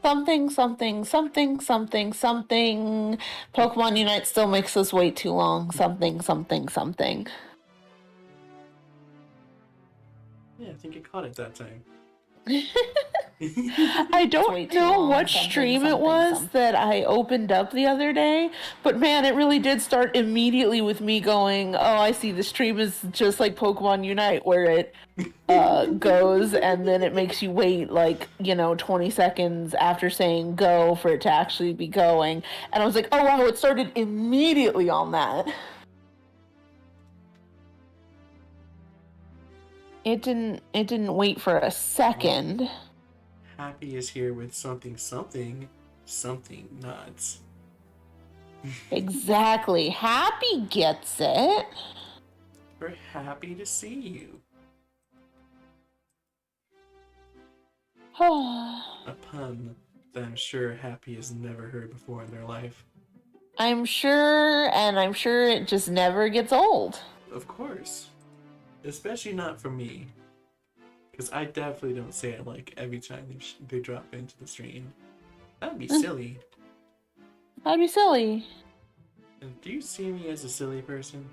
Something, something, something, something, something. Pokemon Unite still makes us wait too long. Something, something, something. Yeah, I think I caught it that time. I don't know what stream it was that I opened up the other day, but man, it really did start immediately with me going, oh, I see, the stream is just like Pokemon Unite, where it goes and then it makes you wait 20 seconds after saying go for it to actually be going. And I was like, oh wow, it started immediately on that. It didn't wait for a second. Well, Happy is here with something something something nuts. Exactly. Happy gets it. We're happy to see you. A pun that I'm sure Happy has never heard before in their life. I'm sure, and I'm sure it just never gets old. Of course. Especially not for me. Because I definitely don't say it like every time they drop into the stream. That would be silly. That'd be silly. And do you see me as a silly person?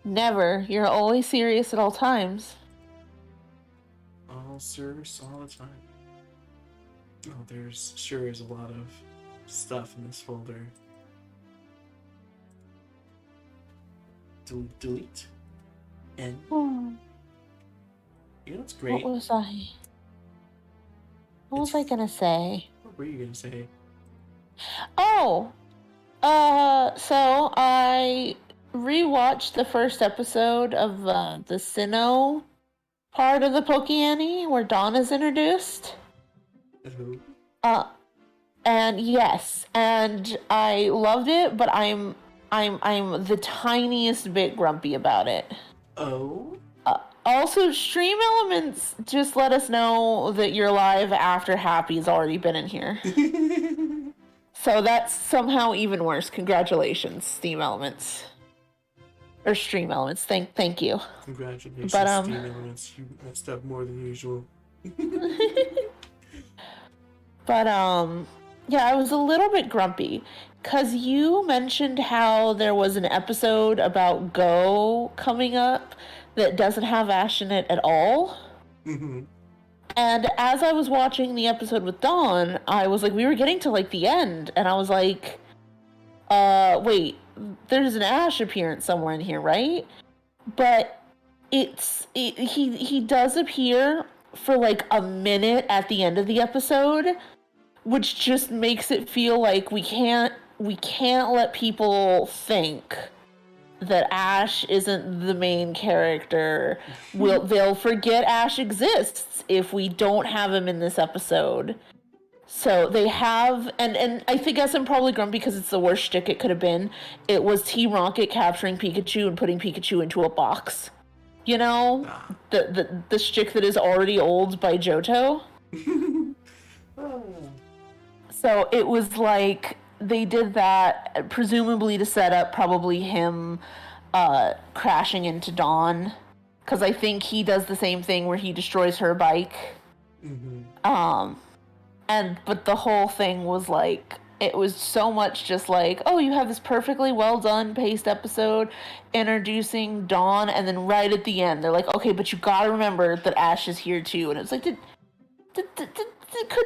Never. You're always serious at all times. All serious all the time. Oh, there's sure is a lot of stuff in this folder. Delete. And you know what's great? What was I gonna say? What were you gonna say? Oh! So I rewatched the first episode of the Sinnoh part of the Pokeannie where Dawn is introduced. Who? And yes, and I loved it, but I'm the tiniest bit grumpy about it. Oh? Also, Stream Elements just let us know that you're live after Happy's already been in here. So that's somehow even worse. Congratulations, Steam Elements. Or Stream Elements. Thank you. Congratulations, But, Steam Elements. You messed up more than usual. But, yeah, I was a little bit grumpy. Because you mentioned how there was an episode about Go coming up that doesn't have Ash in it at all. Mm-hmm. And as I was watching the episode with Dawn, I was like, we were getting to like the end, and I was like, wait, there's an Ash appearance somewhere in here, right? But he does appear for like a minute at the end of the episode, which just makes it feel like we can't let people think that Ash isn't the main character. They'll forget Ash exists if we don't have him in this episode. So they have, and I guess I'm probably grumpy because it's the worst shtick it could have been. It was Team Rocket capturing Pikachu and putting Pikachu into a box. You know, the shtick that is already old by Johto. So it was like they did that presumably to set up probably him crashing into Dawn, because I think he does the same thing where he destroys her bike. Mm-hmm. But the whole thing was like, it was so much just like, oh, you have this perfectly well done paced episode introducing Dawn, and then right at the end they're like, okay, but you gotta remember that Ash is here too. And it's like, could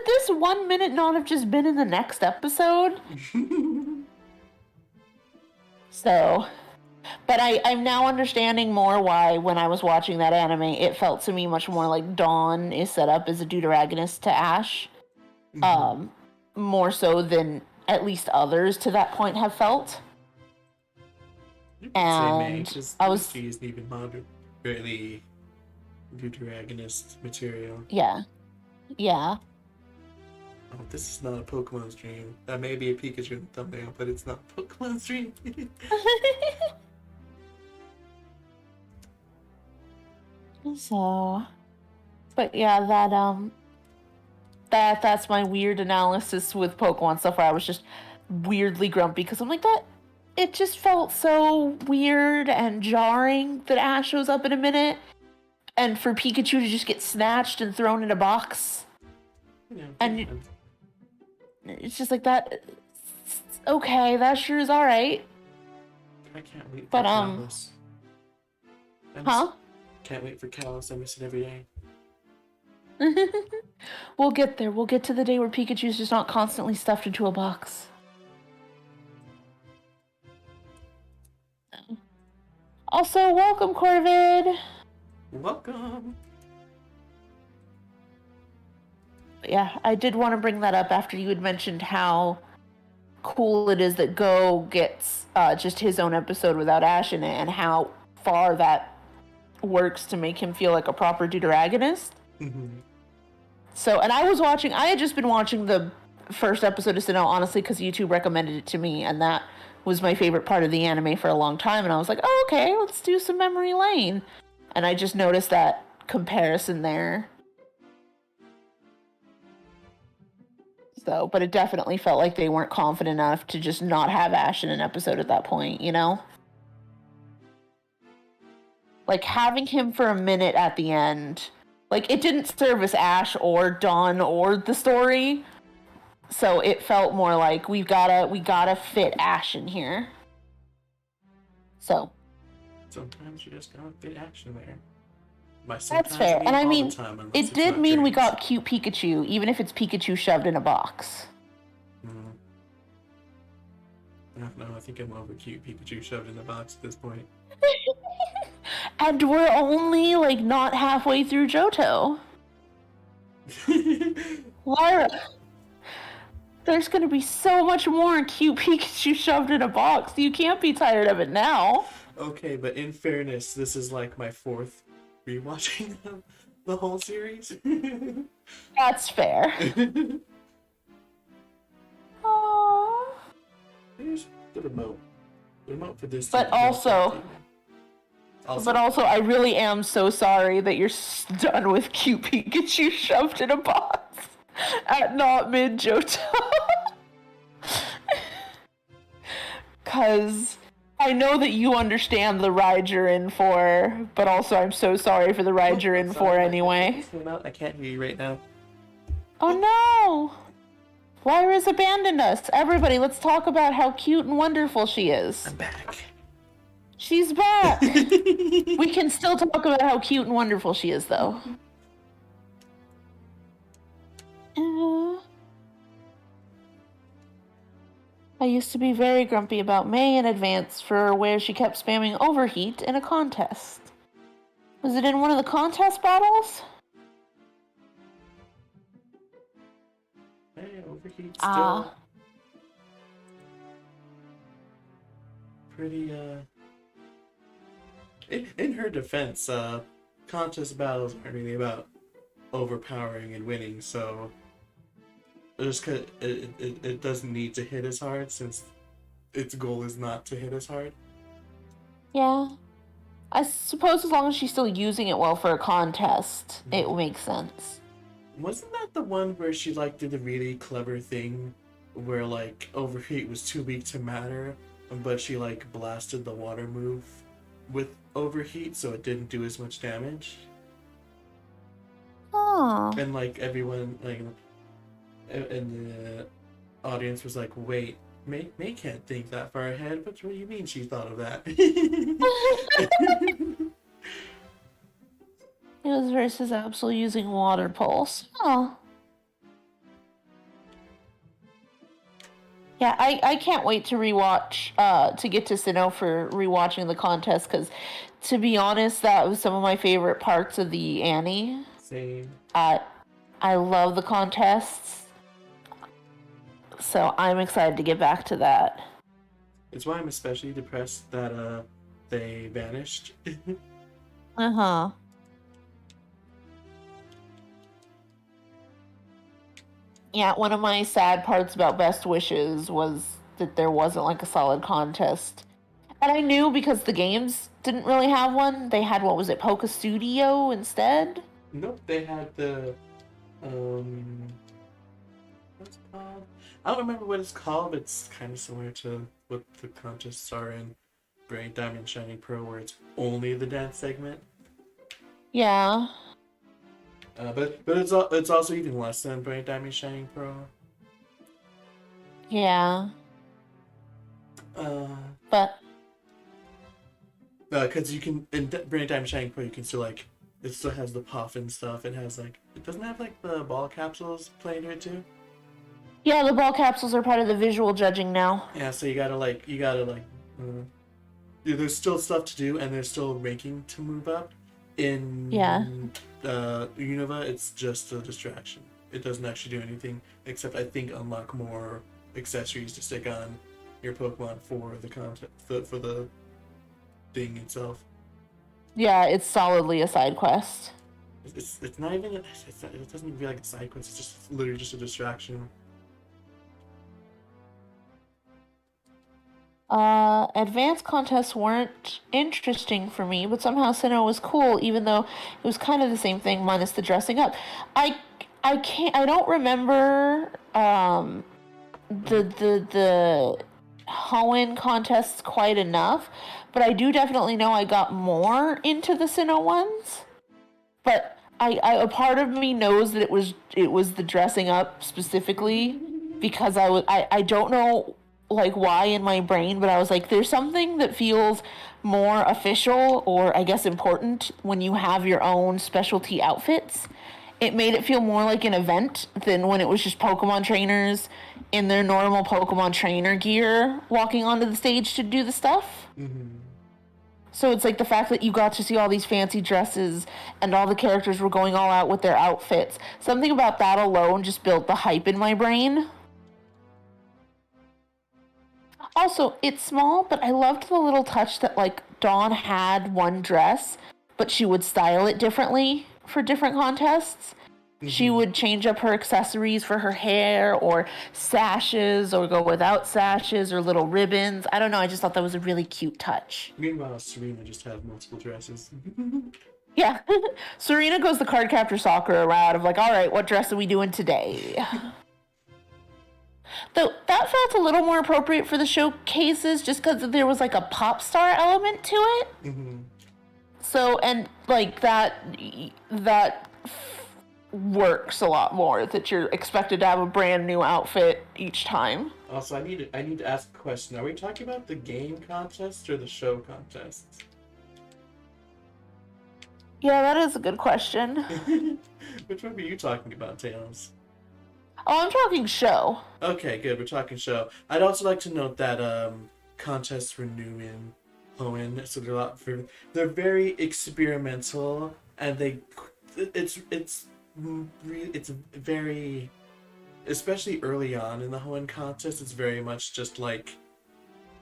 this 1 minute not have just been in the next episode? So, but I'm now understanding more why when I was watching that anime, it felt to me much more like Dawn is set up as a deuteragonist to Ash. Mm-hmm. More so than at least others to that point have felt. You can say, man, she isn't even really deuteragonist material. Yeah. Oh, this is not a Pokemon stream. That may be a Pikachu in the thumbnail, but it's not a Pokemon stream. So, but yeah, that's my weird analysis with Pokemon stuff where I was just weirdly grumpy because I'm like, that it just felt so weird and jarring that Ash shows up in a minute and for Pikachu to just get snatched and thrown in a box. Yeah, and it's just like that. Okay, that sure is all right. I can't wait for But Callus. huh? Can't wait for Callus. I miss it every day. We'll get there. We'll get to the day where Pikachu's just not constantly stuffed into a box. Also, welcome, Corvid. Welcome. Yeah, I did want to bring that up after you had mentioned how cool it is that Go gets just his own episode without Ash in it, and how far that works to make him feel like a proper deuteragonist. So, and I had just been watching the first episode of Sinnoh, honestly, because YouTube recommended it to me, and that was my favorite part of the anime for a long time, and I was like, oh, okay, let's do some memory lane. And I just noticed that comparison there. So, but it definitely felt like they weren't confident enough to just not have Ash in an episode at that point, you know? Like, having him for a minute at the end, like, it didn't service Ash or Dawn or the story, so it felt more like we gotta fit Ash in here. So sometimes you just gotta fit action there. That's fair. And I mean, it did mean we got cute Pikachu, even if it's Pikachu shoved in a box. No, I think I'm over cute Pikachu shoved in a box at this point. And we're only, like, not halfway through Johto. Lyra, there's gonna be so much more cute Pikachu shoved in a box. You can't be tired of it now. Okay, but in fairness, this is like my 4th rewatching of the whole series. That's fair. Aww. Here's the remote. The remote for this. But also, I really am so sorry that you're done with cute Pikachu shoved in a box at not mid Johto. Cause I know that you understand the ride you're in for, but also I'm so sorry for the ride you're in for anyway. I can't hear you right now. Oh no! Lyra's abandoned us. Everybody, let's talk about how cute and wonderful she is. I'm back. She's back! We can still talk about how cute and wonderful she is, though. I used to be very grumpy about May in advance for where she kept spamming overheat in a contest. Was it in one of the contest battles? Hey, overheat still. Pretty, In her defense, contest battles aren't really about overpowering and winning, so just it doesn't need to hit as hard since its goal is not to hit as hard. Yeah. I suppose as long as she's still using it well for a contest, it makes sense. Wasn't that the one where she, like, did a really clever thing where, like, overheat was too weak to matter, but she, like, blasted the water move with overheat so it didn't do as much damage? Oh. And, like, everyone, like, and the audience was like, wait, May can't think that far ahead. What do you mean she thought of that? It was versus Absol using Water Pulse. Oh. Yeah, I can't wait to rewatch, to get to Sinnoh for rewatching the contest, because, to be honest, that was some of my favorite parts of the Annie. Same. I love the contests. So I'm excited to get back to that. It's why I'm especially depressed that they vanished. Uh-huh. Yeah, one of my sad parts about Best Wishes was that there wasn't like a solid contest. And I knew because the games didn't really have one. They had, what was it, Poke Studio instead? Nope, they had the what's it called? I don't remember what it's called, but it's kind of similar to what the contests are in Brilliant Diamond Shining Pearl, where it's only the dance segment. Yeah. But it's also even less than Brilliant Diamond Shining Pearl. Yeah, Uh, but because you can in Brain Time Shining Pearl, you can still like it still has the puff and stuff. It has like it doesn't have like the ball capsules playing to it too. yeah, the ball capsules are part of the visual judging now. Yeah, so you gotta like uh, yeah, there's still stuff to do and there's still ranking to move up. Yeah. In Unova, it's just a distraction. It doesn't actually do anything except I think unlock more accessories to stick on your Pokemon for the content for the thing itself. Yeah, it's solidly a side quest. It's not even it doesn't even feel like a side quest. It's just literally just a distraction. Advanced contests weren't interesting for me, but somehow Sinnoh was cool, even though it was kind of the same thing minus the dressing up. I I don't remember the Hoenn contests quite enough, but I do definitely know I got more into the Sinnoh ones. But a part of me knows that it was the dressing up specifically because I don't know like why in my brain, but I was like, there's something that feels more official or I guess important when you have your own specialty outfits. It made it feel more like an event than when it was just Pokemon trainers in their normal Pokemon trainer gear walking onto the stage to do the stuff. Mm-hmm. So it's like the fact that you got to see all these fancy dresses and all the characters were going all out with their outfits. Something about that alone just built the hype in my brain. Also, it's small, but I loved the little touch that like Dawn had one dress, but she would style it differently for different contests. She Mm-hmm. would change up her accessories for her hair or sashes or go without sashes or little ribbons. I don't know, I just thought that was a really cute touch. Meanwhile, Serena just has multiple dresses. Yeah. Serena goes the card captor soccer route of like, all right, what dress are we doing today? Though that felt a little more appropriate for the showcases just because there was like a pop star element to it. Mm-hmm. So, and like that works a lot more that you're expected to have a brand new outfit each time. Also, I need to ask a question. Are we talking about the game contest or the show contest? Yeah, that is a good question. Which one were you talking about, Tails? Oh, I'm talking show. Okay, good. We're talking show. I'd also like to note that contests were new in Hoenn, so they're very experimental, and it's very, especially early on in the Hoenn contest. It's very much just like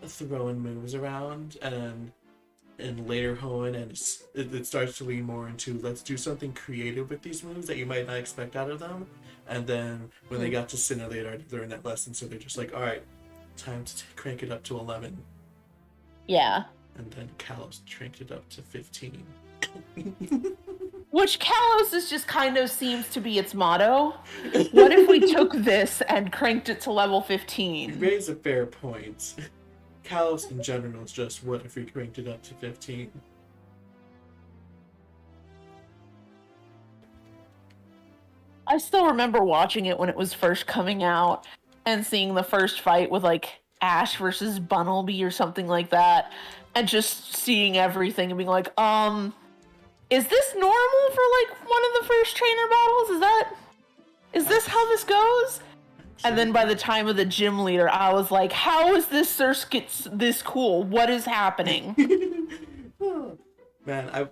throwing moves around, and in later Hoenn, and it starts to lean more into let's do something creative with these moves that you might not expect out of them. And then when they got to Sinnoh, they had already learned that lesson, so they're just like, all right, time to crank it up to 11. Yeah. And then Kalos cranked it up to 15. Which Kalos is just kind of seems to be its motto. What if we took this and cranked it to level You 15? raise a fair point. Kalos in general is just what if we cranked it up to 15? I still remember watching it when it was first coming out and seeing the first fight with like Ash versus Bunnelby or something like that, and just seeing everything and being like, is this normal for like one of the first trainer battles? Is this how this goes? And then by the time of the gym leader, I was like, how is this circuit this cool? What is happening? Man,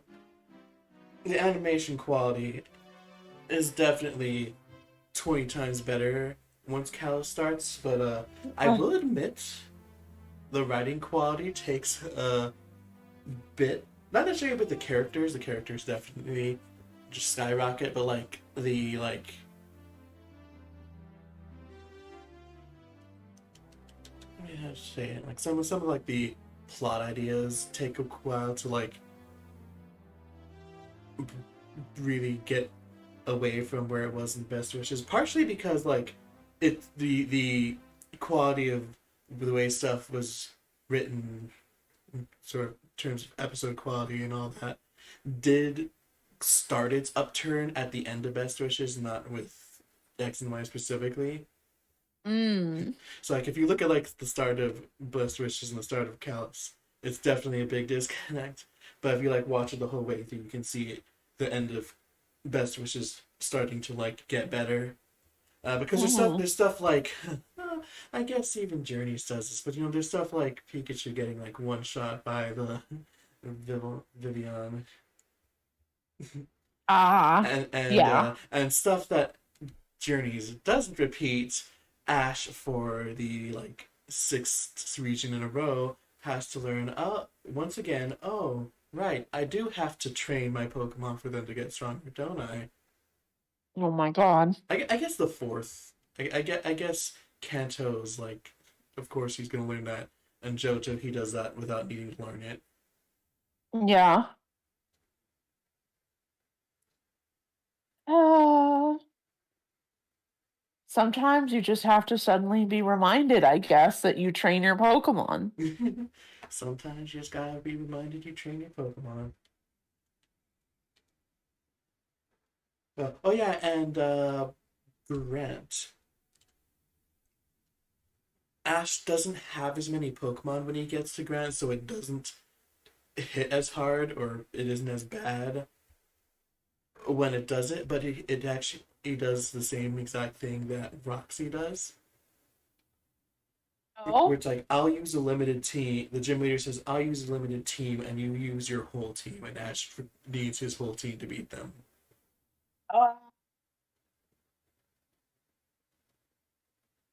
the animation quality is definitely 20 times better once Kalos starts, but I will admit the writing quality takes a bit, not necessarily with the characters definitely just skyrocket, but like I mean, how to say it, like some of like the plot ideas take a while to like really get away from where it was in Best Wishes. Partially because like the quality of the way stuff was written, sort of in terms of episode quality and all that, did start its upturn at the end of Best Wishes, not with X and Y specifically. Mm. So like if you look at like the start of Blessed Wishes and the start of Callus, it's definitely a big disconnect. But if you like watch it the whole way through, you can see it, the end of Best Wishes starting to like get better. Because Mm. there's stuff like I guess even Journeys does this, but there's stuff like Pikachu getting like one shot by the Vivian Ah. Yeah. and stuff that Journeys doesn't repeat. Ash for the like sixth region in a row has to learn. Once again. Oh, right. I do have to train my Pokemon for them to get stronger, don't I? Oh my god. I guess the fourth. I guess Kanto's like, of course he's gonna learn that, and Johto he does that without needing to learn it. Yeah. Uh, sometimes you just have to suddenly be reminded, I guess, that you train your Pokemon. Sometimes you just gotta be reminded you train your Pokemon. Oh yeah, and Grant. Ash doesn't have as many Pokemon when he gets to Grant, so it doesn't hit as hard or it isn't as bad when it does it, but it actually he does the same exact thing that Roxy does. Where Oh? it's like, I'll use a limited team. The gym leader says, I'll use a limited team, and you use your whole team, and Ash needs his whole team to beat them. Uh,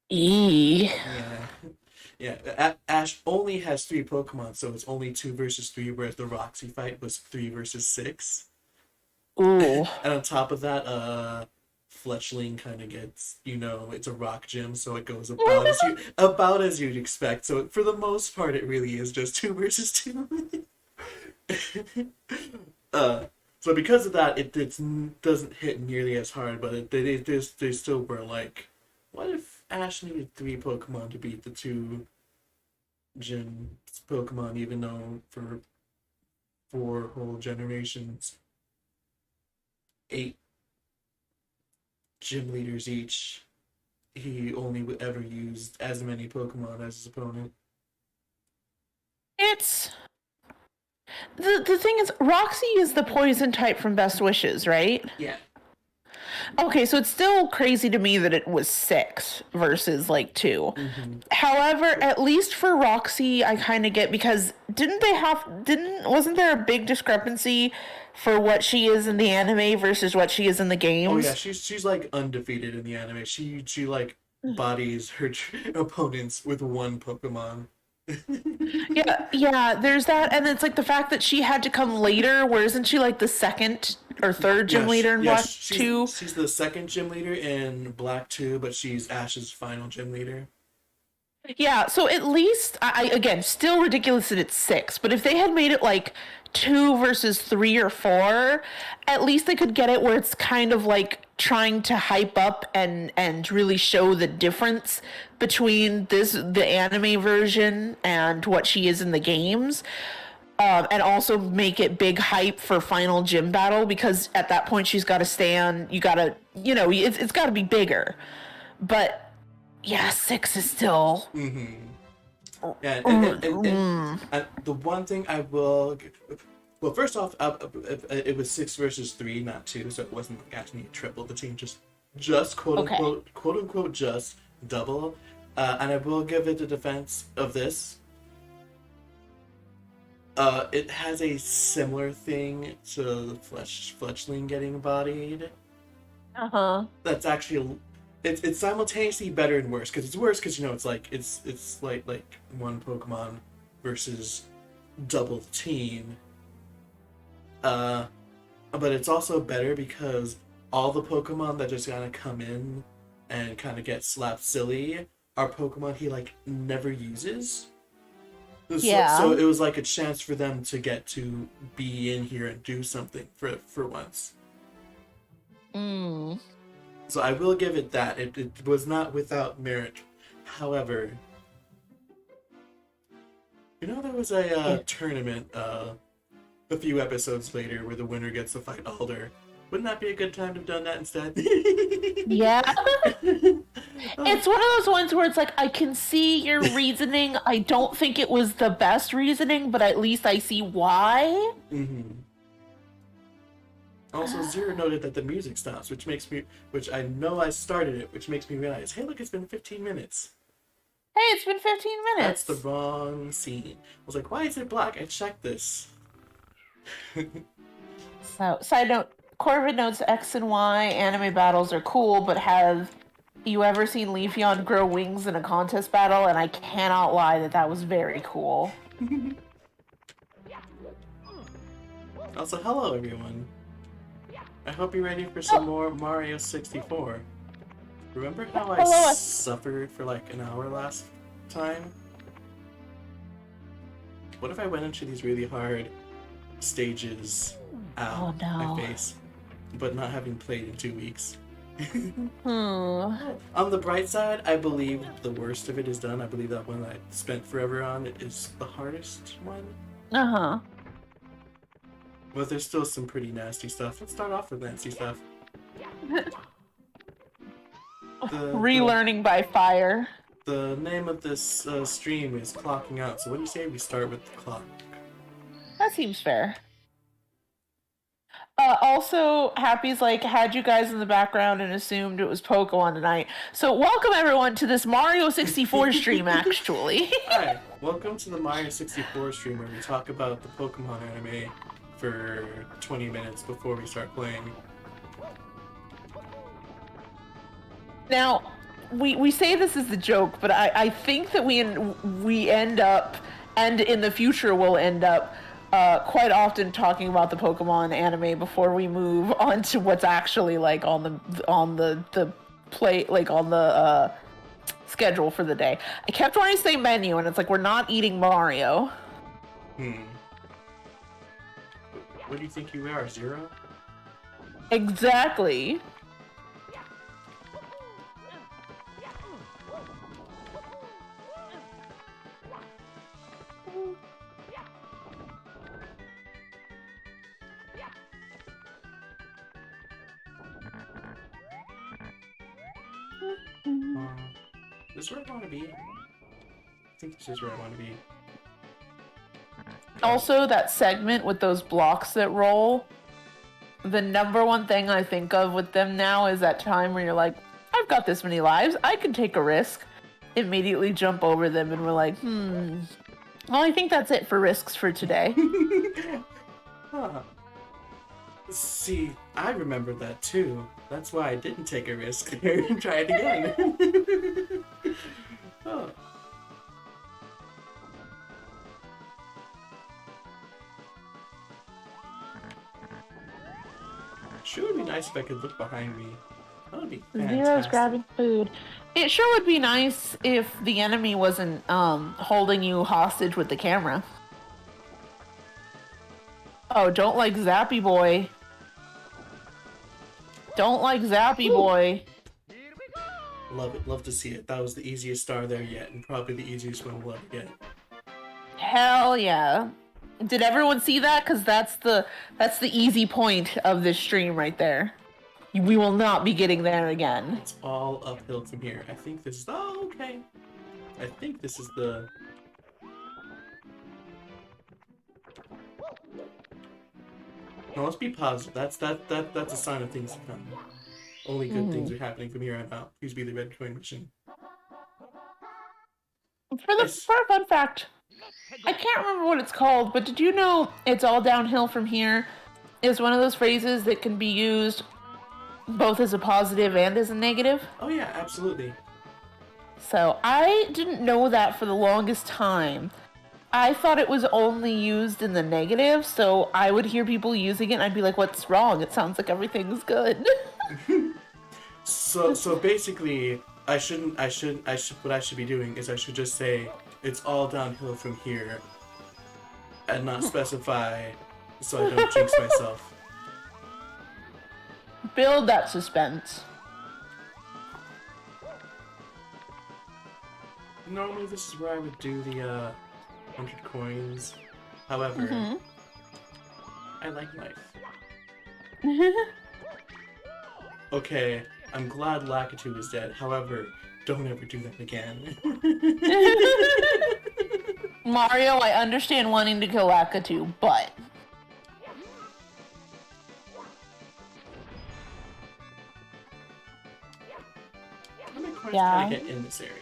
E. Yeah. Yeah, Ash only has three Pokemon, so it's only 2 versus 3, whereas the Roxy fight was 3 versus 6. Ooh. And on top of that, Fletchling kind of gets, it's a rock gym, so it goes about as you'd expect. So for the most part, it really is just 2 versus 2. uh, so because of that, it doesn't hit nearly as hard, but they still were like, what if Ash needed 3 Pokemon to beat the 2 gym Pokemon, even though for 4 whole generations, 8 gym leaders each, he only ever used as many Pokemon as his opponent. It's the thing is, Roxy is the poison type from Best Wishes, right? Yeah. Okay, so it's still crazy to me that it was 6 versus like 2. Mm-hmm. However, at least for Roxy, I kind of get, because wasn't there a big discrepancy for what she is in the anime versus what she is in the Oh yeah, games? she's like undefeated in the anime. She like bodies her opponents with one Pokemon. Yeah, yeah, there's that, and it's like the fact that she had to come later, where isn't she like the second or third gym leader in Yeah, Black 2? she's the second gym leader in Black 2, but she's Ash's final gym leader. Yeah, so at least again, still ridiculous that it's 6, but if they had made it like 2 versus 3 or 4, at least they could get it where it's kind of like trying to hype up and really show the difference between the anime version and what she is in the games. And also make it big hype for final gym battle, because at that point she's got to stand. You got to, it's got to be bigger. But yeah, 6 is still. Mm-hmm. Yeah, Mm. and the one thing I will. Well, first off, it was 6 versus 3, not 2, so it wasn't like actually triple. The team just Okay. quote unquote, just double. And I will give it the defense of this. It has a similar thing to Fletchling getting bodied. Uh huh. That's actually it's simultaneously better and worse, because it's worse because it's like it's like one Pokemon versus double the team. Uh, but it's also better because all the Pokemon that just kind of come in and kind of get slapped silly are Pokemon he like never uses. So Yeah. it was like a chance for them to get to be in here and do something for once. Mm. So I will give it that. It was not without merit. However, there was a Yeah. tournament a few episodes later where the winner gets to fight Alder. Wouldn't that be a good time to have done that instead? Yeah. It's one of those ones where it's like, I can see your reasoning. I don't think it was the best reasoning, but at least I see why. Mm-hmm. Also, Zero noted that the music stops, which I know I started it, which makes me realize, hey, look, it's been 15 minutes. Hey, it's been 15 minutes. That's the wrong scene. I was like, why is it black? I checked this. So, side note, Corbin notes X and Y anime battles are cool, but have you ever seen Leafeon grow wings in a contest battle? And I cannot lie that was very cool. Also, hello everyone. I hope you're ready for some more Mario 64. Remember how I suffered for like an hour last time? What if I went into these really hard stages out my face, but not having played in 2 weeks? On the bright side, I believe the worst of it is done. I believe that one I spent forever on is the hardest one. Uh-huh. But there's still some pretty nasty stuff. Let's start off with nasty stuff. Relearning by fire. The name of this stream is Clocking Out, so what do you say we start with the clock? That seems fair. Also, Happy's like, had you guys in the background and assumed it was Pokemon tonight. So welcome everyone to this Mario 64 stream, actually. Hi, welcome to the Mario 64 stream where we talk about the Pokemon anime for 20 minutes before we start playing. Now, we say this is the joke, but I think that we end up, and in the future we'll end up, quite often talking about the Pokemon anime before we move on to what's actually like on the play, like on the schedule for the day. I kept wanting to say menu, and it's like, we're not eating Mario. What do you think you are, Zero? Exactly. This is where I want to be. I think this is where I want to be. Also, that segment with those blocks that roll, the number one thing I think of with them now is that time where you're like, I've got this many lives, I can take a risk. Immediately jump over them and we're like, well, I think that's it for risks for today. Huh. See, I remember that too. That's why I didn't take a risk and try it again. Oh. Sure would be nice if I could look behind me. That would be fantastic. Zero's grabbing food. It sure would be nice if the enemy wasn't holding you hostage with the camera. Oh, don't like Zappy Boy. Don't like Zappy Boy. Love it. Love to see it. That was the easiest star there yet, and probably the easiest one we'll ever get. Hell yeah. Did everyone see that? Because that's the easy point of this stream right there. We will not be getting there again. It's all uphill from here. I think this is... Oh, okay. I think this is the... No, let's be positive. That's a sign of things to come. Only good things are happening from here on out. Please be the red coin mission. For a fun fact, I can't remember what it's called, but did you know "it's all downhill from here" is one of those phrases that can be used both as a positive and as a negative? Oh yeah, absolutely. So I didn't know that for the longest time. I thought it was only used in the negative, so I would hear people using it and I'd be like, what's wrong? It sounds like everything's good. So basically, what I should be doing is I should just say, it's all downhill from here, and not specify, so I don't jinx myself. Build that suspense. Normally this is where I would do the 100 coins. However, I like life. Okay, I'm glad Lakitu is dead. However, don't ever do that again. Mario, I understand wanting to kill Lakitu, but... How many coins Yeah. can I get in this area?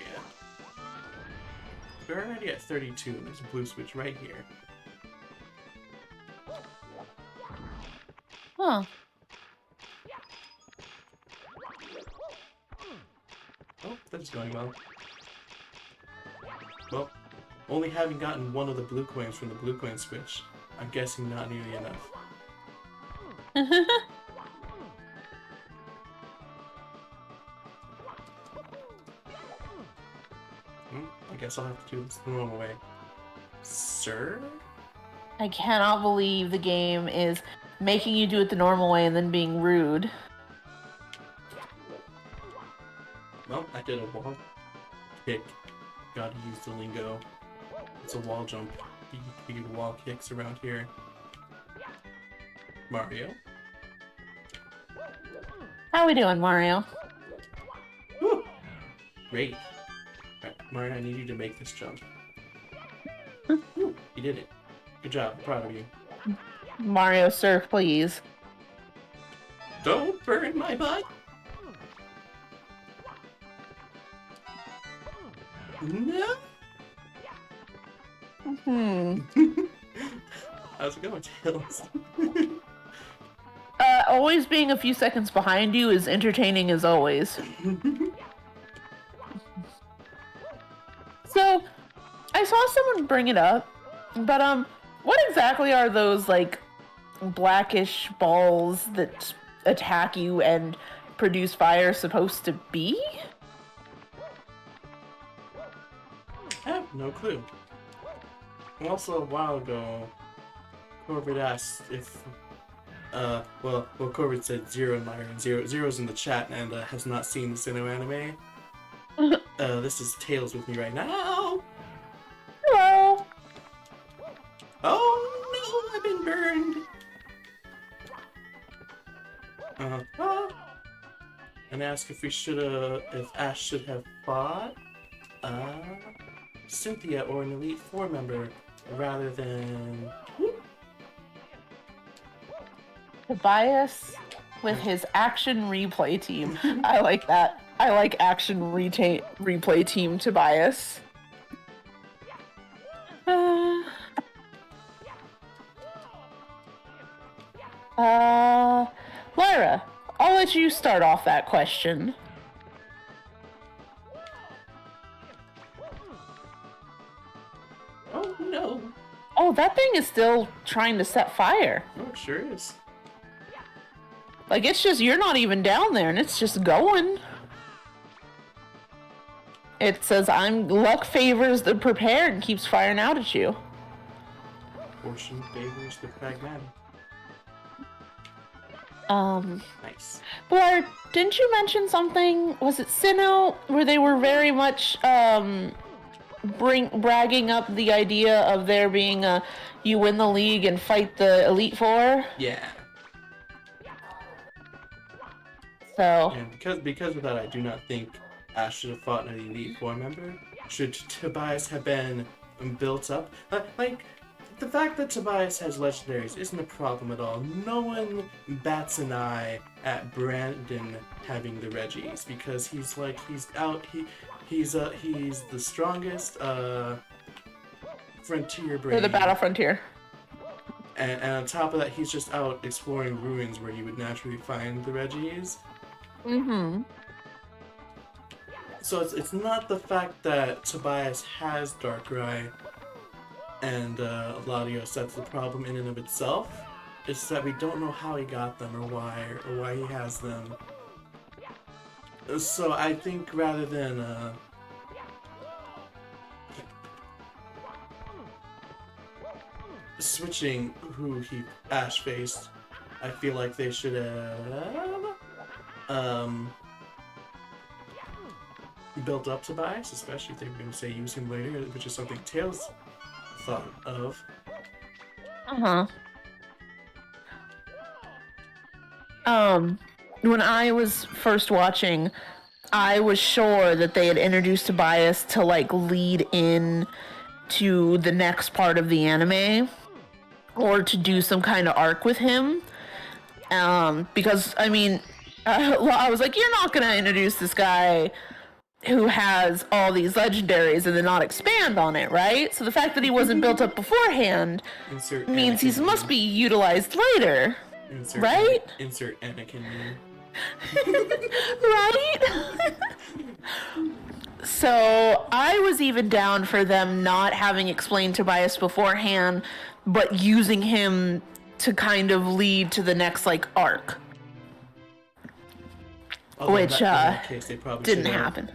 We're already at 32, and there's a blue switch right here. Huh. Oh, that's going well. Well, only having gotten one of the blue coins from the blue coin switch, I'm guessing not nearly enough. I guess I'll have to do this the normal way. Sir? I cannot believe the game is making you do it the normal way and then being rude. Well, I did a wall kick. Gotta use the lingo. It's a wall jump. You do wall kicks around here. Mario? How we doing, Mario? Woo! Great. Alright, Mario, I need you to make this jump. Woo, you did it. Good job. I'm proud of you. Mario, sir, please. Don't burn my butt! No! How's it going, Tails? Always being a few seconds behind you is entertaining as always. So, I saw someone bring it up, but what exactly are those, like, blackish balls that attack you and produce fire supposed to be? I have no clue. Also, a while ago, Corbett asked if, Corbett said Zero in my and Zero's in the chat and has not seen the Sinnoh anime. This is Tails with me right now. Hello. Oh no, I've been burned. And ask if if Ash should have fought, Cynthia or an Elite Four member rather than. Tobias with his action replay team. I like that. I like action replay team Tobias. Lyra, I'll let you start off that question. Oh no. Oh, that thing is still trying to set fire. Oh, it sure is. Like, it's just, you're not even down there, and it's just going. It says, luck favors the prepared, and keeps firing out at you. Fortune favors the pragmatic. Nice. Blair, didn't you mention something? Was it Sinnoh, where they were very much, bragging up the idea of there being you win the league and fight the Elite Four? Yeah. So. And because of that, I do not think Ash should have fought an Elite Four member. Should Tobias have been built up? Like, the fact that Tobias has legendaries isn't a problem at all. No one bats an eye at Brandon having the Reggies because he's the strongest frontier brain. For the battle frontier. And on top of that, he's just out exploring ruins where you would naturally find the Reggies. Mm-hmm. So it's not the fact that Tobias has Darkrai and Latios that's the problem in and of itself. It's that we don't know how he got them or why he has them. So I think rather than switching who Ash faced, I feel like they should have built up Tobias, especially if they were going to say use him later, which is something Tails thought of. When I was first watching, I was sure that they had introduced Tobias to like lead in to the next part of the anime or to do some kind of arc with him. Because I mean, I was like, you're not gonna introduce this guy who has all these legendaries and then not expand on it, right? So the fact that he wasn't built up beforehand means he must be utilized later, right? Insert Anakin meme. Right? So I was even down for them not having explained Tobias beforehand, but using him to kind of lead to the next like arc. Although which in that case, they probably didn't happen.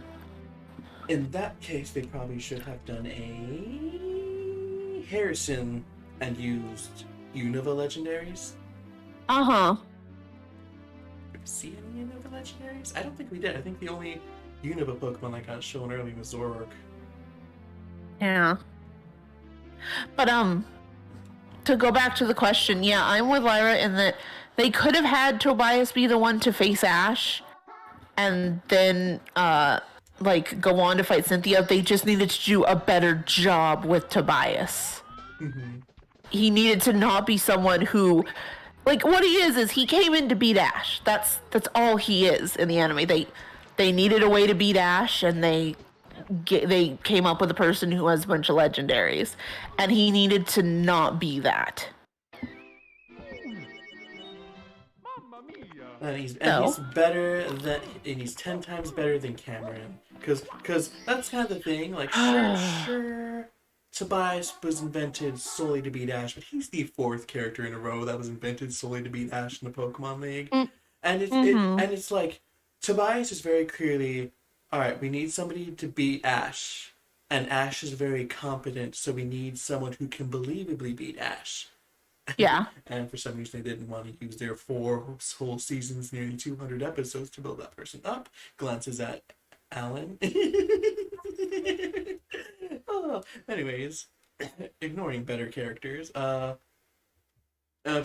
In that case, they probably should have done a Harrison and used Unova legendaries. Did we see any Unova legendaries? I don't think we did. I think the only Unova Pokemon that got shown early was Zoroark. Yeah. But to go back to the question, yeah, I'm with Lyra in that they could have had Tobias be the one to face Ash and then like go on to fight Cynthia. They just needed to do a better job with Tobias. Mm-hmm. He needed to not be someone who, like, what he is he came in to beat Ash. That's all he is in the anime. They needed a way to beat Ash, and they came up with a person who has a bunch of legendaries, and he needed to not be that. And he's better than, and he's 10 times better than Cameron, because that's kind of the thing. Like, sure, Tobias was invented solely to beat Ash, but he's the 4th character in a row that was invented solely to beat Ash in the Pokemon League, and it's like Tobias is very clearly, all right, we need somebody to beat Ash, and Ash is very competent, so we need someone who can believably beat Ash. Yeah. And for some reason, they didn't want to use their 4 whole seasons, nearly 200 episodes to build that person up. Glances at Alan. Anyways, ignoring better characters.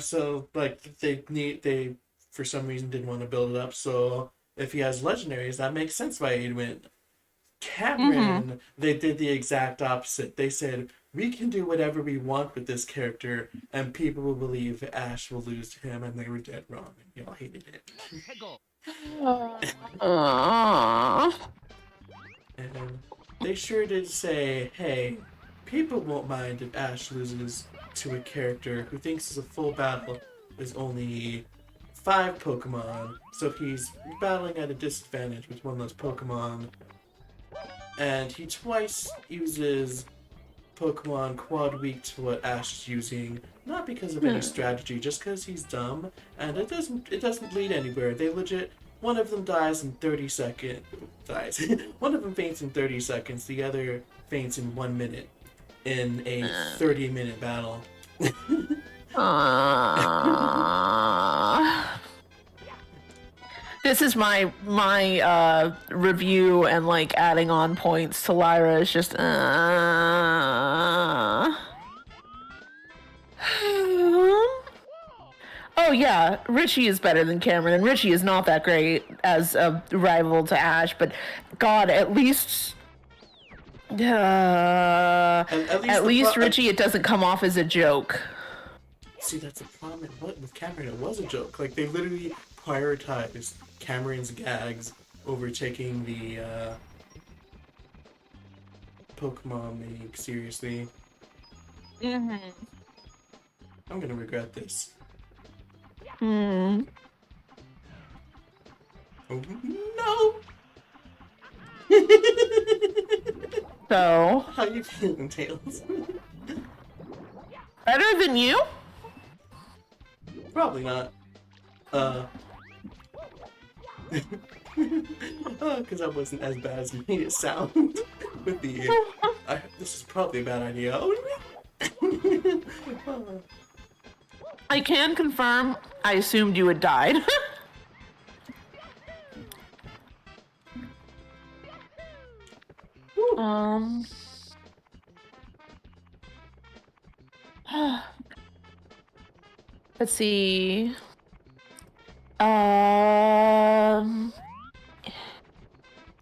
So like they for some reason didn't want to build it up. So if he has legendaries, that makes sense why he'd win. Cameron, they did the exact opposite. They said, we can do whatever we want with this character, and people will believe Ash will lose to him, and they were dead wrong, and y'all hated it. And they sure did say, hey, people won't mind if Ash loses to a character who thinks a full battle is only 5 Pokemon, so if he's battling at a disadvantage with one of those Pokemon, and he twice uses Pokemon quad weak to what Ash is using, not because of any strategy, just because he's dumb, and it doesn't lead anywhere. They legit, one of them dies in 30 seconds. One of them faints in 30 seconds, the other faints in 1 minute in a 30-minute battle. This is my review and like adding on points to Lyra is just Oh yeah, Richie is better than Cameron, and Richie is not that great as a rival to Ash, but God, at least Richie, it doesn't come off as a joke. See, that's the problem with Cameron. It was a joke. Like, they literally prioritized Cameron's gags over taking the Pokemon League seriously. Mm-hmm. I'm gonna regret this. Hmm. Oh, no! So? How you feeling, Tails? Better than you? Probably not. Because I wasn't as bad as you made it sound with the. This is probably a bad idea. Oh, no. I can confirm. I assumed you had died. Let's see.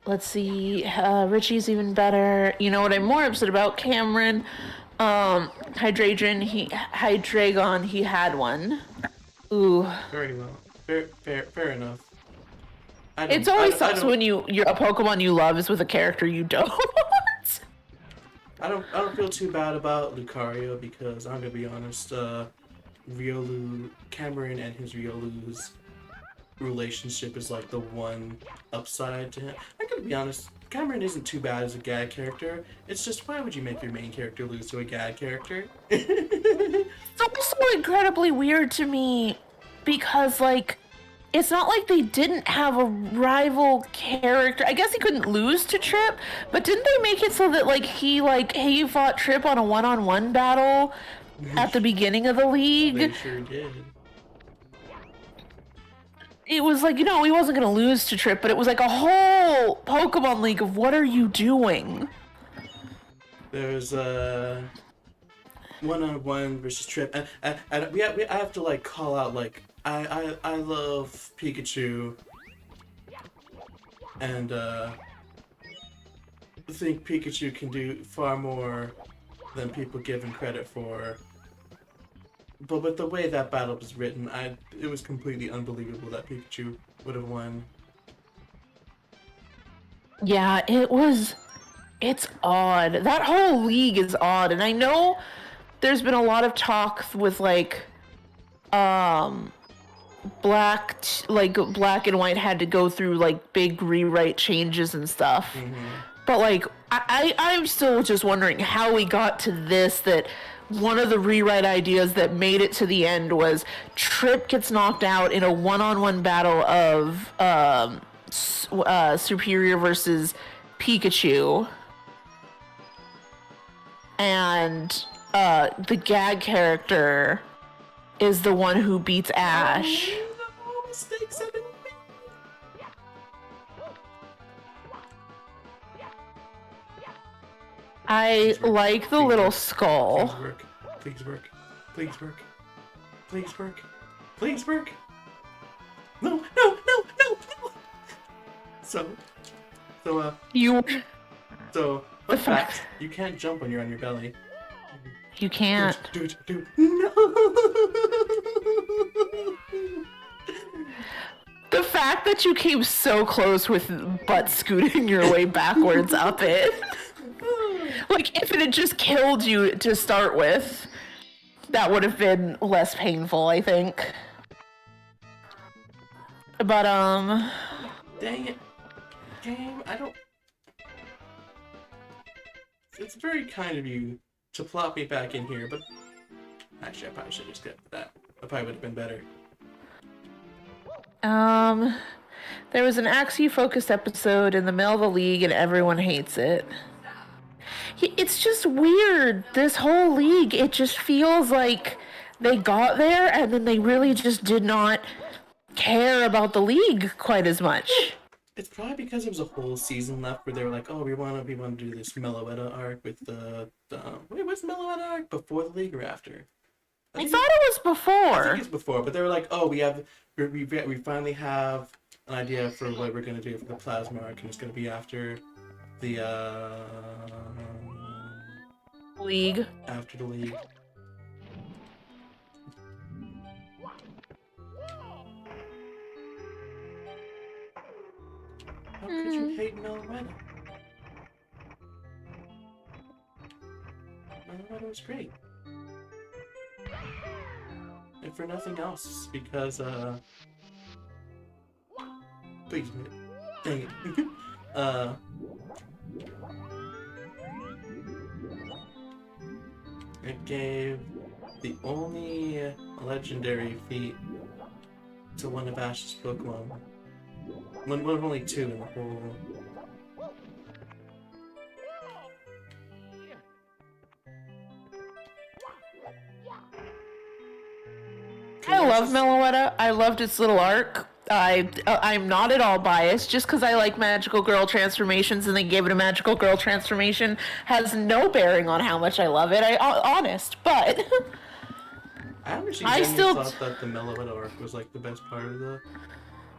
let's see. Richie's even better. You know what I'm more upset about? Cameron. Hydreigon, he had one. Ooh. Very well. Fair enough. It's always I sucks don't when you're a Pokemon you love is with a character you don't. I don't feel too bad about Lucario because I'm gonna be honest, Cameron and his Riolu's relationship is like the one upside to him. I'm gonna be honest, Cameron isn't too bad as a gag character. It's just why would you make your main character lose to a gag character? It's also incredibly weird to me because like it's not like they didn't have a rival character. I guess he couldn't lose to Trip, but didn't they make it so that he fought Trip on a one-on-one battle at the beginning of the league? They sure did. It was like, he wasn't gonna lose to Trip, but it was like a whole Pokemon League of what are you doing? There's one-on-one versus Trip, and I have to like call out like I love Pikachu, and I think Pikachu can do far more than people give him credit for. But with the way that battle was written, it was completely unbelievable that Pikachu would have won. Yeah, it's odd. That whole league is odd, and I know there's been a lot of talk with like Black and White had to go through like big rewrite changes and stuff. But like I'm still just wondering how we got to this, that one of the rewrite ideas that made it to the end was Trip gets knocked out in a one-on-one battle of Superior versus Pikachu, and the gag character is the one who beats Ash. No mistakes have been made. I like the little skull. Please work. Please work. Please work. Please work. No. So fun fact, you can't jump when you're on your belly. You can't. Dude. No. The fact that you came so close with butt scooting your way backwards up it. Like, if it had just killed you to start with, that would have been less painful, I think. But, Dang it. Game, I don't... It's very kind of you to plop me back in here, but... Actually, I probably should have just kept that. That probably would have been better. There was an Axie-focused episode in the middle of the league, and everyone hates it. It's just weird. This whole league, it just feels like they got there, and then they really just did not care about the league quite as much. It's probably because there was a whole season left where they were like, oh, we want to do this Meloetta arc with the wait, what's the Meloetta arc? Before the league or after? I thought it was before. I think it's before, but they were like, oh, we finally have an idea for what we're gonna do for the Plasma arc, and it's gonna be after the league. After the league. How could you hate Meloetta? Meloetta was great. And for nothing else, because, please, dang it. It gave the only legendary feat to one of Ash's Pokemon. One of only two in the whole... I love Meloetta. I loved its little arc. I'm not at all biased. Just because I like magical girl transformations and they gave it a magical girl transformation has no bearing on how much I love it. Honest, but I still thought that the Meloetta arc was like the best part of the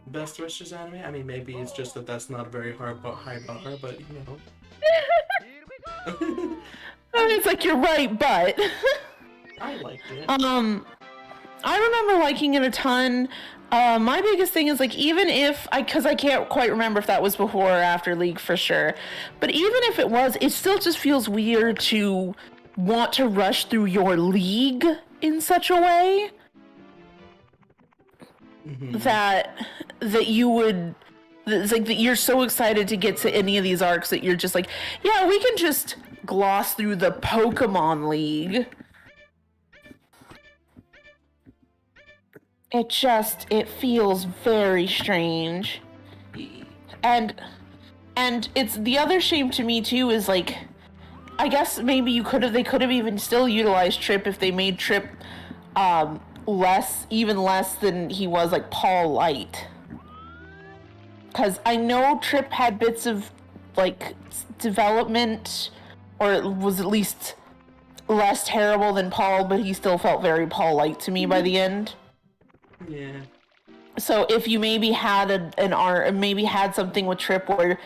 Best Wishes anime. I mean, maybe it's just that that's not a very high bar, but you know. It's like, you're right, but I liked it. I remember liking it a ton. My biggest thing is, like, even if because I can't quite remember if that was before or after League for sure, but even if it was, it still just feels weird to want to rush through your League in such a way that you would. It's like that you're so excited to get to any of these arcs that you're just like, yeah, we can just gloss through the Pokemon League. It feels very strange. And it's the other shame to me too is, like, I guess maybe they could have even still utilized Trip if they made Trip even less than he was, like, Paul Light. Because I know Trip had bits of, like, development, or it was at least less terrible than Paul, but he still felt very Paul Light to me by the end. Yeah. So if you maybe had maybe had something with Trip where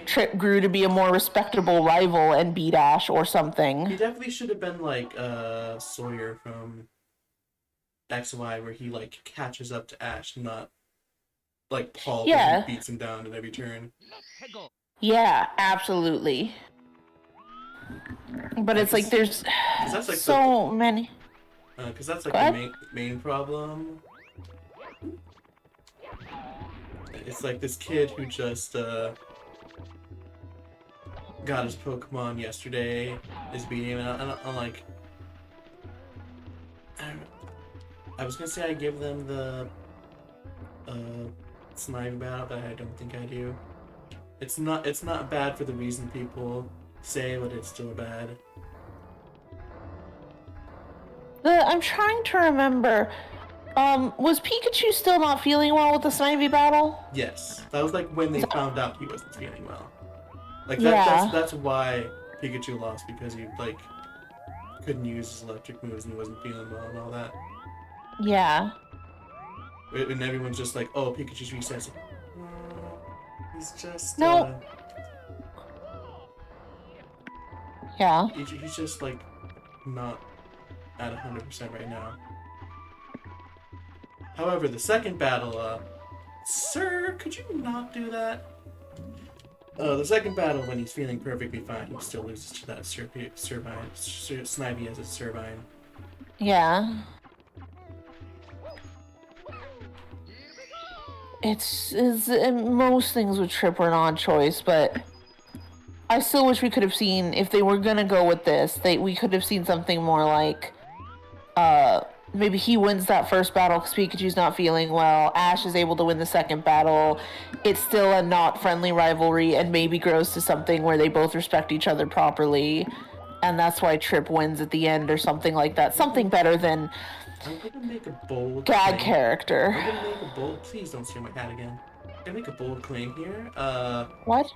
Trip grew to be a more respectable rival and beat Ash or something. He definitely should have been like Sawyer from XY, where he like catches up to Ash, not like Paul, where he beats him down at every turn. Yeah, absolutely. But it's like there's like so many. Because that's like the main problem. It's like this kid who just got his Pokemon yesterday is beating him, and I'm like, I was gonna say I give them the Snivy battle, but I don't think I do. It's not bad for the reason people say, but it's still bad. I'm trying to remember. Was Pikachu still not feeling well with the Snivy battle? Yes, that was like when they found out he wasn't feeling well. Like that's why Pikachu lost, because he like couldn't use his electric moves and he wasn't feeling well and all that. Yeah. And everyone's just like, oh, Pikachu's resets. He's just no. Yeah. He's just like not at 100% right now. However, the second battle, sir, could you not do that? The second battle, when he's feeling perfectly fine, he still loses to that Snivy as a Servine. Yeah. It's most things with Trip were an odd choice, but I still wish we could have seen, if they were gonna go with this, we could have seen something more like, maybe he wins that first battle because Pikachu's not feeling well. Ash is able to win the second battle. It's still a not friendly rivalry and maybe grows to something where they both respect each other properly. And that's why Trip wins at the end or something like that. Something better than I'm gonna make a bold gag character. I'm gonna make a bold. Please don't steal my hat again. I'm gonna make a bold claim here. What?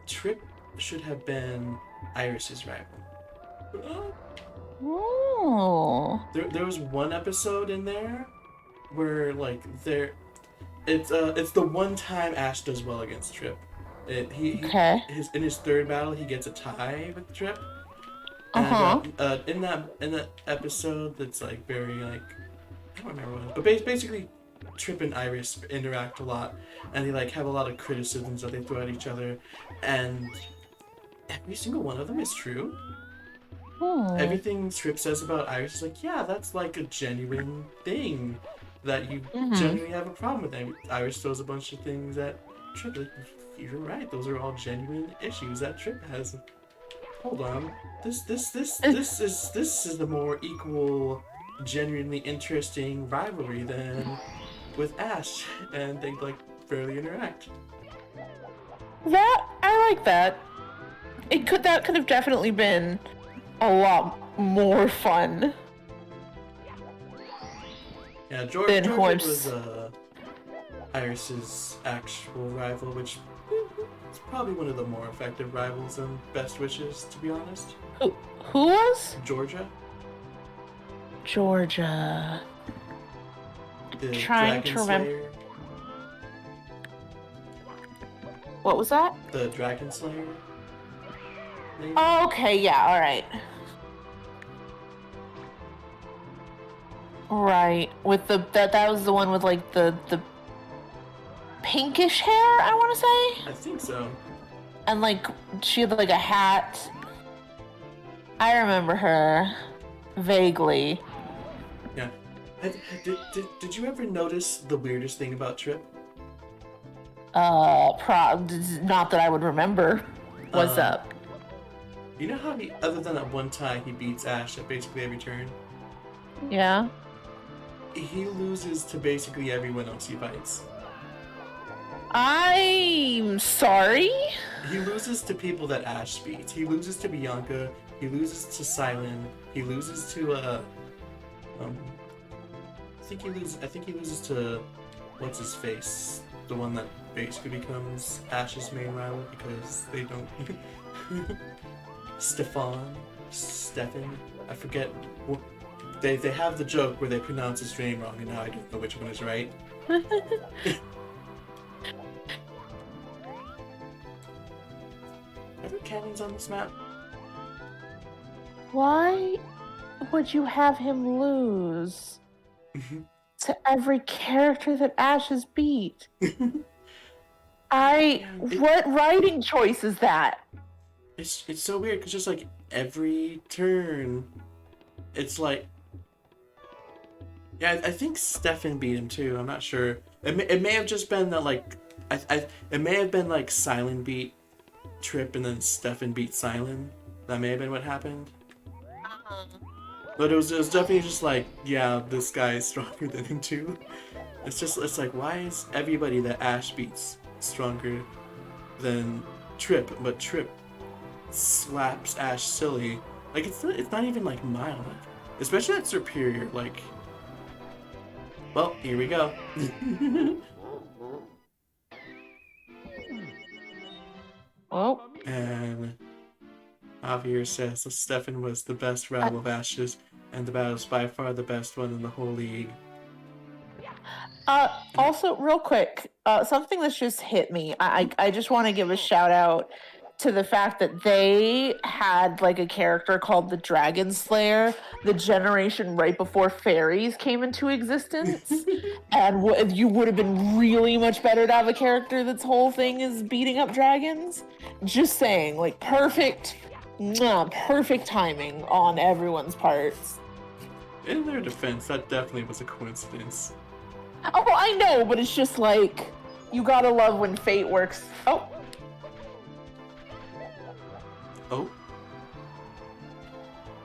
Trip should have been Iris's rival. Oh. There was one episode in there where like it's the one time Ash does well against Trip. In his third battle he gets a tie with Trip. And, in that episode that's like very like I don't remember what it was, but basically Trip and Iris interact a lot and they like have a lot of criticisms that they throw at each other, and every single one of them is true. Everything Trip says about Iris is like, yeah, that's like a genuine thing that you genuinely have a problem with. And Iris throws a bunch of things at Trip. Like, you're right, those are all genuine issues that Trip has. Hold on, this is the more equal, genuinely interesting rivalry than with Ash, and they like barely interact. I like that. That could have definitely been a lot more fun. Yeah, George was Iris's actual rival, which is probably one of the more effective rivals in Best Wishes, to be honest. Who was? Georgia. The Trying to remember. What was that? The Dragon Slayer name? Oh, okay, yeah, alright. Right. With that was the one with like the pinkish hair, I wanna say? I think so. And like she had like a hat. I remember her vaguely. Yeah. Did you ever notice the weirdest thing about Trip? Not that I would remember. What's up? You know how he, other than that one time, he beats Ash at basically every turn? Yeah. He loses to basically everyone else he fights. I'm sorry? He loses to people that Ash beats. He loses to Bianca. He loses to Silent. He loses to I think he loses to what's his face, the one that basically becomes Ash's main rival because they don't. Stefan, I forget. They have the joke where they pronounce his name wrong, and now I don't know which one is right. Are there cannons on this map? Why would you have him lose to every character that Ash has beat? What writing choice is that? It's so weird because just like every turn, it's like, yeah, I think Stefan beat him too. I'm not sure. It may have just been that like it may have been like Silent beat Trip and then Stefan beat Silent. That may have been what happened. But it was definitely just like, yeah, this guy is stronger than him too. It's like, why is everybody that Ash beats stronger than Trip? But Trip slaps Ash silly. Like it's not even like mild. Like, especially at Superior. Like, well, here we go. Oh. And Javier says that Stefan was the best rival of Ash's, and the battle is by far the best one in the whole league. Also, real quick, something that's just hit me. I just want to give a shout out to the fact that they had like a character called the Dragon Slayer, the generation right before fairies came into existence, and you would have been really much better to have a character that's whole thing is beating up dragons. Just saying, like perfect timing on everyone's parts. In their defense, that definitely was a coincidence. Oh, well, I know, but it's just like you gotta love when fate works. Oh.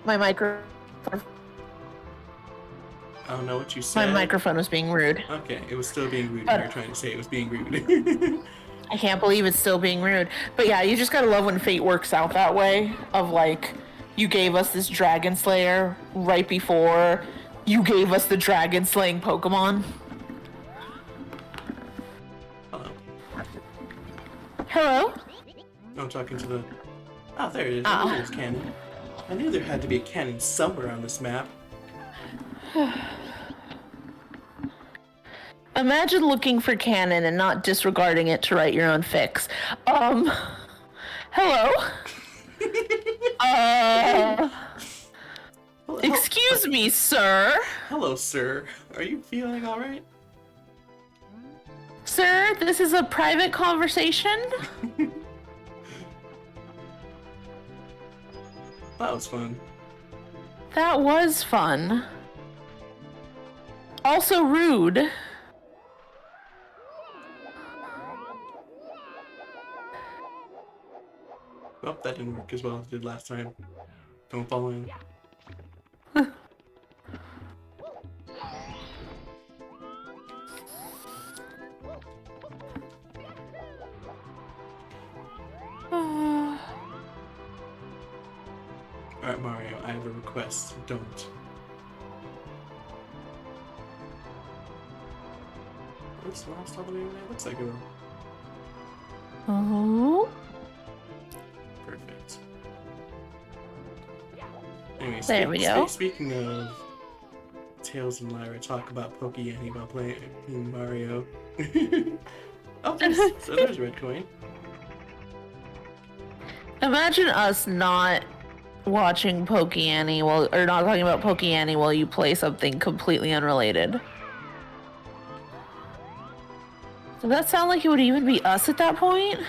My microphone. I don't know what you said. My microphone was being rude. Okay, it was still being rude when you were trying to say it was being rude. I can't believe it's still being rude. But yeah, you just gotta love when fate works out that way. Of like, you gave us this Dragon Slayer right before you gave us the dragon slaying Pokemon. Hello. Hello? I'm talking to the... Oh, there it is. I knew there was cannon. I knew there had to be a cannon somewhere on this map. Imagine looking for canon and not disregarding it to write your own fics. Hello? Excuse me, sir. Hello, sir. Are you feeling alright? Sir, this is a private conversation. That was fun. That was fun. Also rude. Well, that didn't work as well as it did last time. Don't fall in. Alright, Mario, I have a request. Don't. What's the last all the way in there? Looks like a... Oh. Perfect. Anyway, There we go. Speaking of Tails and Lyra talk about Pokeannie while playing Mario. Oh, there's red coin. Imagine us not watching Poke Annie or not talking about Poke Annie while you play something completely unrelated. Does that sound like it would even be us at that point?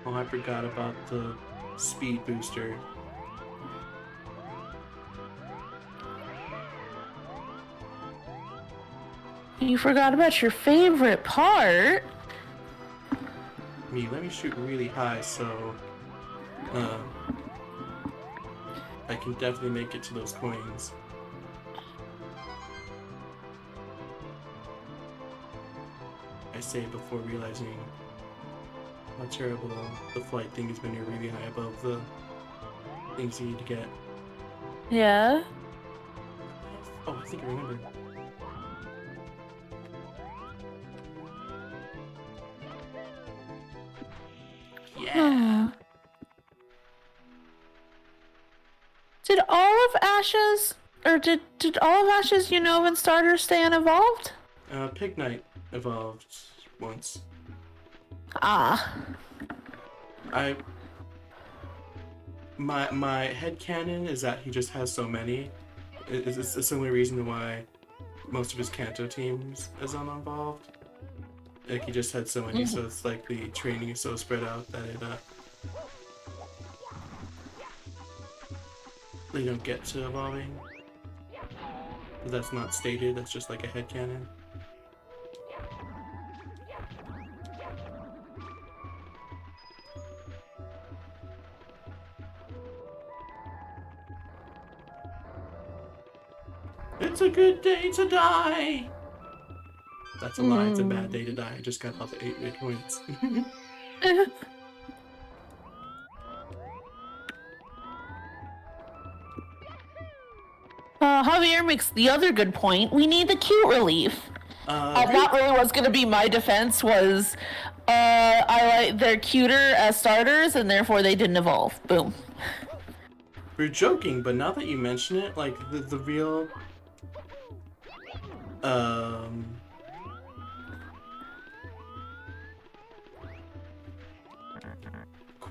Oh, I forgot about the speed booster. You forgot about your favorite part. Let me shoot really high so I can definitely make it to those coins. I say it before realizing how terrible the flight thing is when you're really high above the things you need to get. Yeah? Oh, I think I remember. Yeah! Did all of Ash's, or did all of Ash's Unovan starters stay unevolved? Pig Knight evolved once. Ah. My headcanon is that he just has so many. It's a similar reason why most of his Kanto teams is uninvolved. Like, he just had so many, so it's like the training is so spread out that they don't get to evolving. But that's not stated, that's just like a headcanon. It's a good day to die! That's a lie, it's a bad day to die. I just got all the 8 points. Javier makes the other good point. We need the cute relief. That really was going to be my defense was, they're cuter as starters and therefore they didn't evolve. Boom. We're joking, but now that you mention it, like, the real,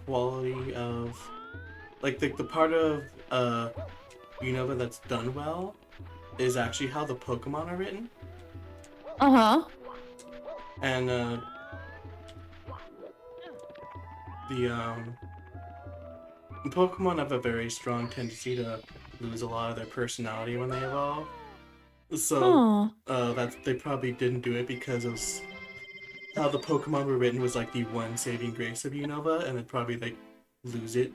quality of, like, the part of, Unova that's done well is actually how the Pokemon are written. Uh-huh. And, Pokemon have a very strong tendency to lose a lot of their personality when they evolve. So, that they probably didn't do it because of how the Pokemon were written was like the one saving grace of Unova, and they'd probably, like, lose it.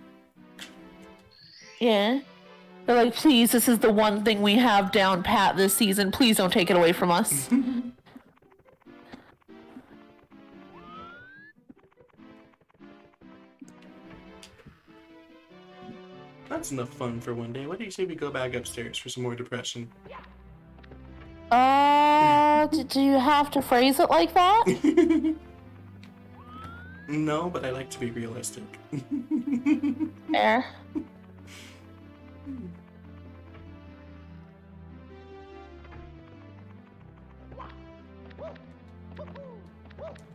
Yeah. They're like, please, this is the one thing we have down pat this season. Please don't take it away from us. That's enough fun for one day. What do you say we go back upstairs for some more depression? Do you have to phrase it like that? No, but I like to be realistic. Fair.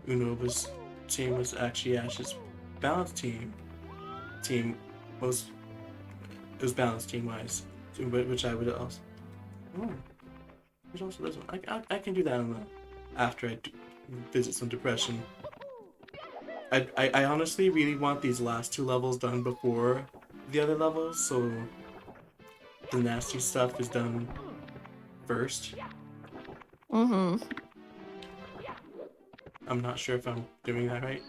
Unova's team was actually Ash's balanced team. It was balanced team-wise, which I would also. Oh, there's also this one. I can do that after I visit some depression. I honestly really want these last 2 levels done before the other levels, so the nasty stuff is done first. I'm not sure if I'm doing that right.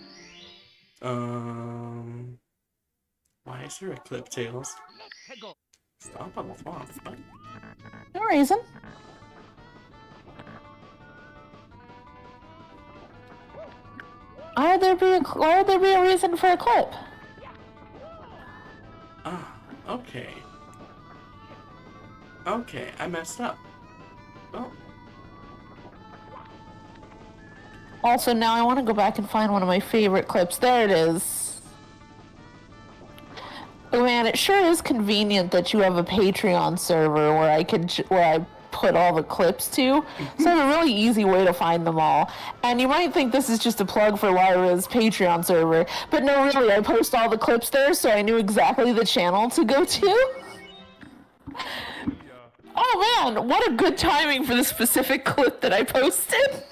Why is there a clip, Tails? Stop on the swamp. No reason. Why would there be a reason for a clip? Ah, okay. Okay, I messed up. Oh. Also, now I want to go back and find one of my favorite clips. There it is. Oh man, it sure is convenient that you have a Patreon server where I put all the clips to. So I have a really easy way to find them all. And you might think this is just a plug for Lyra's Patreon server, but no, really, I post all the clips there, so I knew exactly the channel to go to. Oh man, what a good timing for the specific clip that I posted.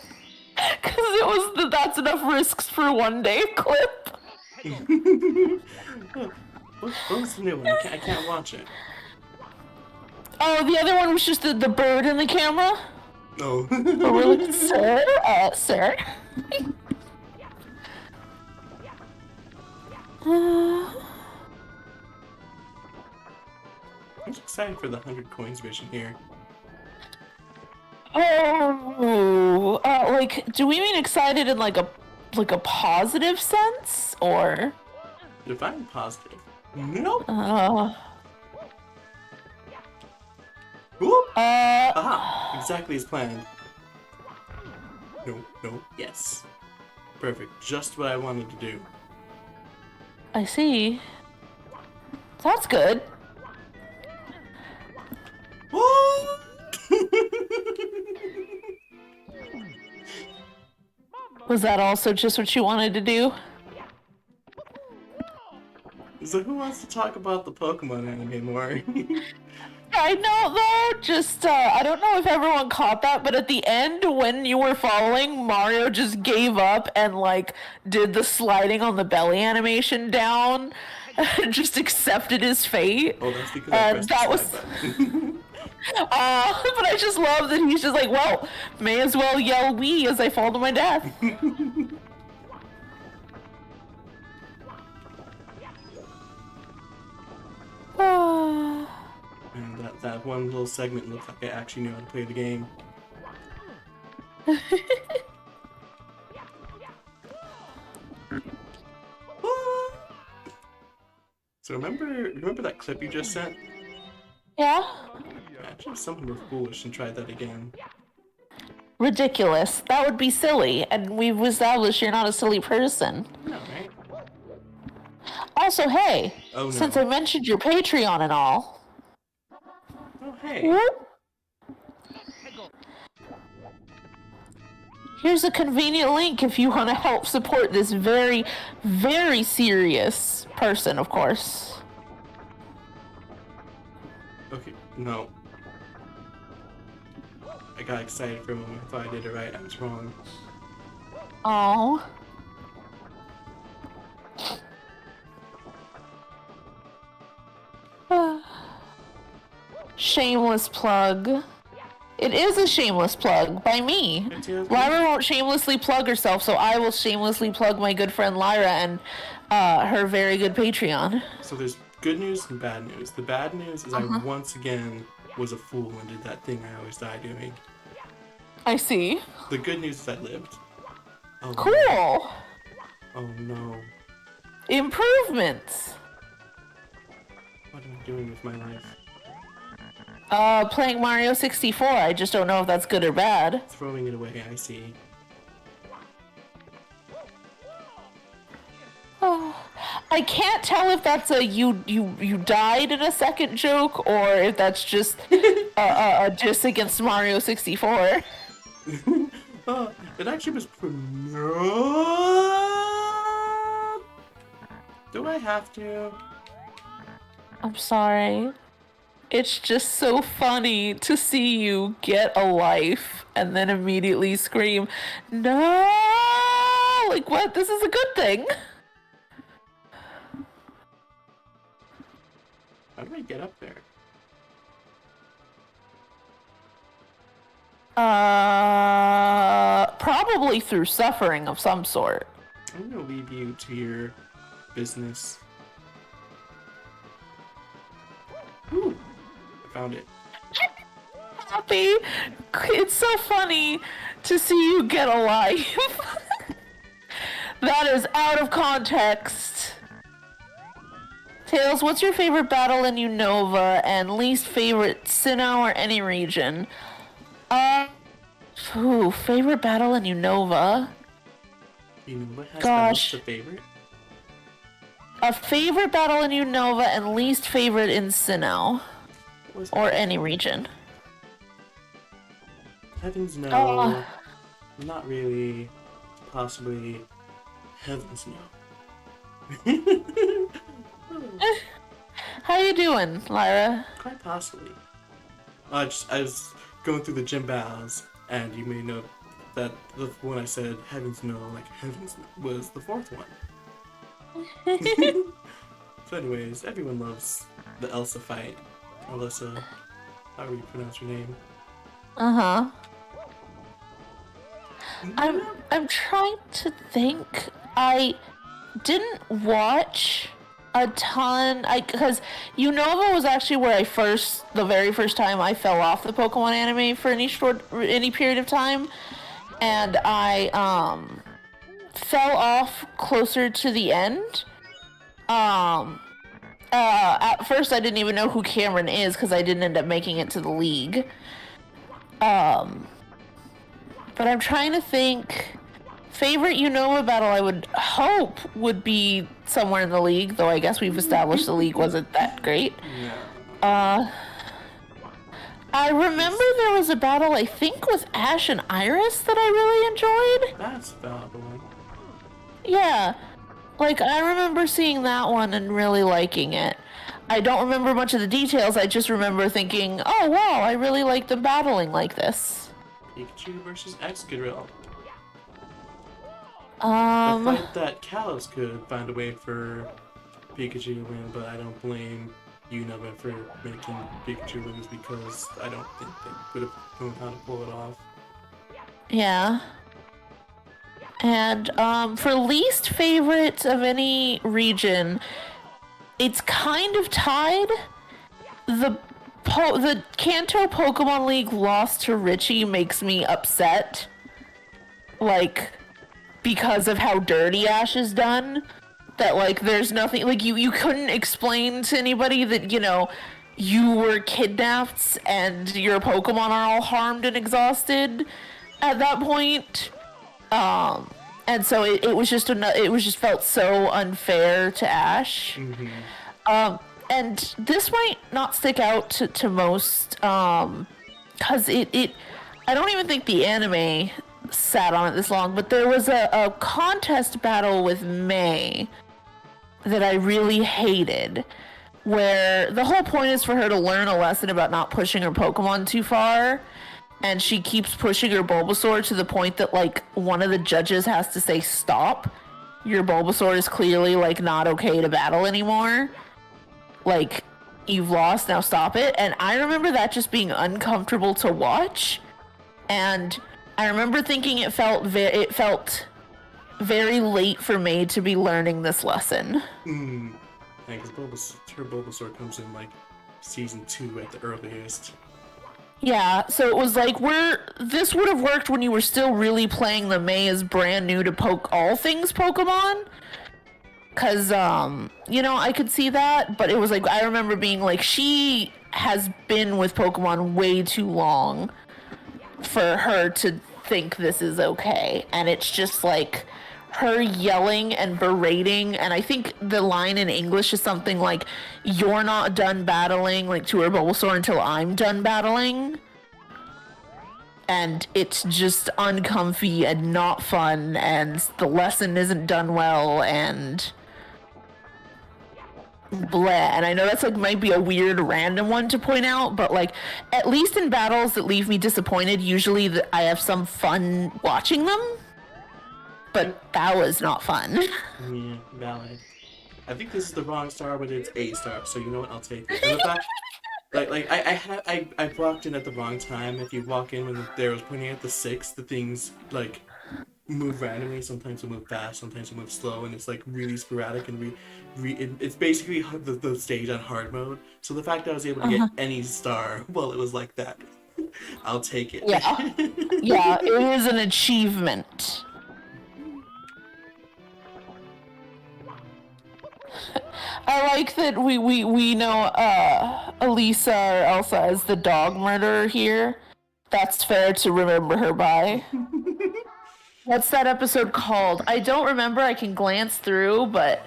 Because it was the That's Enough Risks for One Day clip. What was the new one? I can't watch it. Oh, the other one was just the bird in the camera? No. Oh, really? Sir? Sir? I'm excited for the 100 coins mission here. Oh, like, do we mean excited in like a positive sense, or? Define positive. Nope. Aha! Exactly as planned. No, yes. Perfect. Just what I wanted to do. I see. That's good. What? Was that also just what you wanted to do? So who wants to talk about the Pokemon anime more? I know though, just, I don't know if everyone caught that, but at the end, when you were following, Mario just gave up and, like, did the sliding on the belly animation down, and just accepted his fate. Oh, that's because I pressed that the was... button. But I just love that he's just like, well, may as well yell "wee" as I fall to my death. And that one little segment looked like I actually knew how to play the game. So remember that clip you just sent? Yeah? Imagine if someone were foolish and tried that again. Ridiculous. That would be silly, and we've established you're not a silly person. No, right? Also, hey, Oh, no. since I mentioned your Patreon and all... Oh, hey. Here's a convenient link if you want to help support this very, very serious person, of course. Okay, no. I got excited for a moment. I thought I did it right. I was wrong. Oh. Shameless plug. It is a shameless plug by me. Lyra won't shamelessly plug herself, so I will shamelessly plug my good friend Lyra and her very good Patreon. So there's good news and bad news. The bad news is I once again was a fool and did that thing I always die doing. I see. The good news is I lived. Oh, Cool. No. Oh no. Improvements. What am I doing with my life? Playing Mario 64. I just don't know if that's good or bad. Throwing it away, I see. I can't tell if that's a you died in a second joke or if that's just a diss against Mario 64. It actually was Do I have to? I'm sorry. It's just so funny to see you get a life and then immediately scream, "No!" Like, what? This is a good thing. How do I get up there? Probably through suffering of some sort. I'm gonna leave you to your business. Ooh, I found it. Happy. It's so funny to see you get a life. That is out of context. Tails, what's your favorite battle in Unova and least favorite Sinnoh or any region? Favorite battle in Unova? Unova has Gosh. the favorite? A favorite battle in Unova and least favorite in Sinnoh. Or any region. Heavens no. Oh. Not really. Possibly. Heavens no. How you doing, Lyra? Quite possibly. I was going through the gym battles, and you may know that the one I said heavens no, like heavens no, was the fourth one. So anyways, everyone loves the Elsa fight. Alyssa, however you pronounce your name. Uh-huh. I'm trying to think. I didn't watch a ton. Because Unova was actually where the very first time I fell off the Pokemon anime for any period of time, and I fell off closer to the end. At first I didn't even know who Cameron is because I didn't end up making it to the league. But I'm trying to think. Favorite Unova battle I would hope would be somewhere in the league, though I guess we've established the league wasn't that great. Yeah. I remember there was a battle, I think, with Ash and Iris that I really enjoyed. That's a valid one. Yeah. Like, I remember seeing that one and really liking it. I don't remember much of the details, I just remember thinking, oh wow, I really like them battling like this. Pikachu versus Excadrill. Um, I thought that Kalos could find a way for Pikachu to win, but I don't blame Unova for making Pikachu lose because I don't think they would have known how to pull it off. Yeah. And for least favorite of any region, it's kind of tied. The Kanto Pokemon League loss to Richie makes me upset. Like, because of how dirty Ash is done. That, like, there's nothing... Like, you couldn't explain to anybody that, you were kidnapped and your Pokemon are all harmed and exhausted at that point. And so it was just felt so unfair to Ash. Mm-hmm. And this might not stick out to most, because I don't even think the anime sat on it this long, but there was a contest battle with May that I really hated, where the whole point is for her to learn a lesson about not pushing her Pokemon too far, and she keeps pushing her Bulbasaur to the point that, like, one of the judges has to say, stop. Your Bulbasaur is clearly, like, not okay to battle anymore. Like, you've lost, now stop it. And I remember that just being uncomfortable to watch. And I remember thinking it felt very late for May to be learning this lesson. Yeah, because her Bulbasaur comes in, like, season 2 at the earliest. Yeah, so it was like, this would have worked when you were still really playing the May as brand new to all things Pokemon. Cause, I could see that, but it was like, I remember being like, she has been with Pokemon way too long for her to think this is okay. And it's just like her yelling and berating, and I think the line in English is something like, you're not done battling, like, to her Bulbasaur until I'm done battling. And it's just uncomfy and not fun, and the lesson isn't done well, and bleh. And I know that's, like, might be a weird random one to point out, but, like, at least in battles that leave me disappointed, usually I have some fun watching them. But that was not fun. Yeah, valid. I think this is the wrong star, but it's a star, so you know what? I'll take it. And the fact, I walked in at the wrong time. If you walk in when there was pointing at the 6, the things like move randomly. Sometimes they move fast, sometimes they move slow, and it's like really sporadic. And it's basically the stage on hard mode. So the fact that I was able to get any star while it was like that, I'll take it. Yeah, yeah, it is an achievement. I like that we know Elisa or Elsa as the dog murderer here. That's fair to remember her by. What's that episode called? I don't remember. I can glance through, but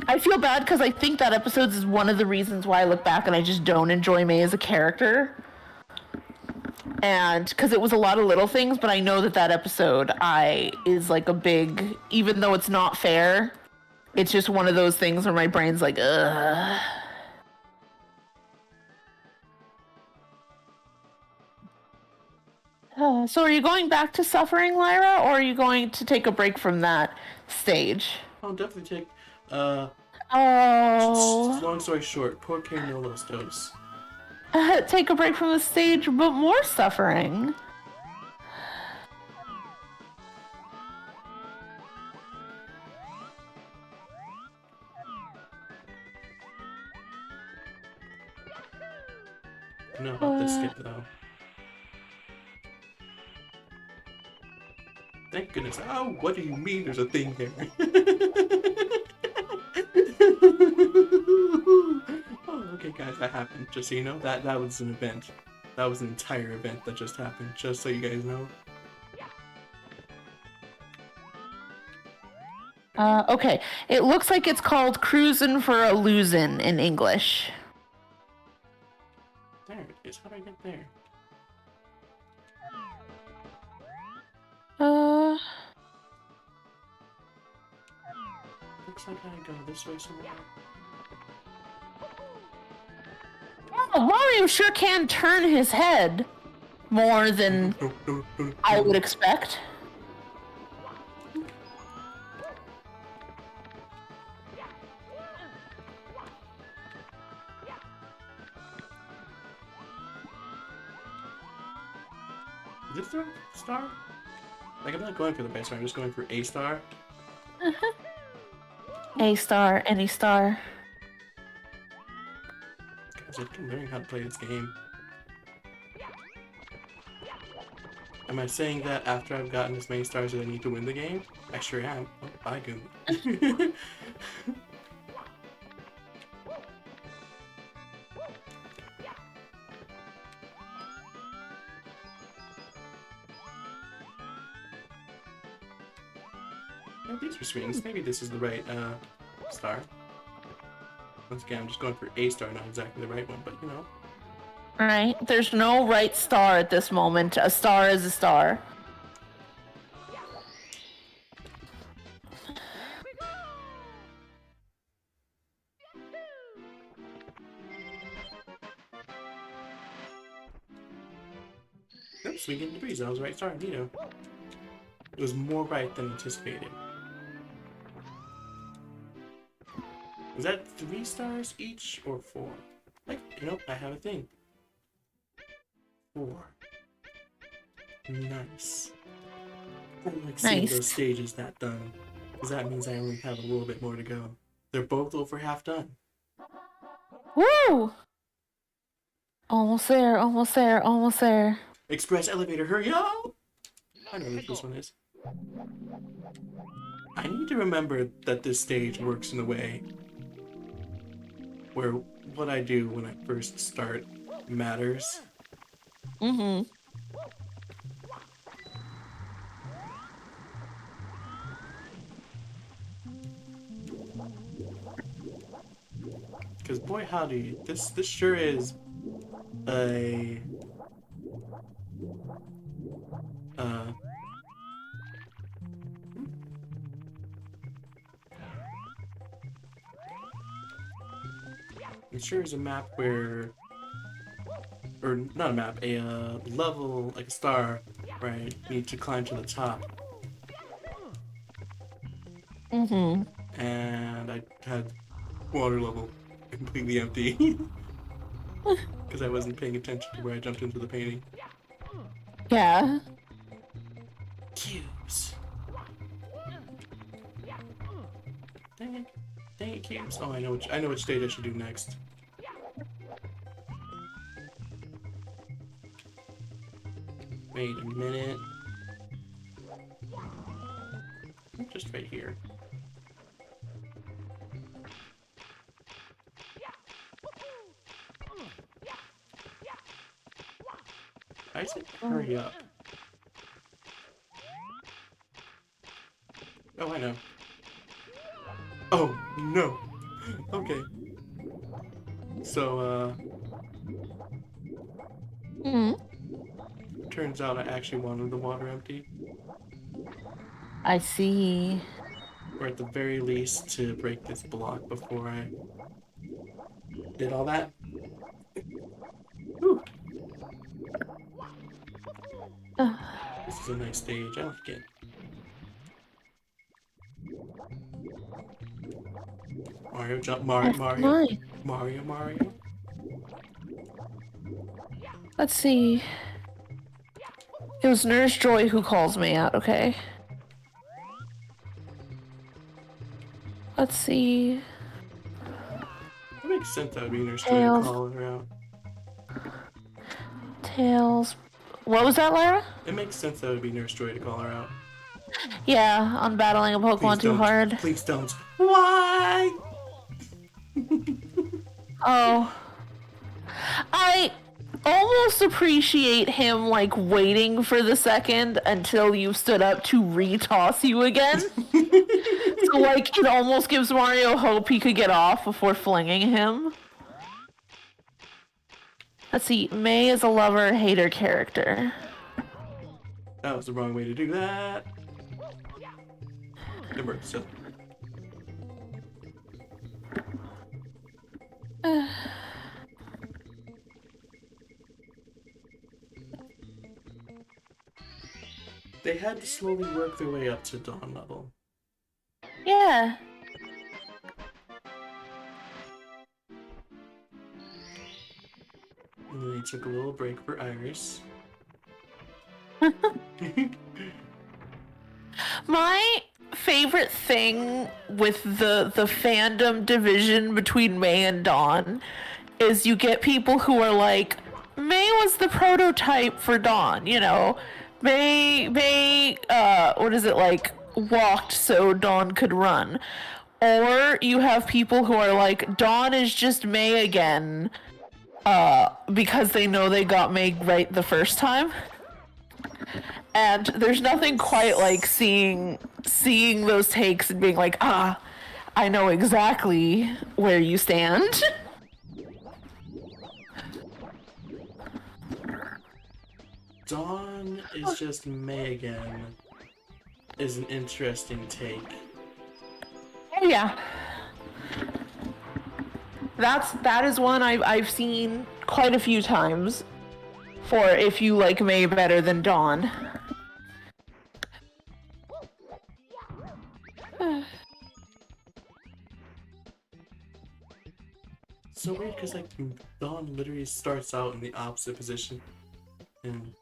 I feel bad because I think that episode is one of the reasons why I look back and I just don't enjoy May as a character. And because it was a lot of little things, but I know that episode is like a big, even though it's not fair, it's just one of those things where my brain's like, ugh. So are you going back to suffering, Lyra, or are you going to take a break from that stage? I'll definitely take, Oh. long story short, pkmnMasterWheeler. Take a break from the stage, but more suffering. I know about this skip though. Thank goodness. Oh, what do you mean there's a thing here? Oh, okay guys, that happened. Just so you know, that was an event. That was an entire event that just happened, just so you guys know. Okay. It looks like it's called Cruisin' for a Losin' in English. There it is. How do I get there? Looks like I go this way somewhere. Oh, Mario sure can turn his head more than I would expect. Is this the star? Like, I'm not going for the best star, I'm just going for a star. A star, any star. Guys, I'm learning how to play this game. Am I saying that after I've gotten as many stars as I need to win the game? I sure am. Oh, bye, Goom. Oh, these are swings. Maybe this is the right star. Once again, I'm just going for a star, not exactly the right one, but you know. Right? There's no right star at this moment. A star is a star. Nope, swinging debris. That was the right star, neato. It was more right than anticipated. Was that 3 stars each or 4? Like, you know, I have a thing. 4. Nice. I like seeing Nice. those stages that done. Because that means I only have a little bit more to go. They're both over half done. Woo! Almost there, almost there, almost there. Express elevator, hurry up! I know what this one is. I need to remember that this stage works in a way where what I do when I first start matters. Mm-hmm. Because boy howdy, this sure is a it sure is a map where, or not a map, a level, like a star, where I need to climb to the top. Mm-hmm. And I had water level completely empty. Because I wasn't paying attention to where I jumped into the painting. Yeah. Cubes. Dang it. Dang it, cubes. Oh, I know which stage I should do next. Wait a minute. Just right here. I said hurry up. Oh, I know. Oh, no. Okay. So, Mm-hmm. turns out I actually wanted the water empty. I see. Or at the very least, to break this block before I did all that. Whew. This is a nice stage. I like it. Mario jump. Mario. Mario. Let's see. It was Nurse Joy who calls me out, okay? Let's see. That makes sense. That would be Nurse Joy to call her out. Tails. What was that, Lyra? It makes sense that would be Nurse Joy to call her out. Yeah, on battling a Pokemon too hard. Please don't. Why? Oh. I almost appreciate him, like, waiting for the second until you stood up to re-toss you again. So, like, it almost gives Mario hope he could get off before flinging him. Let's see, May is a lover-hater character. That was the wrong way to do that. It worked still. They had to slowly work their way up to Dawn level. Yeah. And then they took a little break for Iris. My favorite thing with the fandom division between May and Dawn is you get people who are like, May was the prototype for Dawn, you know. May, what is it, like, walked so Dawn could run. Or you have people who are like, Dawn is just May again, because they know they got May right the first time. And there's nothing quite like seeing those takes and being like, I know exactly where you stand. Dawn is just May again is an interesting take. Oh yeah. That is one I've seen quite a few times for if you like May better than Dawn. So weird because like Dawn literally starts out in the opposite position. And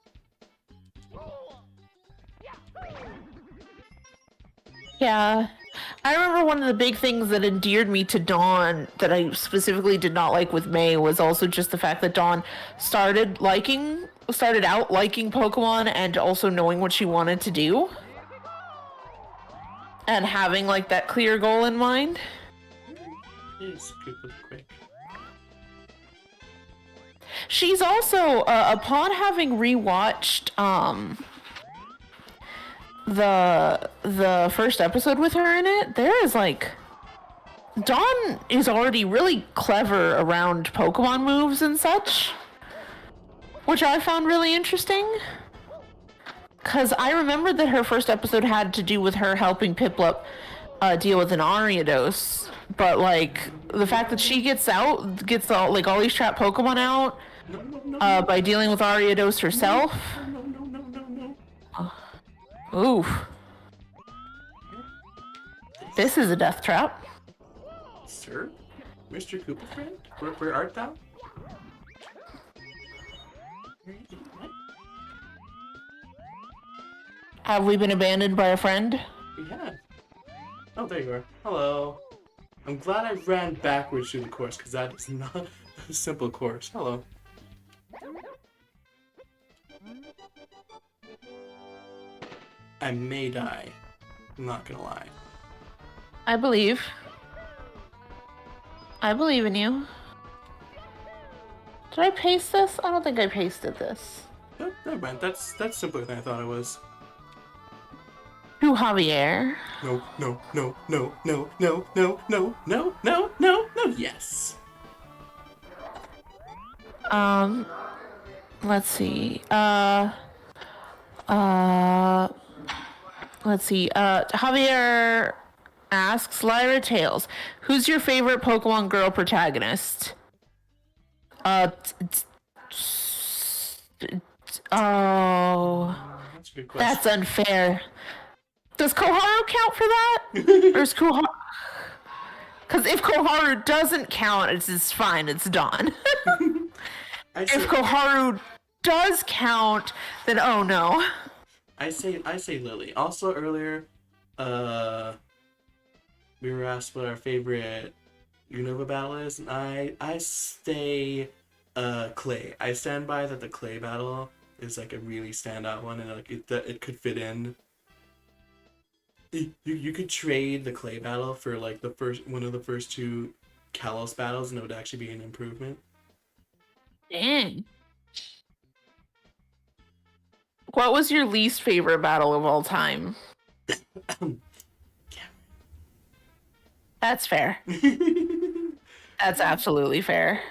yeah. I remember one of the big things that endeared me to Dawn that I specifically did not like with May was also just the fact that Dawn started out liking Pokemon and also knowing what she wanted to do. And having like that clear goal in mind. it's good but quick. She's also, upon having rewatched the first episode with her in it, there is like, Dawn is already really clever around Pokemon moves and such, which I found really interesting. Because I remembered that her first episode had to do with her helping Piplup deal with an Ariados, but like the fact that she gets all these trapped Pokemon out by dealing with Ariados herself. Oof. This is a death trap. Sir? Mr. Koopa friend? Where art thou? Have we been abandoned by a friend? We have. Oh, there you are. Hello. I'm glad I ran backwards through the course, because that is not a simple course. Hello. I may die. I'm not gonna lie. I believe in you. Did I paste this? I don't think I pasted this. Nope, never mind. That's simpler than I thought it was. To Javier. No, yes. Let's see. Uh, let's see. Javier asks Lyra Tales, who's your favorite Pokemon girl protagonist? Oh, That's a good that's question. unfair. Does Koharu count for that? Or is Koharu? Because if Koharu doesn't count, it's fine. It's Dawn. I If say Koharu does count, then oh no. I say Lily. Also earlier, we were asked what our favorite Unova battle is, and I say Clay. I stand by that the Clay battle is like a really standout one, and like it could fit in. You could trade the Clay battle for like one of the first two Kalos battles, and it would actually be an improvement. Dang. What was your least favorite battle of all time? That's fair. That's absolutely fair.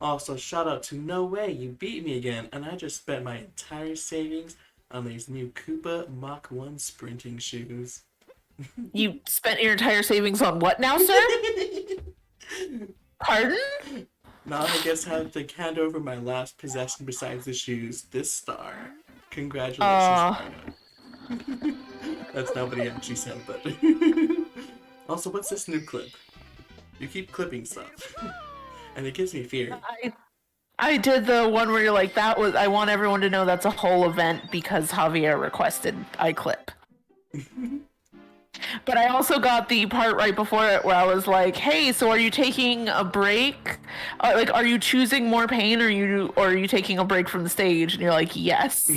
Also, shout out to No Way, you beat me again, and I just spent my entire savings on these new Koopa Mach 1 sprinting shoes. You spent your entire savings on what now, sir? Pardon? Now I guess I have to hand over my last possession besides the shoes, this star. Congratulations, Mario. That's not what he actually said, but... Also, what's this new clip? You keep clipping stuff. And it gives me fear. I did the one where you're like, I want everyone to know that's a whole event because Javier requested I clip. But I also got the part right before it where I was like, hey, so are you taking a break? Are you choosing more pain or are you taking a break from the stage? And you're like, yes.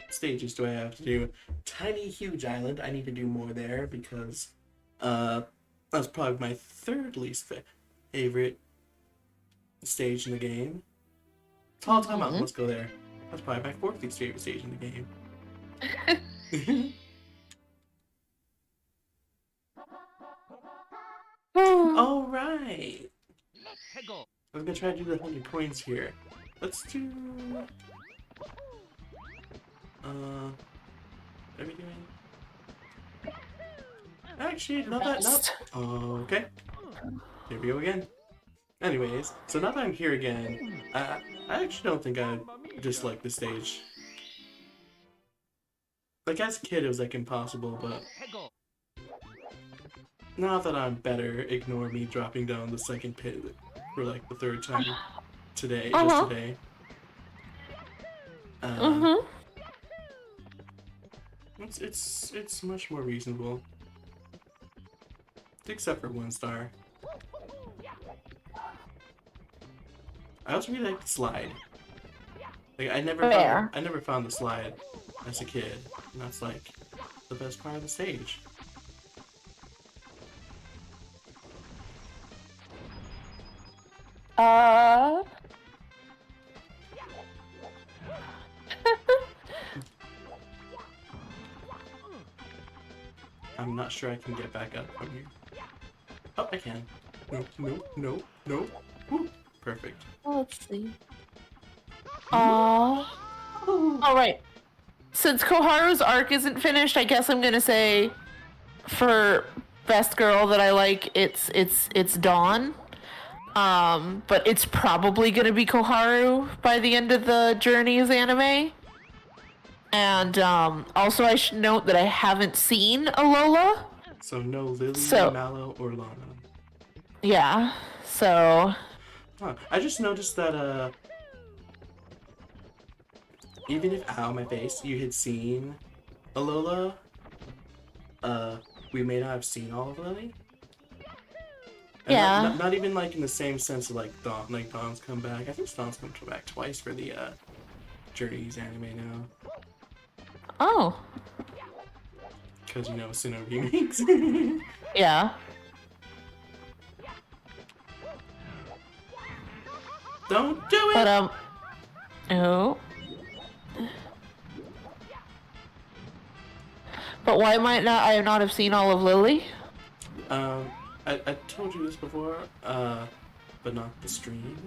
Stages do I have to do? Tiny Huge Island. I need to do more there because that's probably my third least favorite stage in the game. Tall Time Out. Let's go there. That's probably my fourth least favorite stage in the game. All right. I'm gonna try to do the 100 coins here. Let's do. What are we doing? Actually, not that. Not. Okay. Here we go again. Anyways, so now that I'm here again, I actually don't think I dislike the stage. Like, as a kid, it was, like, impossible, but... Now that I'm better, ignore me dropping down the second pit for, like, the third time today, just today. It's much more reasonable. Except for 1 star. I also really like the slide. Like I never found the slide as a kid, and that's like the best part of the stage. I'm not sure I can get back up from here. Oh, I can. No. Woo. Perfect. Let's see. All right. Since Koharu's arc isn't finished, I guess I'm gonna say for best girl that I like, it's Dawn. But it's probably gonna be Koharu by the end of the Journeys anime. And also I should note that I haven't seen Alola. So no Lily, Mallow, or Lana. Yeah. So. Huh. I just noticed that even if my face, you had seen Alola, we may not have seen all of Lily. And yeah. Not even like in the same sense of like Dawn, like Dawn's come back. I think Dawn's come back twice for the Journeys anime now. Oh. Because, you know, Sinnoh remakes. Yeah. Don't do it! But, oh. But why might I not have seen all of Lily? I told you this before, but not the stream.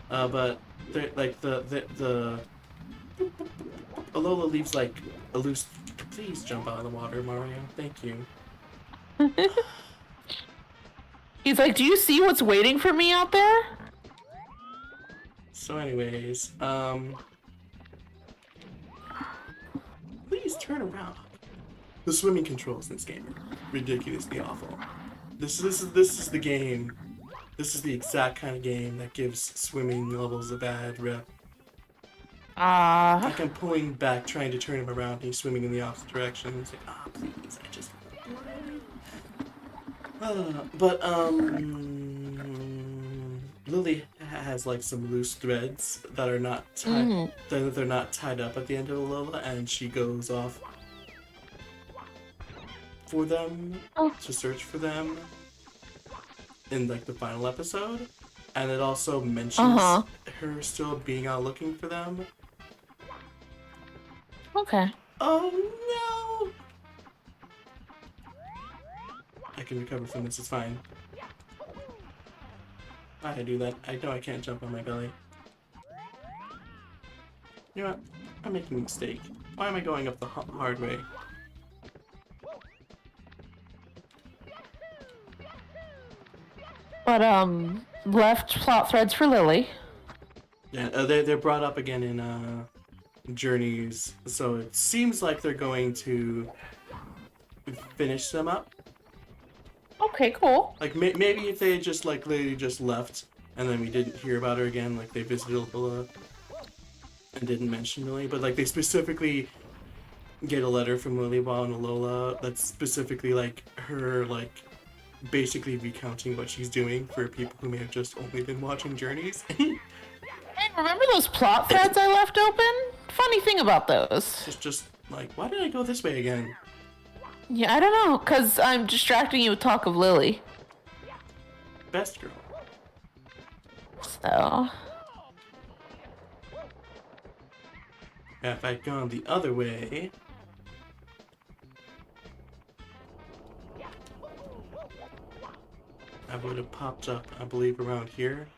But like the Alola leaves like a loose. Please jump out of the water, Mario. Thank you. He's like, do you see what's waiting for me out there? So anyways, please turn around. The swimming controls in this game are ridiculously awful. This is the game. This is the exact kind of game that gives swimming levels a bad rep. Like I'm pulling back, trying to turn him around, and he's swimming in the opposite direction. It's like, please, I just. Lily has like some loose threads that are not tied. They're not tied up at the end of Alola, and she goes off for them to search for them in like the final episode, and it also mentions her still being out looking for them. Okay. Oh no! I can recover from this, it's fine. Why'd I do that? I know I can't jump on my belly. You know what? I'm making a mistake. Why am I going up the hard way? But, left plot threads for Lily. Yeah, they're brought up again in, Journeys, so it seems like they're going to finish them up. Okay, cool. Like, maybe if they just, like, literally just left, and then we didn't hear about her again, like, they visited Alola and didn't mention Lily, but, like, they specifically get a letter from Lilyball and Alola that's specifically, like, her, like, basically recounting what she's doing for people who may have just only been watching Journeys. Hey, remember those plot threads I left open? Funny thing about those. Just, like, why did I go this way again? Yeah, I don't know, because I'm distracting you with talk of Lily. Best girl. So... Yeah, if I'd gone the other way... I would have popped up, I believe, around here.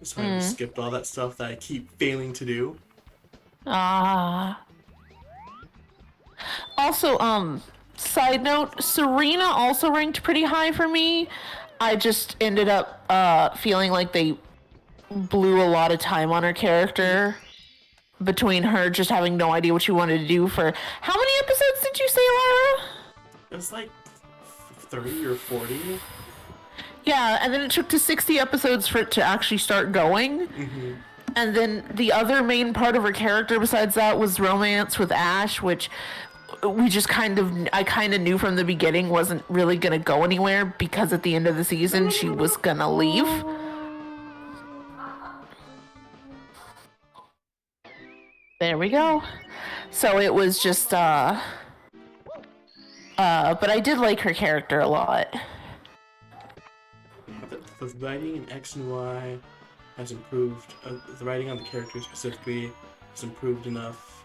So I skipped all that stuff that I keep failing to do. Also, side note, Serena also ranked pretty high for me. I just ended up feeling like they blew a lot of time on her character between her just having no idea what she wanted to do for... How many episodes did you say, Lyra? It was like 30 or 40. Yeah, and then it took to 60 episodes for it to actually start going. And then the other main part of her character besides that was romance with Ash, which I kind of knew from the beginning wasn't really going to go anywhere because at the end of the season she was going to leave. There we go. So it was just, but I did like her character a lot. The writing in X and Y has improved. The writing on the characters specifically has improved enough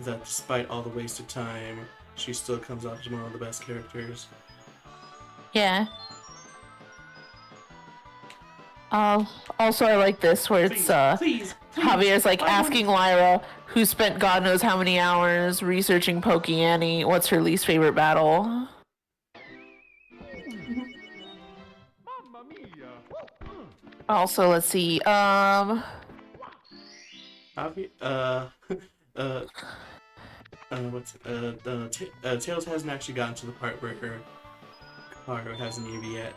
that despite all the wasted time, she still comes out as one of the best characters. Yeah. Also, I like this where it's please, Javier's like asking Lyra, who spent God knows how many hours researching Pokeannie, what's her least favorite battle. Also, let's see. Tails hasn't actually gotten to the part where her car has an EV yet.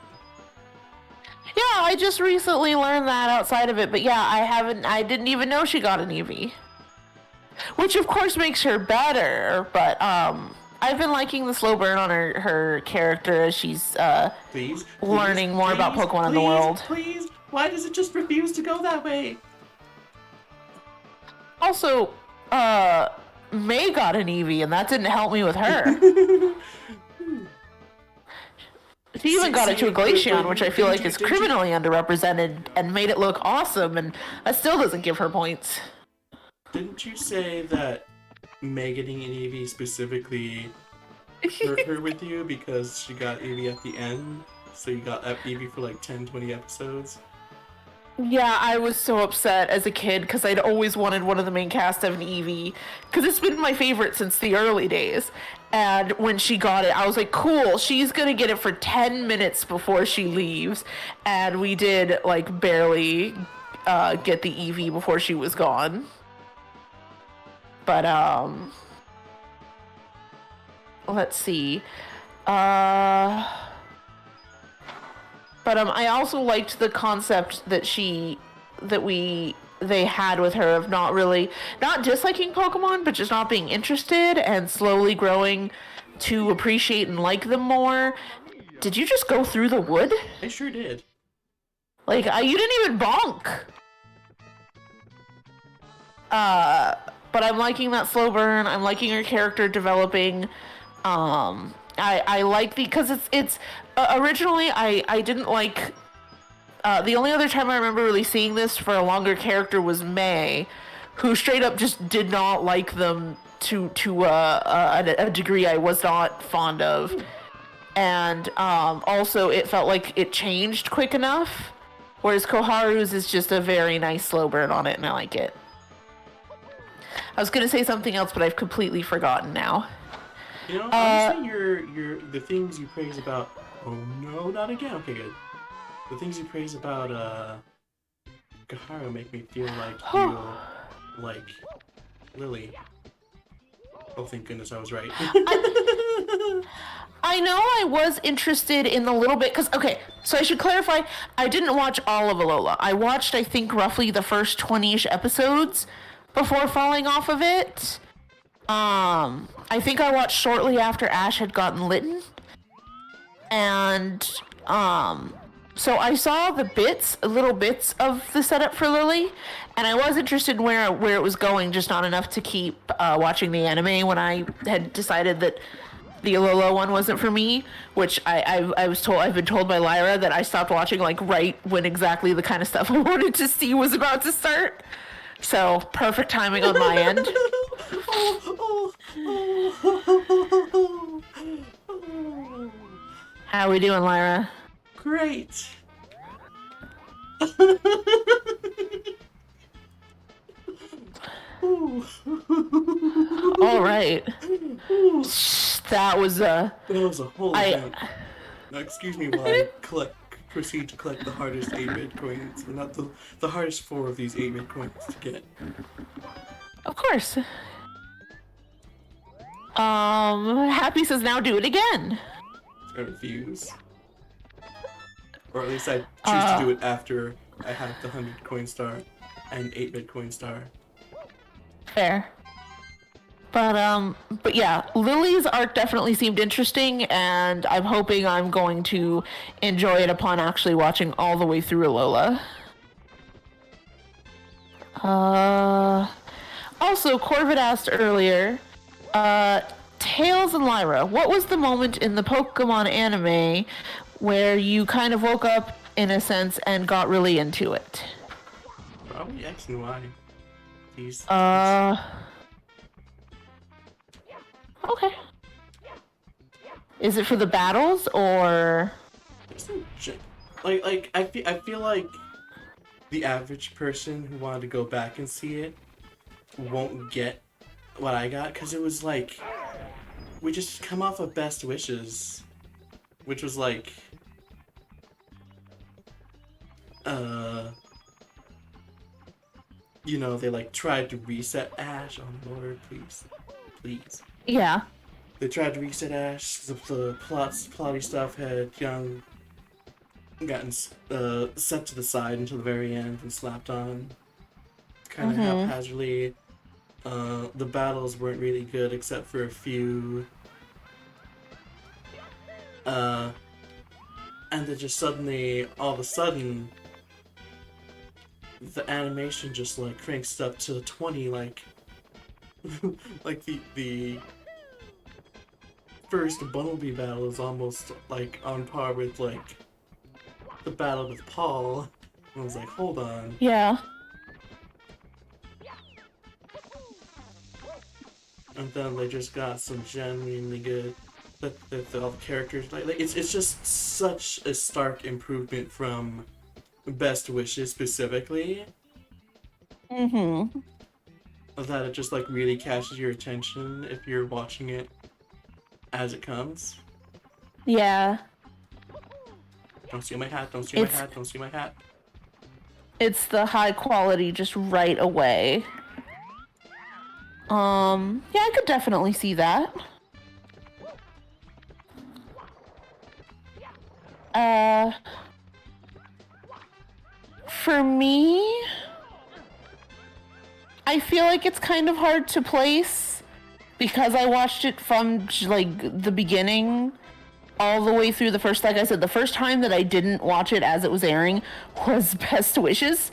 Yeah, I just recently learned that outside of it, but yeah, I didn't even know she got an EV. Which of course makes her better, but I've been liking the slow burn on her character as she's learning more about Pokemon in the world. Please, why does it just refuse to go that way? Also, May got an Eevee, and that didn't help me with her. She even got it to a Glaceon, which I feel like is criminally underrepresented, and made it look awesome, and that still doesn't give her points. Didn't you say that May getting an Eevee specifically hurt her with you because she got Eevee at the end? So you got Eevee for like 10, 20 episodes. Yeah, I was so upset as a kid because I'd always wanted one of the main cast of an Eevee because it's been my favorite since the early days. And when she got it, I was like, cool, she's gonna get it for 10 minutes before she leaves. And we did like barely get the Eevee before she was gone. But let's see. But I also liked the concept that they had with her of not disliking Pokemon, but just not being interested and slowly growing to appreciate and like them more. Did you just go through the wood? I sure did. Like, you didn't even bonk. But I'm liking that slow burn. I'm liking her character developing. I like because it's originally I didn't like. The only other time I remember really seeing this for a longer character was May, who straight up just did not like them to a degree I was not fond of, and also it felt like it changed quick enough, whereas Koharu's is just a very nice slow burn on it, and I like it. I was gonna say something else, but I've completely forgotten now. You know, honestly, the things you praise about. Oh no, not again. Okay, good. The things you praise about Koharu make me feel like Lily. Oh, thank goodness I was right. I know I was interested in the little bit, because, okay, so I should clarify, I didn't watch all of Alola. I watched, I think, roughly the first 20-ish episodes before falling off of it. I think I watched shortly after Ash had gotten Litten. And, so I saw little bits of the setup for Lily, and I was interested in where it was going, just not enough to keep watching the anime when I had decided that the Alola one wasn't for me, which I've been told by Lyra that I stopped watching like right when exactly the kind of stuff I wanted to see was about to start. So perfect timing on my end. How are we doing, Lyra? Great. All right. That was a whole event. Now, excuse me while I proceed to collect the hardest 8-bit coins. Not the hardest 4 of these 8-bit coins to get. Of course. Happy says now do it again. I refuse. Or at least I choose to do it after I have the 100 coin star and 8-bit coin star. Fair. But yeah, Lily's arc definitely seemed interesting, and I'm hoping I'm going to enjoy it upon actually watching all the way through Alola. Also, Corvid asked earlier, Tails and Lyra, what was the moment in the Pokemon anime where you kind of woke up, in a sense, and got really into it? Probably X and Y. Okay. Is it for the battles, or? I feel like the average person who wanted to go back and see it won't get what I got, because it was like, we just come off of Best Wishes, which was like, you know, they like tried to reset Ash. Oh Lord, please. Yeah. They tried to reset Ash. The plotty stuff had gotten set to the side until the very end and slapped on kind of haphazardly. The battles weren't really good except for a few. And then just suddenly, all of a sudden, the animation just like cranks up to 20, like like the first Bumblebee battle is almost like on par with like the battle with Paul. And I was like, hold on. Yeah. And then they just got some genuinely good. all the characters like it's just such a stark improvement from Best Wishes specifically Mm-hmm. that it just like really catches your attention if you're watching it as it comes. Yeah. Don't steal my hat, don't steal my It's hat, don't steal my hat. it's the high quality just right away. Yeah, I could definitely see that. Uh, for me, I feel like it's kind of hard to place because I watched it from like the beginning all the way through the first, like I said, the first time that I didn't watch it as it was airing was Best Wishes.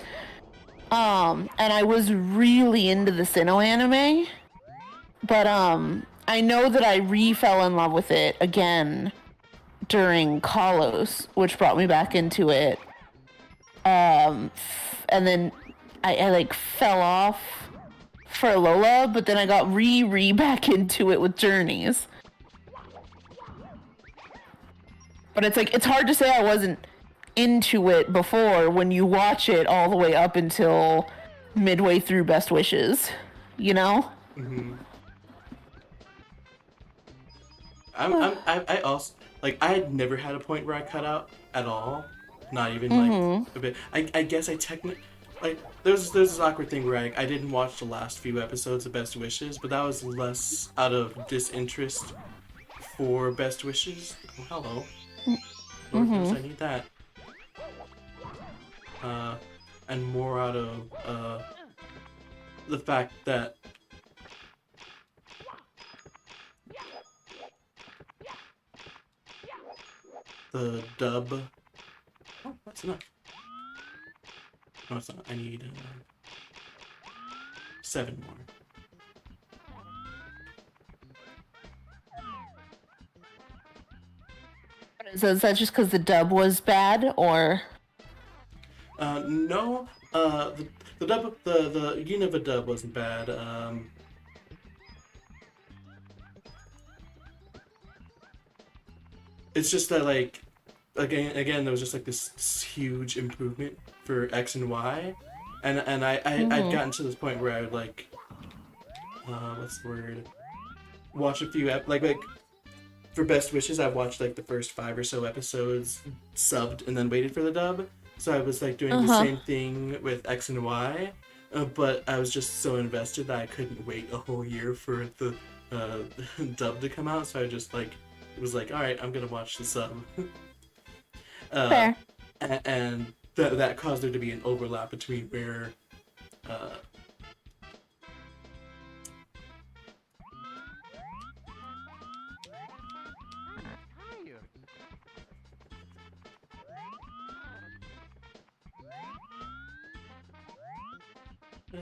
And I was really into the Sinnoh anime, but I know that I fell in love with it again during Kalos, which brought me back into it. And then I like fell off for Lola, but then I got back into it with Journeys. But it's like, it's hard to say I wasn't into it before when you watch it all the way up until midway through Best Wishes, you know? Mm-hmm. I also like I had never had a point where I cut out at all, not even like a bit. I guess I technically like there's this awkward thing where I didn't watch the last few episodes of Best Wishes, but that was less out of disinterest for Best Wishes. Oh, hello. Lord knows I need that. And more out of the fact that the dub. Oh, that's enough. No, it's not. I need 7 more. So is that just because the dub was bad, or? No. The dub, the Unova dub wasn't bad. It's just that like again there was just like this huge improvement for X and Y, and I'd gotten to this point where I would like what's the word, watch a few like for Best Wishes I've watched like the first 5 or so episodes subbed and then waited for the dub, so I was like doing the same thing with X and Y, but I was just so invested that I couldn't wait a whole year for the dub to come out, so I just like it was like, all right, I'm gonna watch the sub. Fair. And that caused there to be an overlap between where I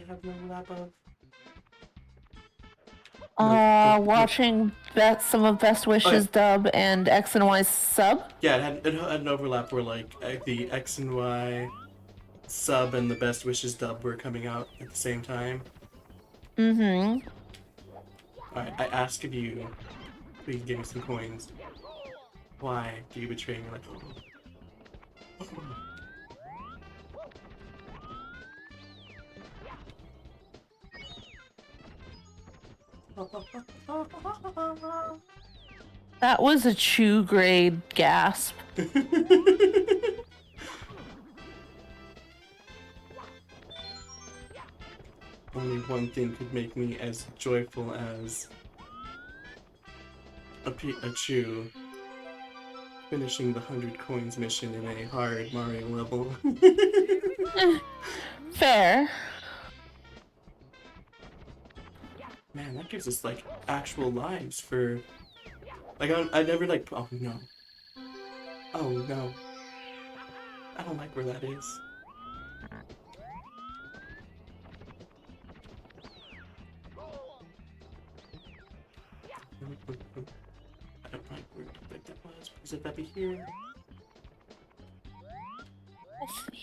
have an overlap of Watching some of Best Wishes dub and X and Y sub. Yeah, it had an overlap where like the X and Y sub and the Best Wishes dub were coming out at the same time. Mm-hmm. Alright, I ask of you, please give me some coins. Why do you betray me like That was a chew grade gasp. Only one thing could make me as joyful as a chew. Finishing the 100 coins mission in a hard Mario level. Fair. Man, that gives us like actual lives for like I never like oh no. Oh no. I don't like where that is. I don't like where that was. Should that be here?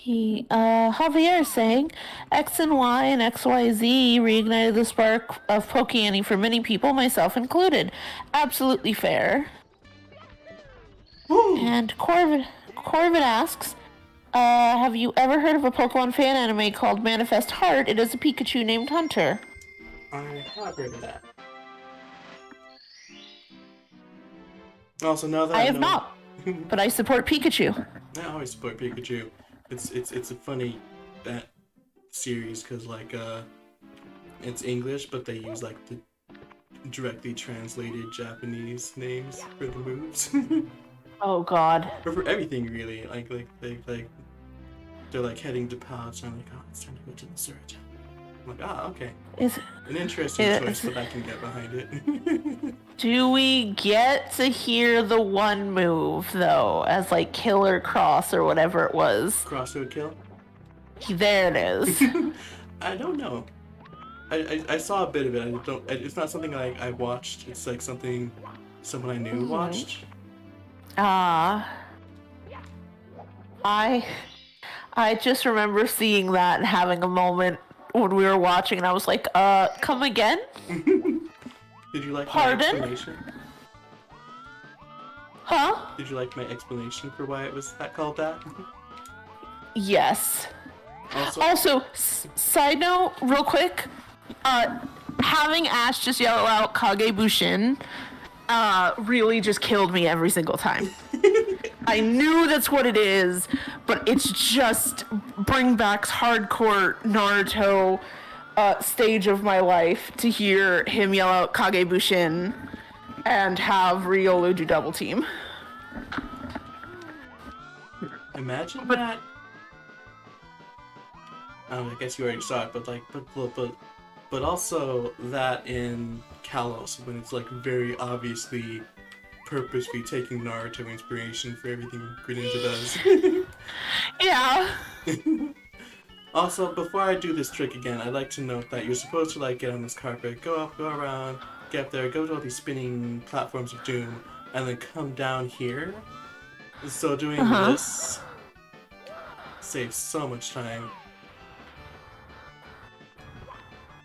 Javier is saying X and Y and XYZ reignited the spark of Pokeannie for many people, myself included. Absolutely fair. Woo! And Corvin asks, have you ever heard of a Pokemon fan anime called Manifest Heart? It is a Pikachu named Hunter. I have heard of that. Also, now that I I have know... not, but I support Pikachu. I always support Pikachu. It's a funny that series because like it's English, but they use like the directly translated Japanese names for the moves. Oh God. Or for everything really. Like they're like heading to Pouch and I'm like, oh, it's time to go to the search. I'm like, ah, okay. Is An interesting choice, but I can get behind it. Do we get to hear the one move though, as like Killer Cross or whatever it was? Crossroad kill? There it is. I don't know. I saw a bit of it. It's not something like I watched. It's like something someone I knew watched. I just remember seeing that and having a moment when we were watching, and I was like, come again? Did you like Pardon? my explanation? Huh? Did you like my explanation for why it was called that? Yes. Also, Side note, real quick, having Ash just yell out Kage Bushin, really just killed me every single time. I knew that's what it is, but it's just bring back hardcore Naruto stage of my life to hear him yell out Kage Bushin and have Ryolu do double team. imagine that. I guess you already saw it, but like, but also that in Kalos when it's like very obviously purposely taking Naruto inspiration for everything Greninja does. Yeah. Also, before I do this trick again, I'd like to note that you're supposed to like get on this carpet, go up, go around, get up there, go to all these spinning platforms of doom, and then come down here. So doing this saves so much time.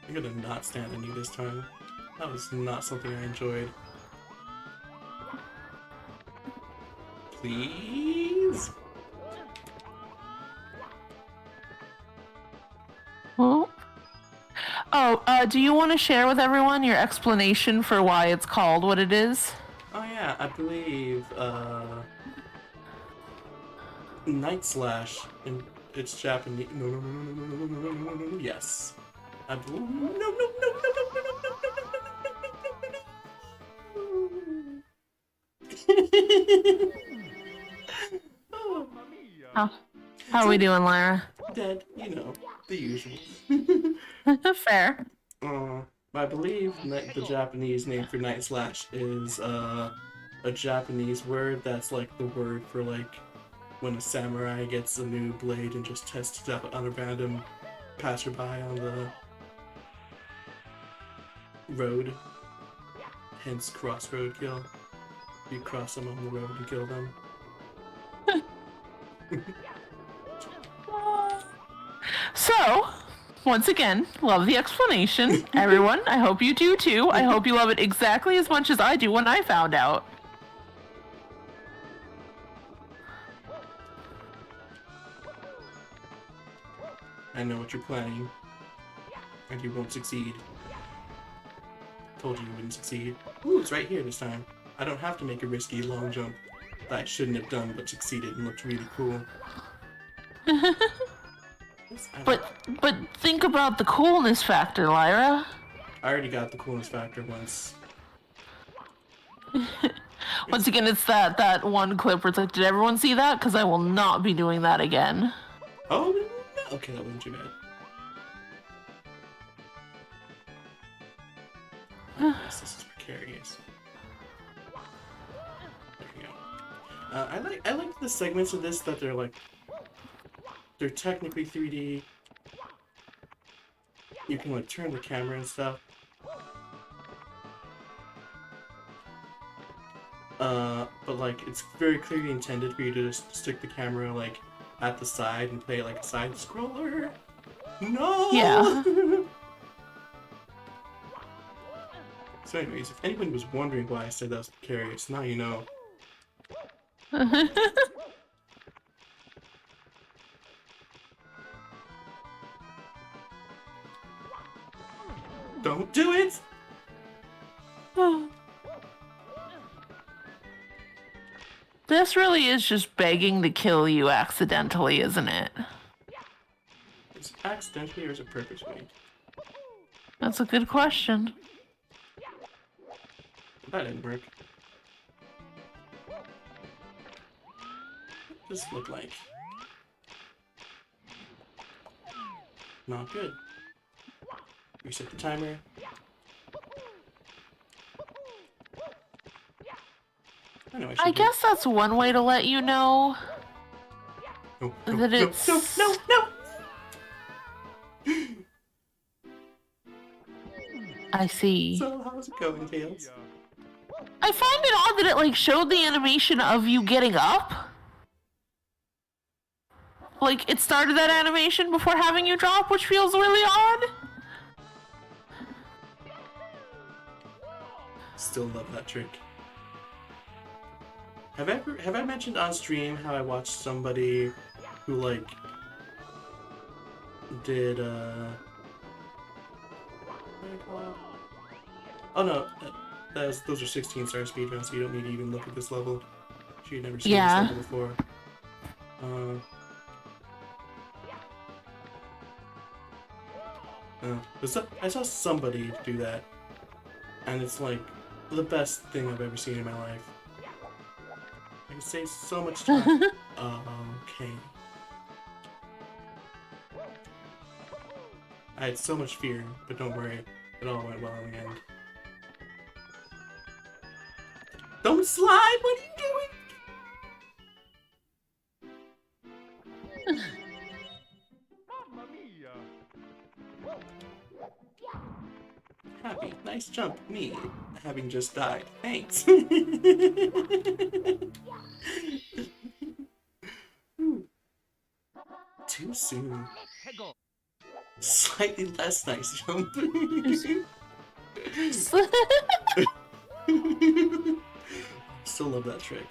I'm gonna not stand on you this time. That was not something I enjoyed. Please? Well, do you want to share with everyone your explanation for why it's called what it is? Oh yeah, I believe, Night Slash, and it's Japanese. No. Yes. I believe. No. How are we doing, Lyra? Dead, you know, the usual. Fair. I believe the Japanese name for Night Slash is a Japanese word that's like the word for like when a samurai gets a new blade and just tests it out on a random passerby on the road. Hence crossroad kill. You cross them on the road and kill them. So, once again, love the explanation. Everyone, I hope you do too. I hope you love it exactly as much as I do when I found out. I know what you're planning, and you won't succeed. Told you wouldn't succeed. Ooh, it's right here this time. I don't have to make a risky long jump that I shouldn't have done, but succeeded and looked really cool. But think about the coolness factor, Lyra. I already got the coolness factor once. Once again, it's that one clip where it's like, did everyone see that? Because I will not be doing that again. Oh, no. Okay, that wasn't too bad. Yes, this is precarious. There we go. I like the segments of this that they're technically 3D. You can like turn the camera and stuff. But like it's very clearly intended for you to just stick the camera like at the side and play it like a side scroller. No. Yeah. So anyways, if anyone was wondering why I said that was precarious, now you know. Don't do it! This really is just begging to kill you accidentally, isn't it? Is it accidentally or is it purposely? That's a good question. That didn't work. What does this look like? Not good. Reset the timer. I guess that's one way to let you know that it's... No! I see. So, how's it going, Tails? I find it odd that it, like, showed the animation of you getting up. Like, it started that animation before having you drop, which feels really odd. Still love that trick. Have I mentioned on stream how I watched somebody who, like, did, oh no, those are 16-star speedruns, so you don't need to even look at this level. She had never seen this level before. I saw somebody do that, and it's like the best thing I've ever seen in my life. I can save so much time. Okay. I had so much fear, but don't worry, it all went well in the end. Don't slide! What are you doing? Happy, nice jump. Me, having just died. Thanks. Too soon. Slightly less nice jump. Still love that trick.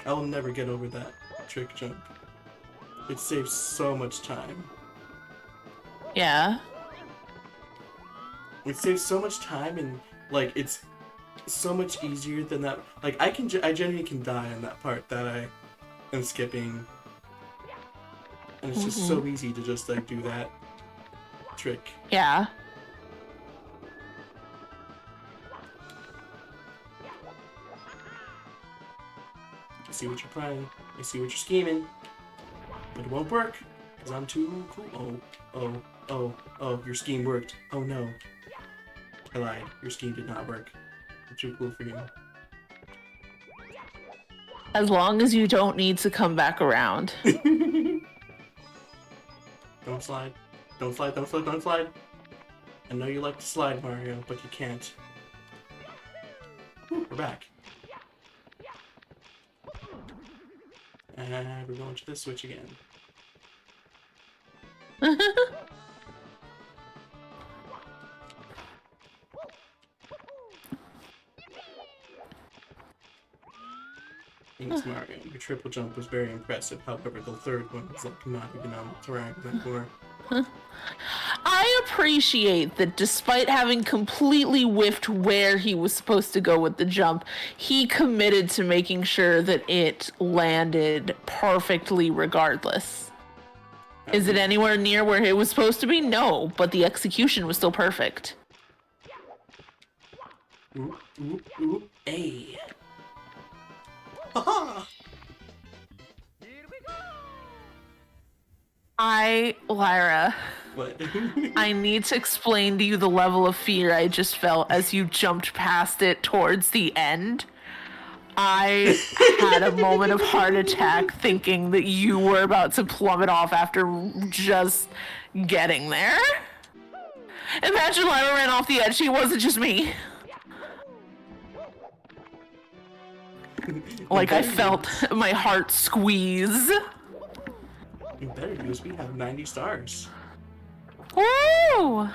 I will never get over that trick jump. It saves so much time. Yeah. It saves so much time, and like it's so much easier than that. Like I genuinely can die on that part that I am skipping, and it's just so easy to just like do that trick. Yeah. I see what you're planning. I see what you're scheming, but it won't work because I'm too cool. Oh! Your scheme worked. Oh no! I lied. Your scheme did not work. I'm too cool for you. As long as you don't need to come back around. Don't slide. Don't slide, don't slide, don't slide. I know you like to slide, Mario, but you can't. Whew, we're back. And we're going to the switch again. Thanks, Mario. Your triple jump was very impressive. However, the third one was like not even on the track anymore. I appreciate that despite having completely whiffed where he was supposed to go with the jump, he committed to making sure that it landed perfectly regardless. Is it anywhere near where it was supposed to be? No, but the execution was still perfect. Ooh, hey. Haha! Lyra, What? I need to explain to you the level of fear I just felt as you jumped past it towards the end. I had a moment of heart attack thinking that you were about to plummet off after just getting there. Imagine Lyra ran off the edge. It wasn't just me. Like I felt my heart squeeze. In better news, we have 90 stars. Woo!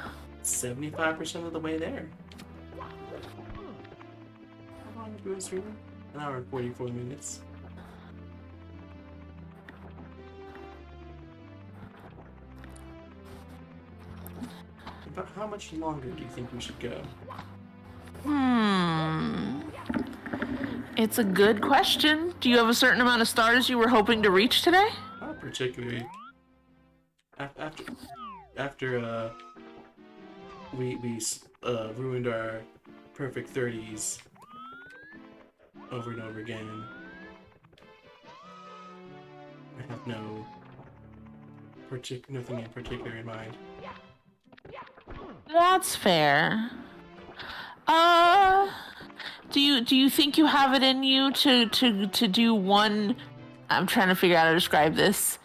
75% of the way there. How long have you been streaming? An hour and 44 minutes. About how much longer do you think we should go? It's a good question. Do you have a certain amount of stars you were hoping to reach today? Not particularly. After we ruined our perfect 30s over and over again. I have nothing in particular in mind. That's fair. Do you think you have it in you to do one? I'm trying to figure out how to describe this.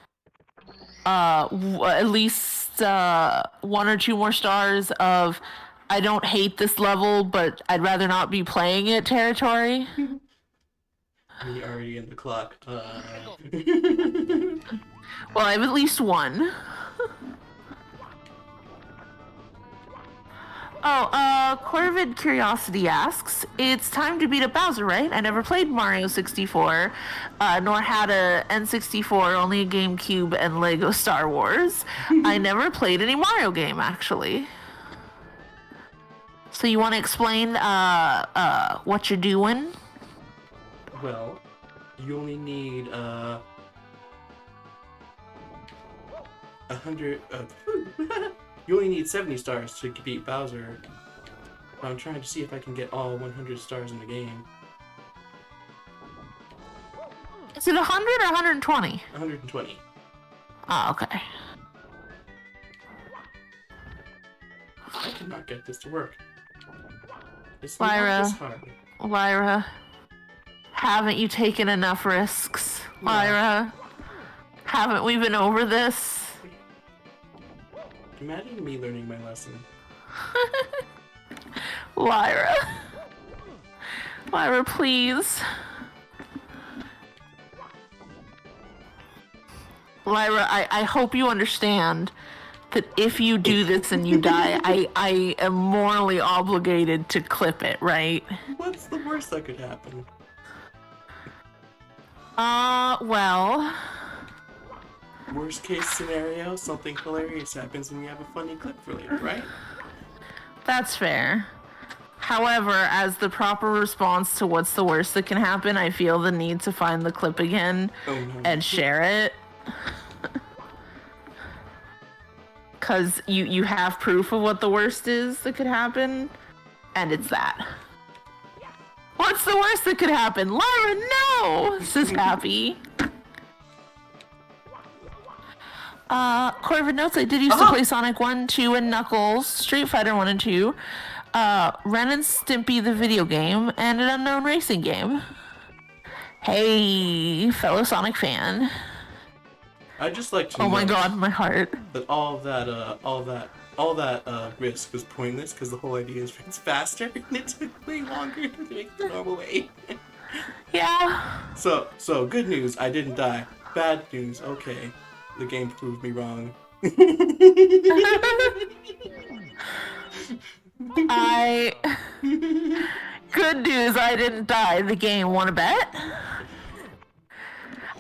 At least 1 or 2 more stars of I don't hate this level, but I'd rather not be playing it territory. Me already in the clock. Well, I have at least 1. Corvid Curiosity asks, it's time to beat up Bowser, right? I never played Mario 64, nor had a N64, only a GameCube and Lego Star Wars. I never played any Mario game, actually. So you want to explain what you're doing? Well, you only need 100. You only need 70 stars to beat Bowser. I'm trying to see if I can get all 100 stars in the game. Is it 100 or 120? 120. Oh, okay. I cannot get this to work. It's Lyra. not this hard. Lyra, haven't you taken enough risks? No. Lyra, haven't we been over this? Imagine me learning my lesson. Lyra. Lyra, please. Lyra, I hope you understand that if you do this and you die, I am morally obligated to clip it, right? What's the worst that could happen? Well... Worst case scenario, something hilarious happens and you have a funny clip for later, right? That's fair. However, as the proper response to what's the worst that can happen, I feel the need to find the clip again and share it. Because you have proof of what the worst is that could happen, and it's that. What's the worst that could happen? Lyra, no! Says Happy. Corvid notes I did used to play Sonic 1, 2, and Knuckles, Street Fighter 1 and 2, Ren and Stimpy the video game, and an Unknown racing game. Hey, fellow Sonic fan. I'd just like to Oh my god, my heart. that all that risk was pointless because the whole idea is it's faster and it took way longer to make the normal way. Yeah. So good news, I didn't die. Bad news, okay. The game proved me wrong. Good news, I didn't die. The game, wanna bet?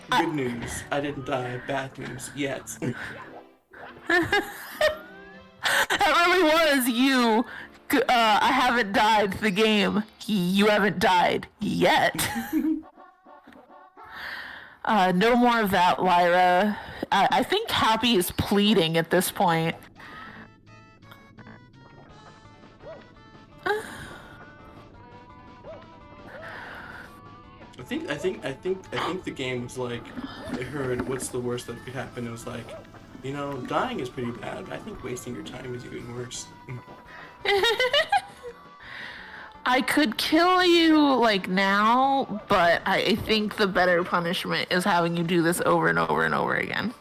Good news, I didn't die. Bad news, yet. That really was you. I haven't died. The game, you haven't died yet. No more of that, Lyra. I think Happy is pleading at this point. I think the game was like, it heard what's the worst that could happen. It was like, you know, dying is pretty bad. I think wasting your time is even worse. I could kill you, like, now, but I think the better punishment is having you do this over and over and over again.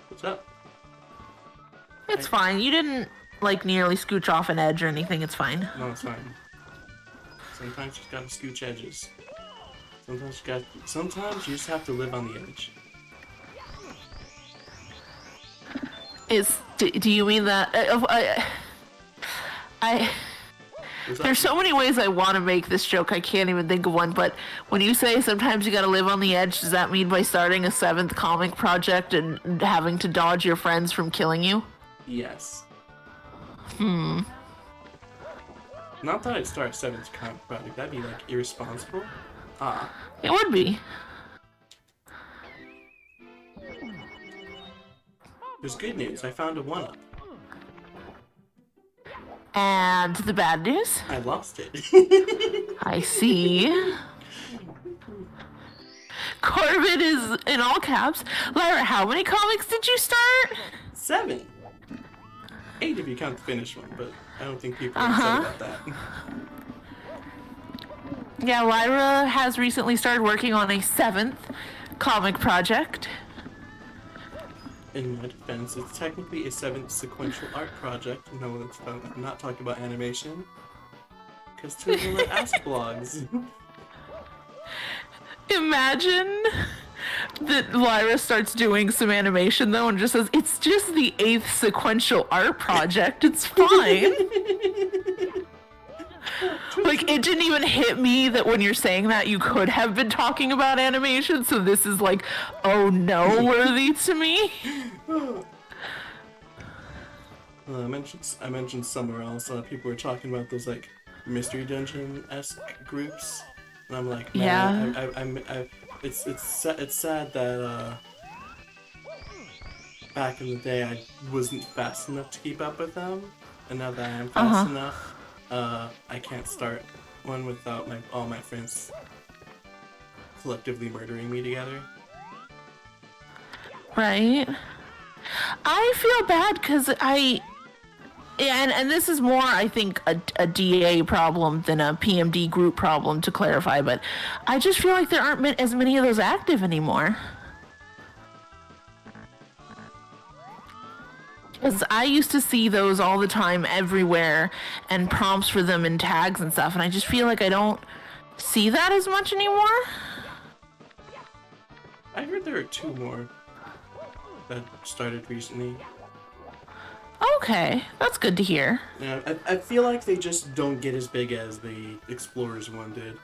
What's up? It's fine. You didn't, like, nearly scooch off an edge or anything. It's fine. No, it's fine. Sometimes you just gotta scooch edges. Sometimes you just have to live on the edge. Do you mean that? There's so many ways I want to make this joke, I can't even think of one, but when you say sometimes you gotta live on the edge, does that mean by starting a 7th comic project and having to dodge your friends from killing you? Yes. Not that I'd start a 7th comic project, that'd be, like, irresponsible. It would be. There's good news, I found a 1-up. And the bad news? I lost it. I see. Corbin is in all caps. Lyra, how many comics did you start? 7. 8 if you count the finished one, but I don't think people are upset about that. Yeah, Lyra has recently started working on a 7th comic project. In my defense, it's technically a 7th sequential art project. No, that's I'm not talking about animation. Because 2 of them are ass blogs. Imagine that Lyra starts doing some animation though and just says, it's just the 8th sequential art project, it's fine. Like, it didn't even hit me that when you're saying that you could have been talking about animation, so this is like, oh no, worthy to me. I mentioned somewhere else, people were talking about those, like, Mystery Dungeon-esque groups, and I'm like, man, yeah. it's sad that, back in the day I wasn't fast enough to keep up with them, and now that I am fast enough, I can't start one without all my friends collectively murdering me together. Right. I feel bad because and this is more, I think, a DA problem than a PMD group problem, to clarify, but I just feel like there aren't as many of those active anymore. Because I used to see those all the time everywhere and prompts for them and tags and stuff, and I just feel like I don't see that as much anymore. I heard there are 2 more that started recently. Okay, that's good to hear. Yeah, I feel like they just don't get as big as the Explorers one did.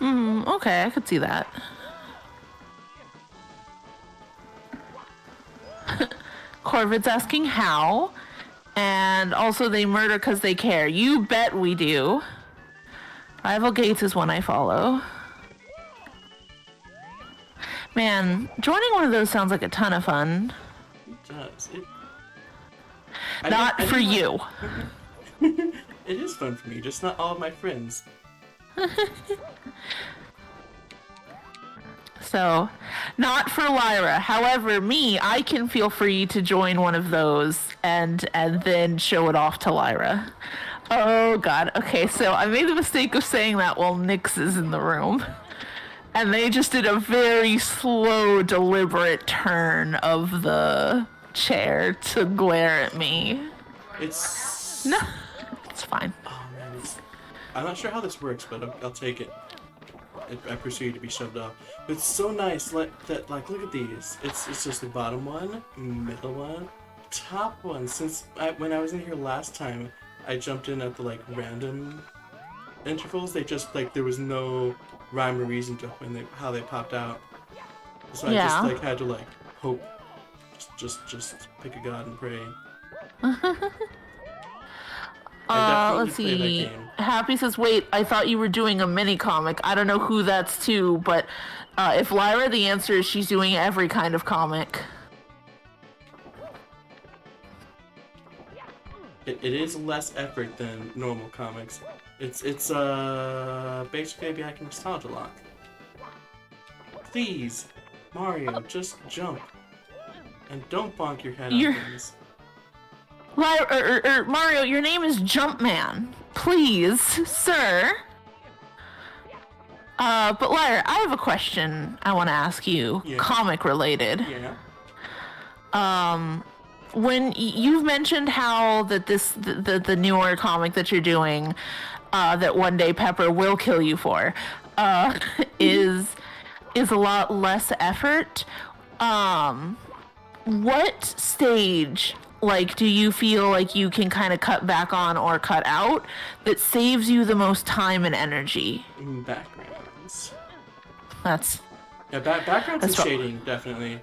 Okay, I could see that. Corvid's asking how, and also they murder because they care. You bet we do. Rival Gates is one I follow. Man, joining one of those sounds like a ton of fun. It does. Not for you. It is fun for me, just not all of my friends. So, not for Lyra. However, I can feel free to join one of those and then show it off to Lyra. Oh god. Okay, so I made the mistake of saying that while Nyx is in the room. And they just did a very slow, deliberate turn of the chair to glare at me. No, it's fine. Oh man, I'm not sure how this works, but I'll take it. I proceed to be shoved off. It's so nice look at these. It's just the bottom one, middle one, top one. Since when I was in here last time, I jumped in at the random intervals. They just there was no rhyme or reason to how they popped out. So I just had to hope, just pick a god and pray. Let's see. Happy says, wait, I thought you were doing a mini comic. I don't know who that's to, but if Lyra, the answer is she's doing every kind of comic. It is less effort than normal comics. It's basically a Hack Nostalgia Lock. Please, Mario, just jump. And don't bonk your head on things. Mario, your name is Jumpman. Please, sir. But Lyra, I have a question I want to ask you, comic related. Yeah. when you've mentioned how that the newer comic that you're doing, that one day Pepper will kill you for, is a lot less effort. What stage, like, do you feel like you can kind of cut back on or cut out that saves you the most time and energy? Backgrounds. That's Backgrounds and what- shading, definitely.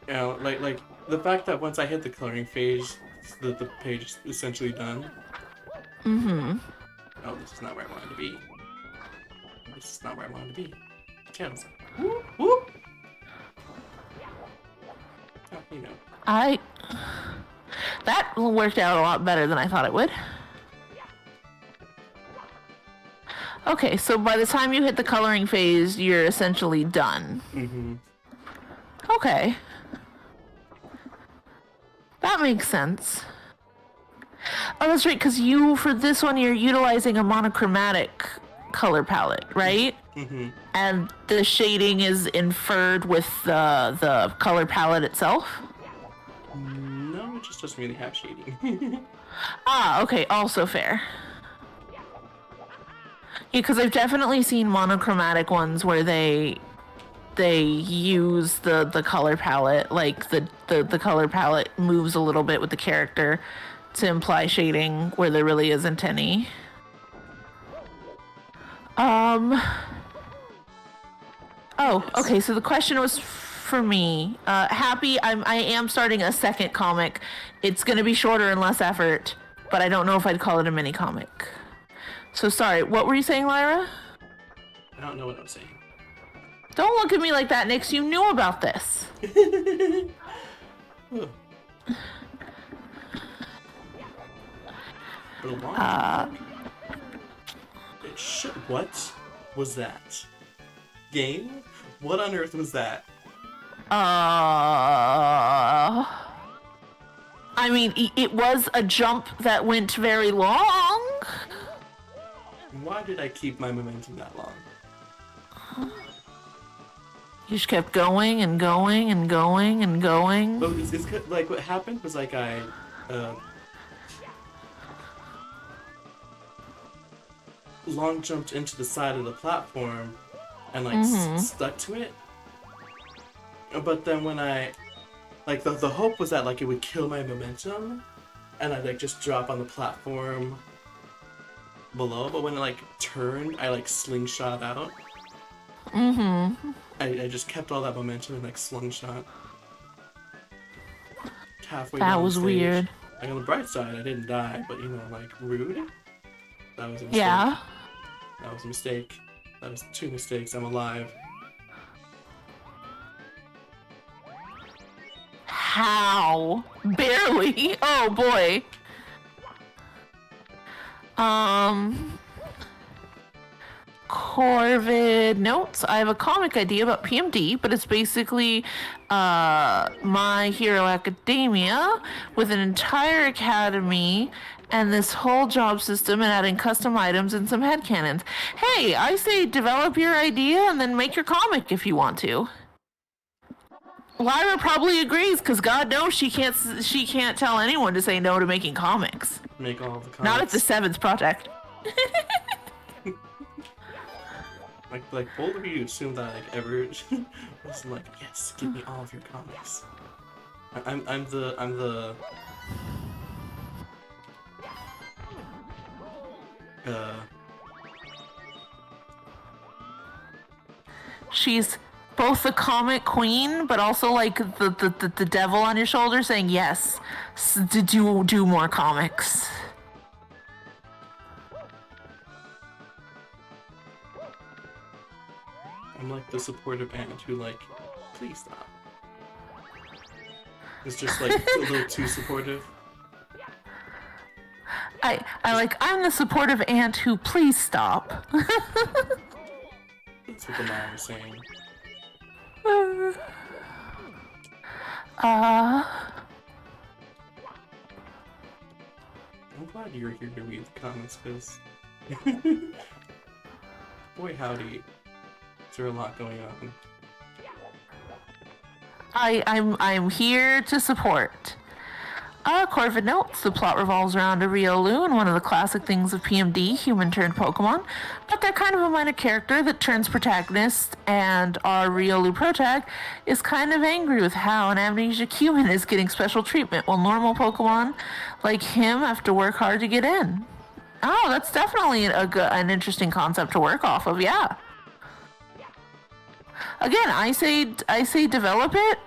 You know, like the fact that once I hit the coloring phase, the page is essentially done. Mm-hmm. Oh, this is not where I wanted to be. This is not where I wanted to be. Channels. Whoop, whoop. Oh, you know. That worked out a lot better than I thought it would. Okay, so by the time you hit the coloring phase, you're essentially done. Mm-hmm. Okay. That makes sense. Oh, that's right, because for this one, you're utilizing a monochromatic color palette, right? Mm-hmm. And the shading is inferred with the color palette itself? No, it just doesn't really have shading. Ah, okay, also fair. Yeah, because I've definitely seen monochromatic ones where they use the color palette, like the color palette moves a little bit with the character to imply shading where there really isn't any. Oh, okay, so the question was for me. Happy, I am starting a second comic. It's gonna be shorter and less effort, but I don't know if I'd call it a mini comic. So sorry, what were you saying, Lyra? I don't know what I'm saying. Don't look at me like that, Nix. You knew about this. What was that? Game? What on earth was that? I mean, it was a jump that went very long. Why did I keep my momentum that long? You just kept going and going and going and going. But it's like what happened was like I long jumped into the side of the platform and like stuck to it. But then when I like the hope was that like it would kill my momentum and I'd like just drop on the platform below, but when it like turned, I like slingshot out. I just kept all that momentum and like slingshot halfway down That was the stage. weird. Like on the bright side, I didn't die, but you know, like rude. That was a mistake. Yeah. That was a mistake. That was 2 mistakes. I'm alive. How? Barely. Oh boy. Corvid notes. I have a comic idea about PMD, but it's basically My Hero Academia with an entire academy and this whole job system and adding custom items and some headcanons. Hey, I say develop your idea and then make your comic if you want to. Lyra probably agrees, because God knows she can't tell anyone to say no to making comics. Make all the comics. Not at the 7th project. like both of you assume that like ever was like, yes, give me all of your comics. I'm the She's both the comic queen, but also like the devil on your shoulder saying yes, do more comics. I'm like the supportive aunt who like, please stop. It's just like a little too supportive. I'm the supportive aunt who please stop. That's what the mom was saying. I'm glad you're here to read the comments, because boy howdy, is there a lot going on. I'm here to support. Corvid notes, the plot revolves around a Riolu and one of the classic things of PMD, human-turned Pokemon, but they're kind of a minor character that turns protagonist, and our Riolu protag is kind of angry with how an amnesiac human is getting special treatment while normal Pokemon like him have to work hard to get in. Oh, that's definitely an interesting concept to work off of, yeah. Again, I say develop it.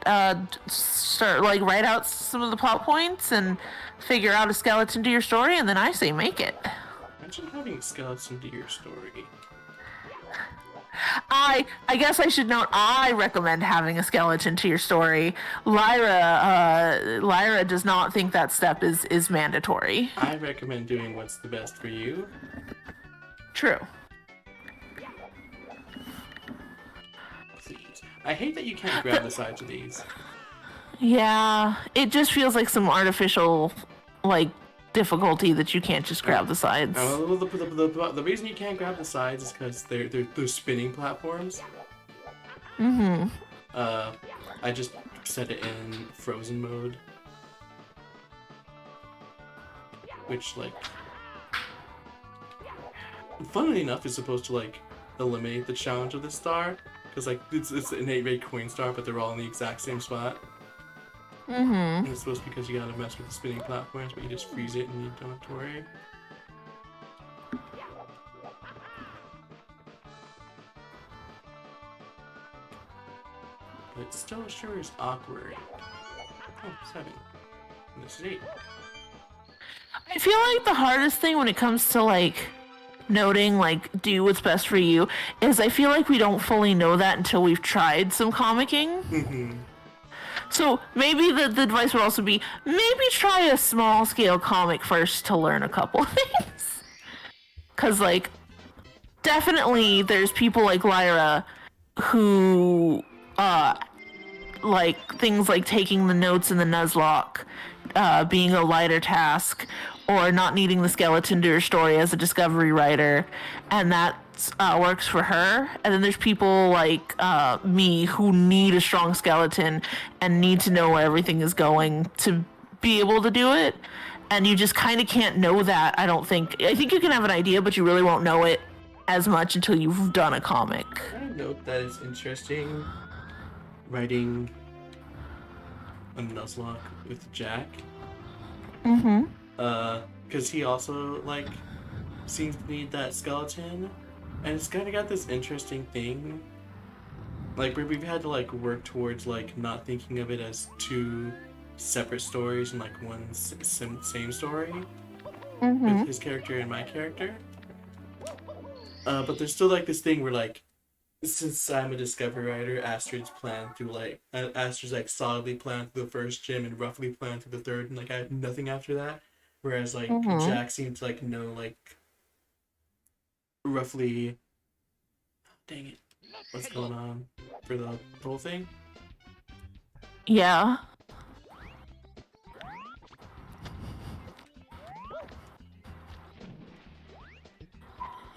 Start write out some of the plot points and figure out a skeleton to your story, and then I say make it. Imagine having a skeleton to your story. I guess I should note I recommend having a skeleton to your story. Lyra does not think that step is mandatory. I recommend doing what's the best for you. True. I hate that you can't grab the sides of these. Yeah, it just feels like some artificial, difficulty that you can't just grab the sides. The reason you can't grab the sides is because they're spinning platforms. Mm-hmm. I just set it in frozen mode. Which, funnily enough, is supposed to, eliminate the challenge of this star. Because, it's an 8-rate coin star, but they're all in the exact same spot. Mm-hmm. And it's supposed to be because you gotta mess with the spinning platforms, but you just freeze it and you don't have to worry. But it still sure is awkward. Oh, 7. And this is 8. I feel like the hardest thing when it comes to, noting do what's best for you is I feel like we don't fully know that until we've tried some comicking. So maybe the advice would also be maybe try a small scale comic first to learn a couple things, because definitely there's people like Lyra who things like taking the notes in the Nuzlocke being a lighter task, or not needing the skeleton to her story as a discovery writer, and that works for her. And then there's people like me who need a strong skeleton and need to know where everything is going to be able to do it. And you just kind of can't know that, I don't think. I think you can have an idea, but you really won't know it as much until you've done a comic. I note that it's interesting writing a Nuzlocke with Jack. Mm-hmm. Because he also, seems to need that skeleton. And it's kind of got this interesting thing. Where we've had to, work towards, not thinking of it as two separate stories and, one same story. Mm-hmm. With his character and my character. But there's still, this thing where, since I'm a discovery writer, Astrid's planned through, Astrid's, solidly planned through the first gym and roughly planned through the third, and, I have nothing after that. Whereas, Jack seemed to, know, roughly... Dang it. What's going on for the whole thing? Yeah.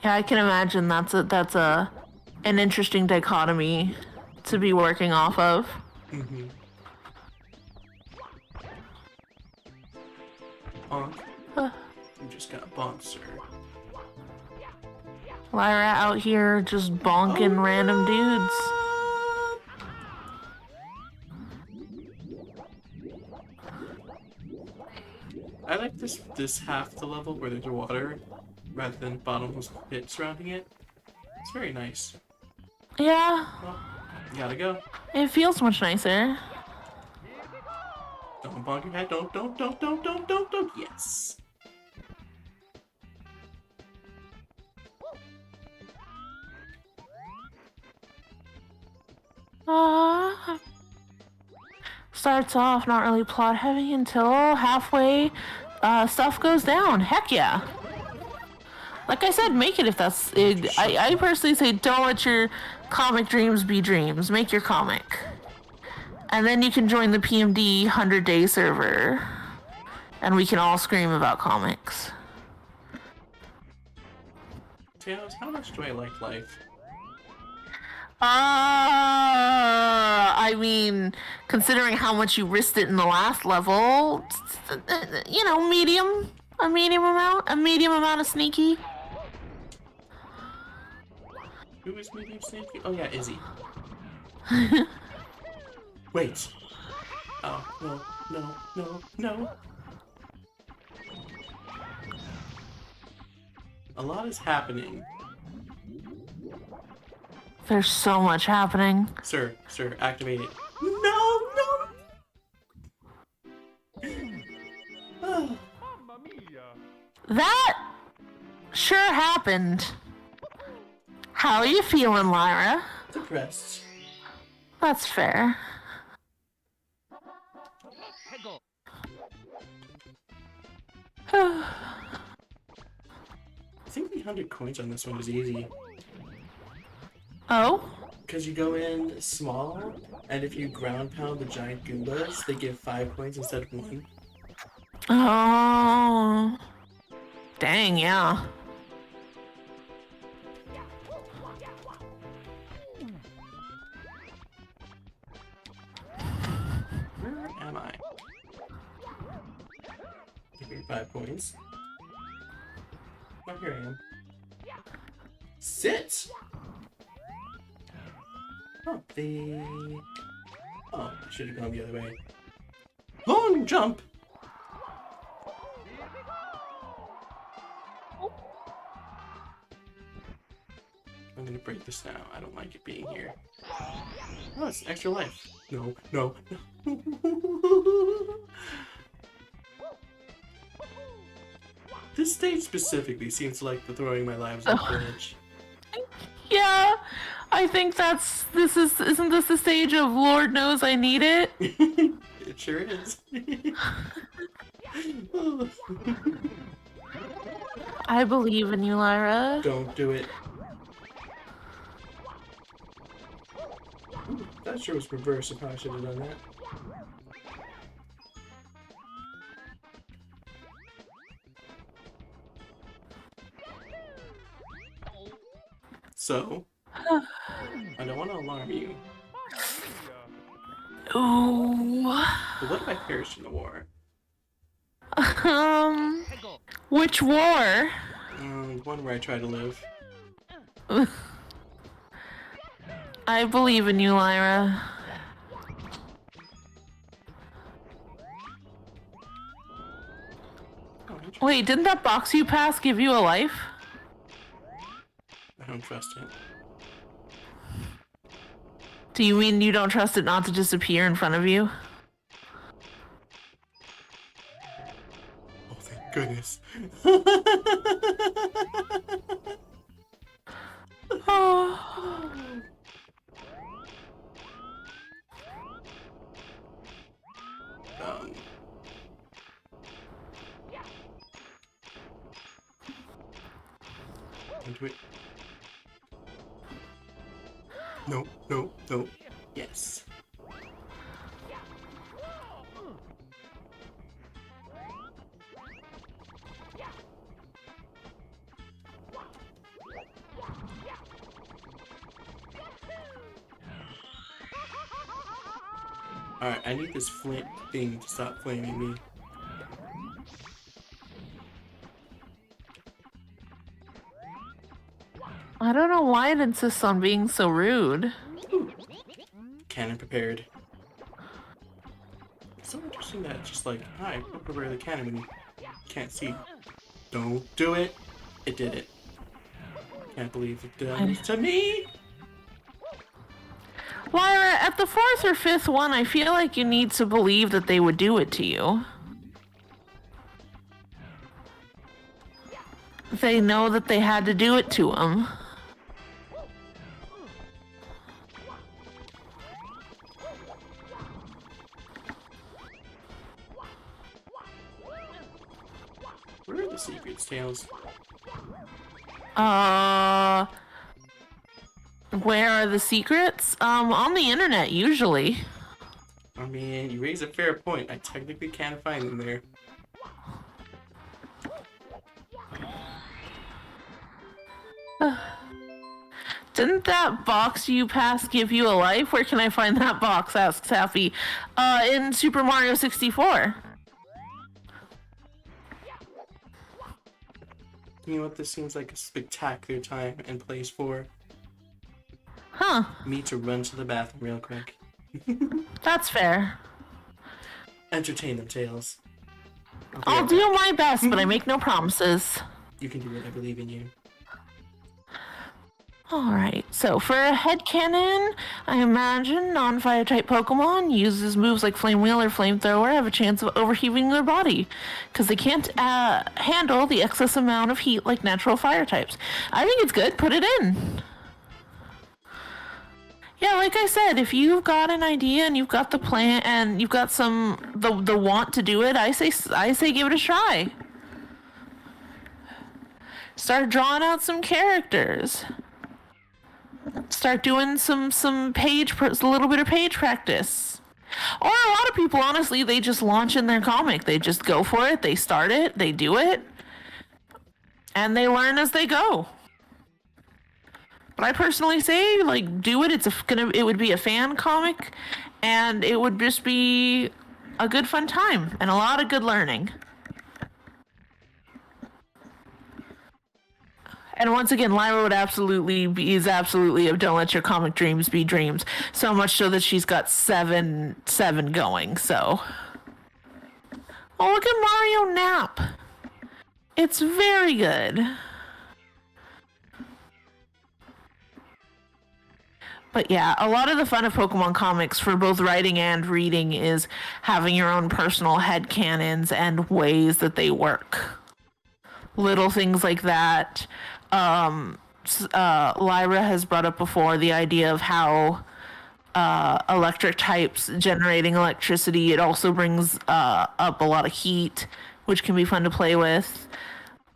Yeah, I can imagine that's an interesting dichotomy to be working off of. Mm-hmm. Bonk. You just got bonked, sir. Lyra out here just bonking random dudes. I like this half the level where there's water rather than bottomless pit surrounding it. It's very nice. Yeah. Well, you gotta go. It feels much nicer. Don't bonk your head. Don't. Yes. Starts off not really plot heavy until halfway stuff goes down. Heck yeah. Like I said, make it if that's it. I personally say don't let your comic dreams be dreams. Make your comic. And then you can join the PMD 100-day server. And we can all scream about comics. Tails, how much do I like life? I mean, considering how much you risked it in the last level, you know, medium. A medium amount of sneaky. Who is medium sneaky? Oh yeah, Izzy. Wait. Oh, no. A lot is happening. There's so much happening. Sir, activate it. No! That sure happened. How are you feeling, Lyra? Depressed. That's fair. I think the 100 coins on this one is easy. Oh? Because you go in small, and if you ground pound the giant Goombas, they give 5 coins instead of 1. Oh. Dang, yeah. Where am I? Give me 5 coins. Oh, here I am. Sit! Oh, I should have gone the other way. Long jump! I'm gonna break this now. I don't like it being here. Oh, it's extra life. No. This stage specifically seems like the throwing my lives on the edge. Yeah, I think isn't this the stage of Lord knows I need it? It sure is. I believe in you, Lyra. Don't do it. That sure was reverse of how I should have done that. So, I don't want to alarm you. Ooh. But what if I perished in the war? Which war? One where I try to live. I believe in you, Lyra. Oh, wait, didn't that box you passed give you a life? I don't trust it. Do you mean you don't trust it not to disappear in front of you? Oh, thank goodness. Oh. Into it. No. Yes. Alright, I need this flint thing to stop flaming me. I don't know why it insists on being so rude. Ooh. Cannon prepared. It's so interesting that it's just like, hi, prepare the cannon when you can't see. Don't do it. It did it. Can't believe it done to me. Lyra, at the 4th or 5th one, I feel like you need to believe that they would do it to you. They know that they had to do it to him. Where are the secrets, Tails? Where are the secrets? On the internet, usually. I mean, you raise a fair point. I technically can't find them there. Didn't that box you passed give you a life? Where can I find that box? Asks Happy. In Super Mario 64. You know what? This seems like a spectacular time and place for Huh. me to run to the bathroom real quick. That's fair. Entertain them, Tails. I'll do my best, but I make no promises. You can do it. I believe in you. Alright, so for a headcanon, I imagine non-fire type Pokemon uses moves like Flame Wheel or Flamethrower have a chance of overheating their body, because they can't handle the excess amount of heat like natural fire types. I think it's good, put it in. Yeah, like I said, if you've got an idea and you've got the plan and you've got the want to do it, I say give it a try. Start drawing out some characters. Start doing a little bit of page practice. Or a lot of people, honestly, they just launch in their comic. They just go for it, they start it, they do it, and they learn as they go. But I personally say, like, do it. It would be a fan comic, and it would just be a good fun time and a lot of good learning. And once again, Lyra would is absolutely of don't let your comic dreams be dreams. So much so that she's got seven going, so. Oh, look at Mario Nap. It's very good. But yeah, a lot of the fun of Pokemon comics for both writing and reading is having your own personal headcanons and ways that they work. Little things like that. Lyra has brought up before the idea of how electric types generating electricity, it also brings up a lot of heat, which can be fun to play with.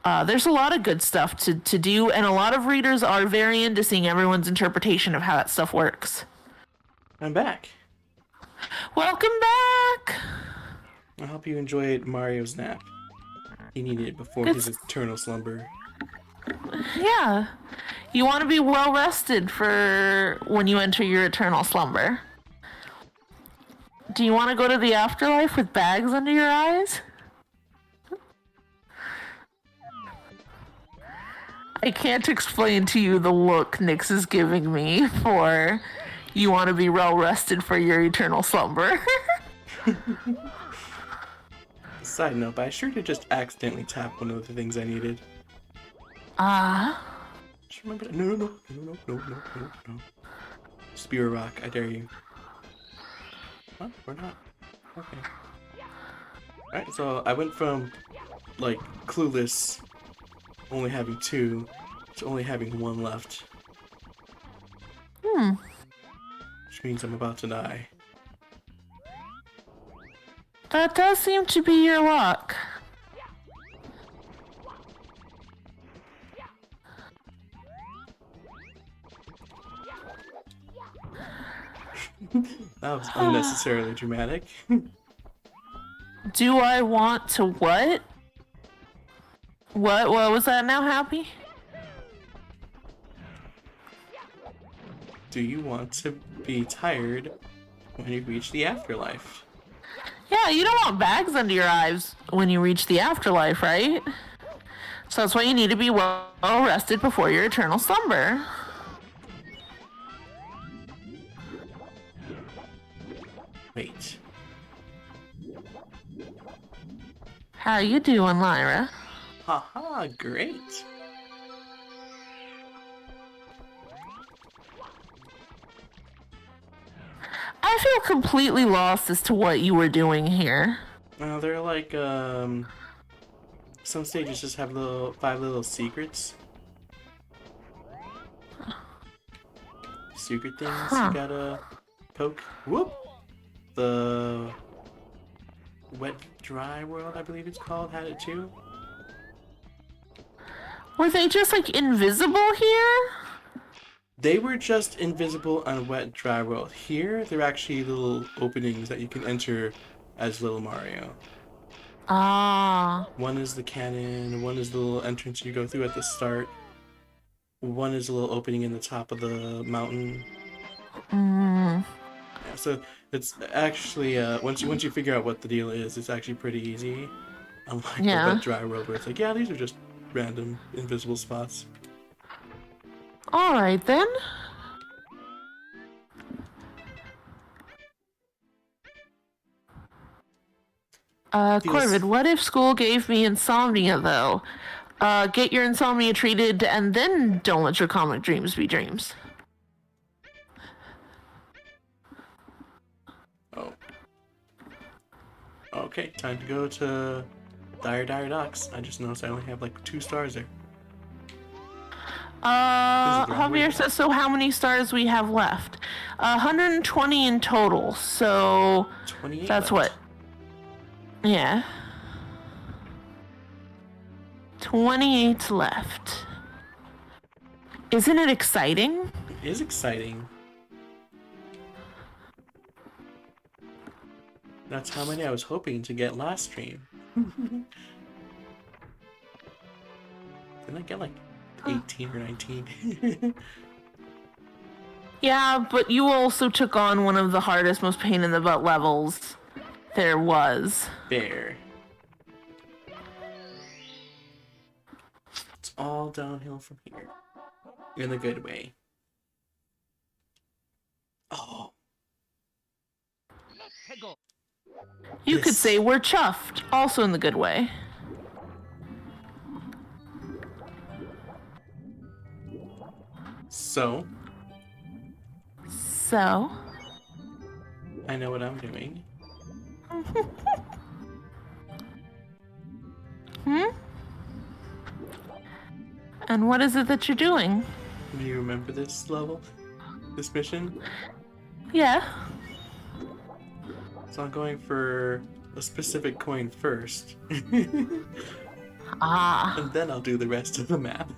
There's a lot of good stuff to do, and a lot of readers are very into seeing everyone's interpretation of how that stuff works. I'm back. Welcome back! I hope you enjoyed Mario's nap. He needed it before his eternal slumber. Yeah. You want to be well rested for when you enter your eternal slumber. Do you want to go to the afterlife with bags under your eyes? I can't explain to you the look Nyx is giving me for you want to be well rested for your eternal slumber. Side note, I sure did just accidentally tap one of the things I needed. Just remember that. No. Spear rock, I dare you. What? We're not. Okay. Alright, so I went from, like, clueless, only having 2, to only having 1 left. Which means I'm about to die. That does seem to be your luck. That was unnecessarily dramatic. Do I want to what? What was that now, Happy? Do you want to be tired when you reach the afterlife? Yeah, you don't want bags under your eyes when you reach the afterlife, right? So that's why you need to be well rested before your eternal slumber. Wait. How you doing, Lyra? Haha, great. I feel completely lost as to what you were doing here. Well, they're like, some stages just have 5 little secrets. Secret things you gotta poke. Whoop! The Wet Dry World, I believe it's called, had it too. Were they just, like, invisible here? They were just invisible on Wet Dry World. Here, they're actually little openings that you can enter as little Mario. Ah. One is the cannon, one is the little entrance you go through at the start. one is a little opening in the top of the mountain. Mm, Yeah, so it's actually once you figure out what the deal is, it's actually pretty easy. Unlike the yeah. wet dry world where it's like, yeah, these are just random invisible spots. All right then. Corvid, Feels what if school gave me insomnia though? Get your insomnia treated and then don't let your comic dreams be dreams. oh. Okay, time to go to Dire Docks. I just noticed I only have like 2 stars there. This is the wrong way. Javier says, so how many stars we have left? 120 in total, so 28 that's left. what? Yeah. 28 left. Isn't it exciting? It is exciting. That's how many I was hoping to get last stream. Didn't I get like 18 or 19? Yeah, but you also took on one of the hardest, most pain in the butt levels there was. Fair. It's all downhill from here. In a good way. Oh. You could Yes. say we're chuffed, also in the good way. So, I know what I'm doing. And what is it that you're doing? Do you remember this level? This mission? Yeah. So I'm going for a specific coin first. Ah. And then I'll do the rest of the map.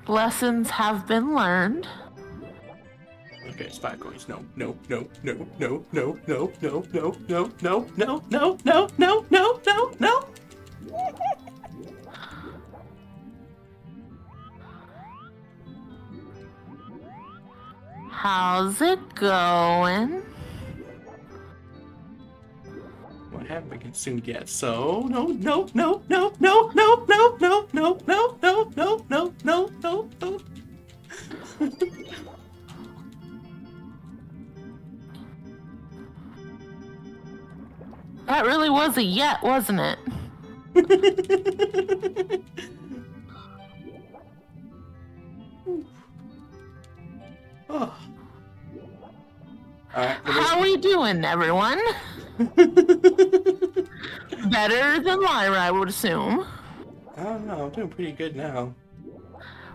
Lessons have been learned. Okay, it's 5 coins. No, no, no, no, no, no, no, no, no, no, no, no, no, no, no, no, no, no. How's it going? What have we consumed yet? So no, no, no, no, no, no, no, no, no, no, no, no, no, no, no, no. That really was a yet, wasn't it? Oh. All right. How we doing, everyone? Better than Lyra, I would assume. I don't know. I'm doing pretty good now.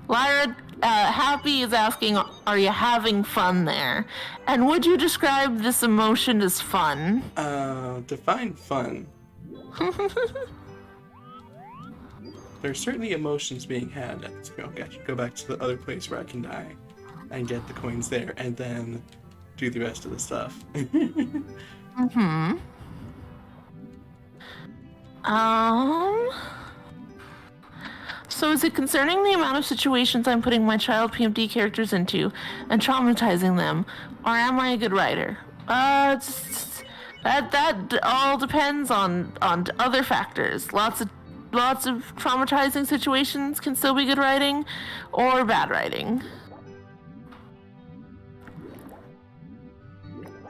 Lyra, Happy is asking, are you having fun there? And would you describe this emotion as fun? Define fun. There's certainly emotions being had. Let's go. I should go back to the other place where I can die and get the coins there, and then do the rest of the stuff. Mm-hmm. So is it concerning the amount of situations I'm putting my child PMD characters into and traumatizing them, or am I a good writer? That all depends on other factors. Lots of traumatizing situations can still be good writing, or bad writing.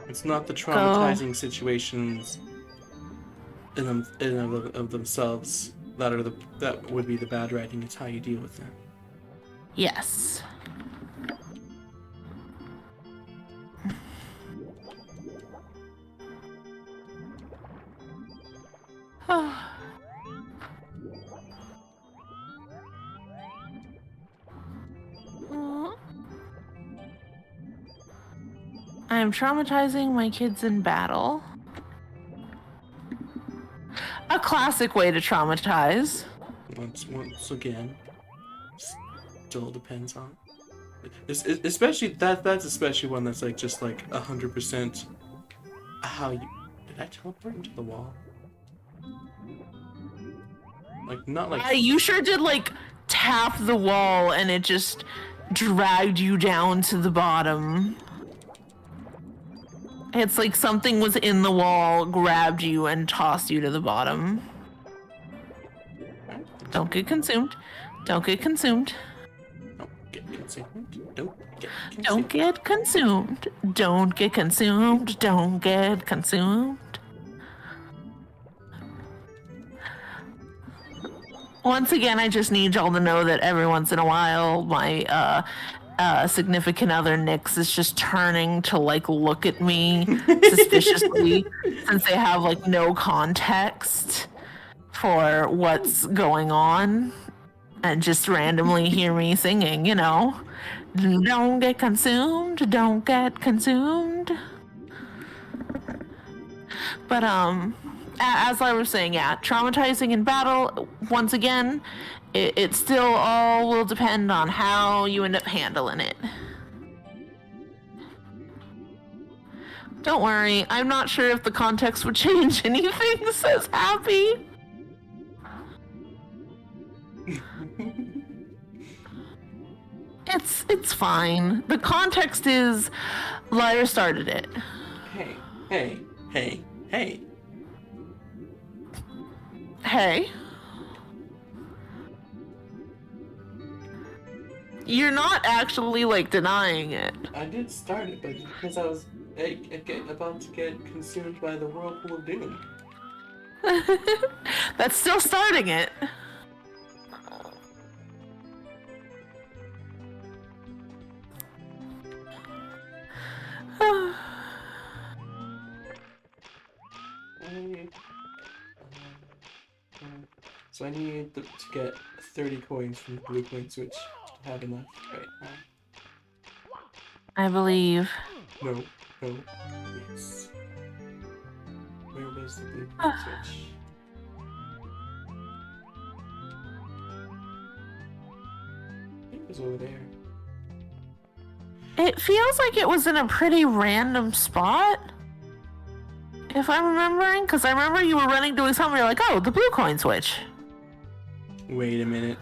It's not the traumatizing situations in of themselves that would be the bad writing. It's how you deal with them. Yes. I am traumatizing my kids in battle. A classic way to traumatize. Once again, still depends on Especially that's especially one that's like just like 100% how you did I teleport into the wall? Like not like You sure did like tap the wall and it just dragged you down to the bottom. It's like something was in the wall, grabbed you, and tossed you to the bottom. Don't get consumed. Don't get consumed. Don't get consumed. Don't get consumed. Don't get consumed. Once again, I just need y'all to know that every once in a while, my significant other Nyx is just turning to like look at me suspiciously since they have like no context for what's going on and just randomly hear me singing, you know. Don't get consumed, don't get consumed. But as I was saying, yeah, traumatizing in battle, once again, it still all will depend on how you end up handling it. Don't worry, I'm not sure if the context would change anything, says Happy. It's fine. The context is Lyra started it. Hey. Hey. You're not actually like denying it. I did start it, but because I was about to get consumed by the whirlpool of doom. That's still starting it. So I need to get 30 coins from the blue coin switch to have enough right now. I believe. No. Yes. Where was the blue coin switch? It was over there. It feels like it was in a pretty random spot. If I'm remembering, because I remember you were running doing something, you're like, oh, the blue coin switch. Wait a minute.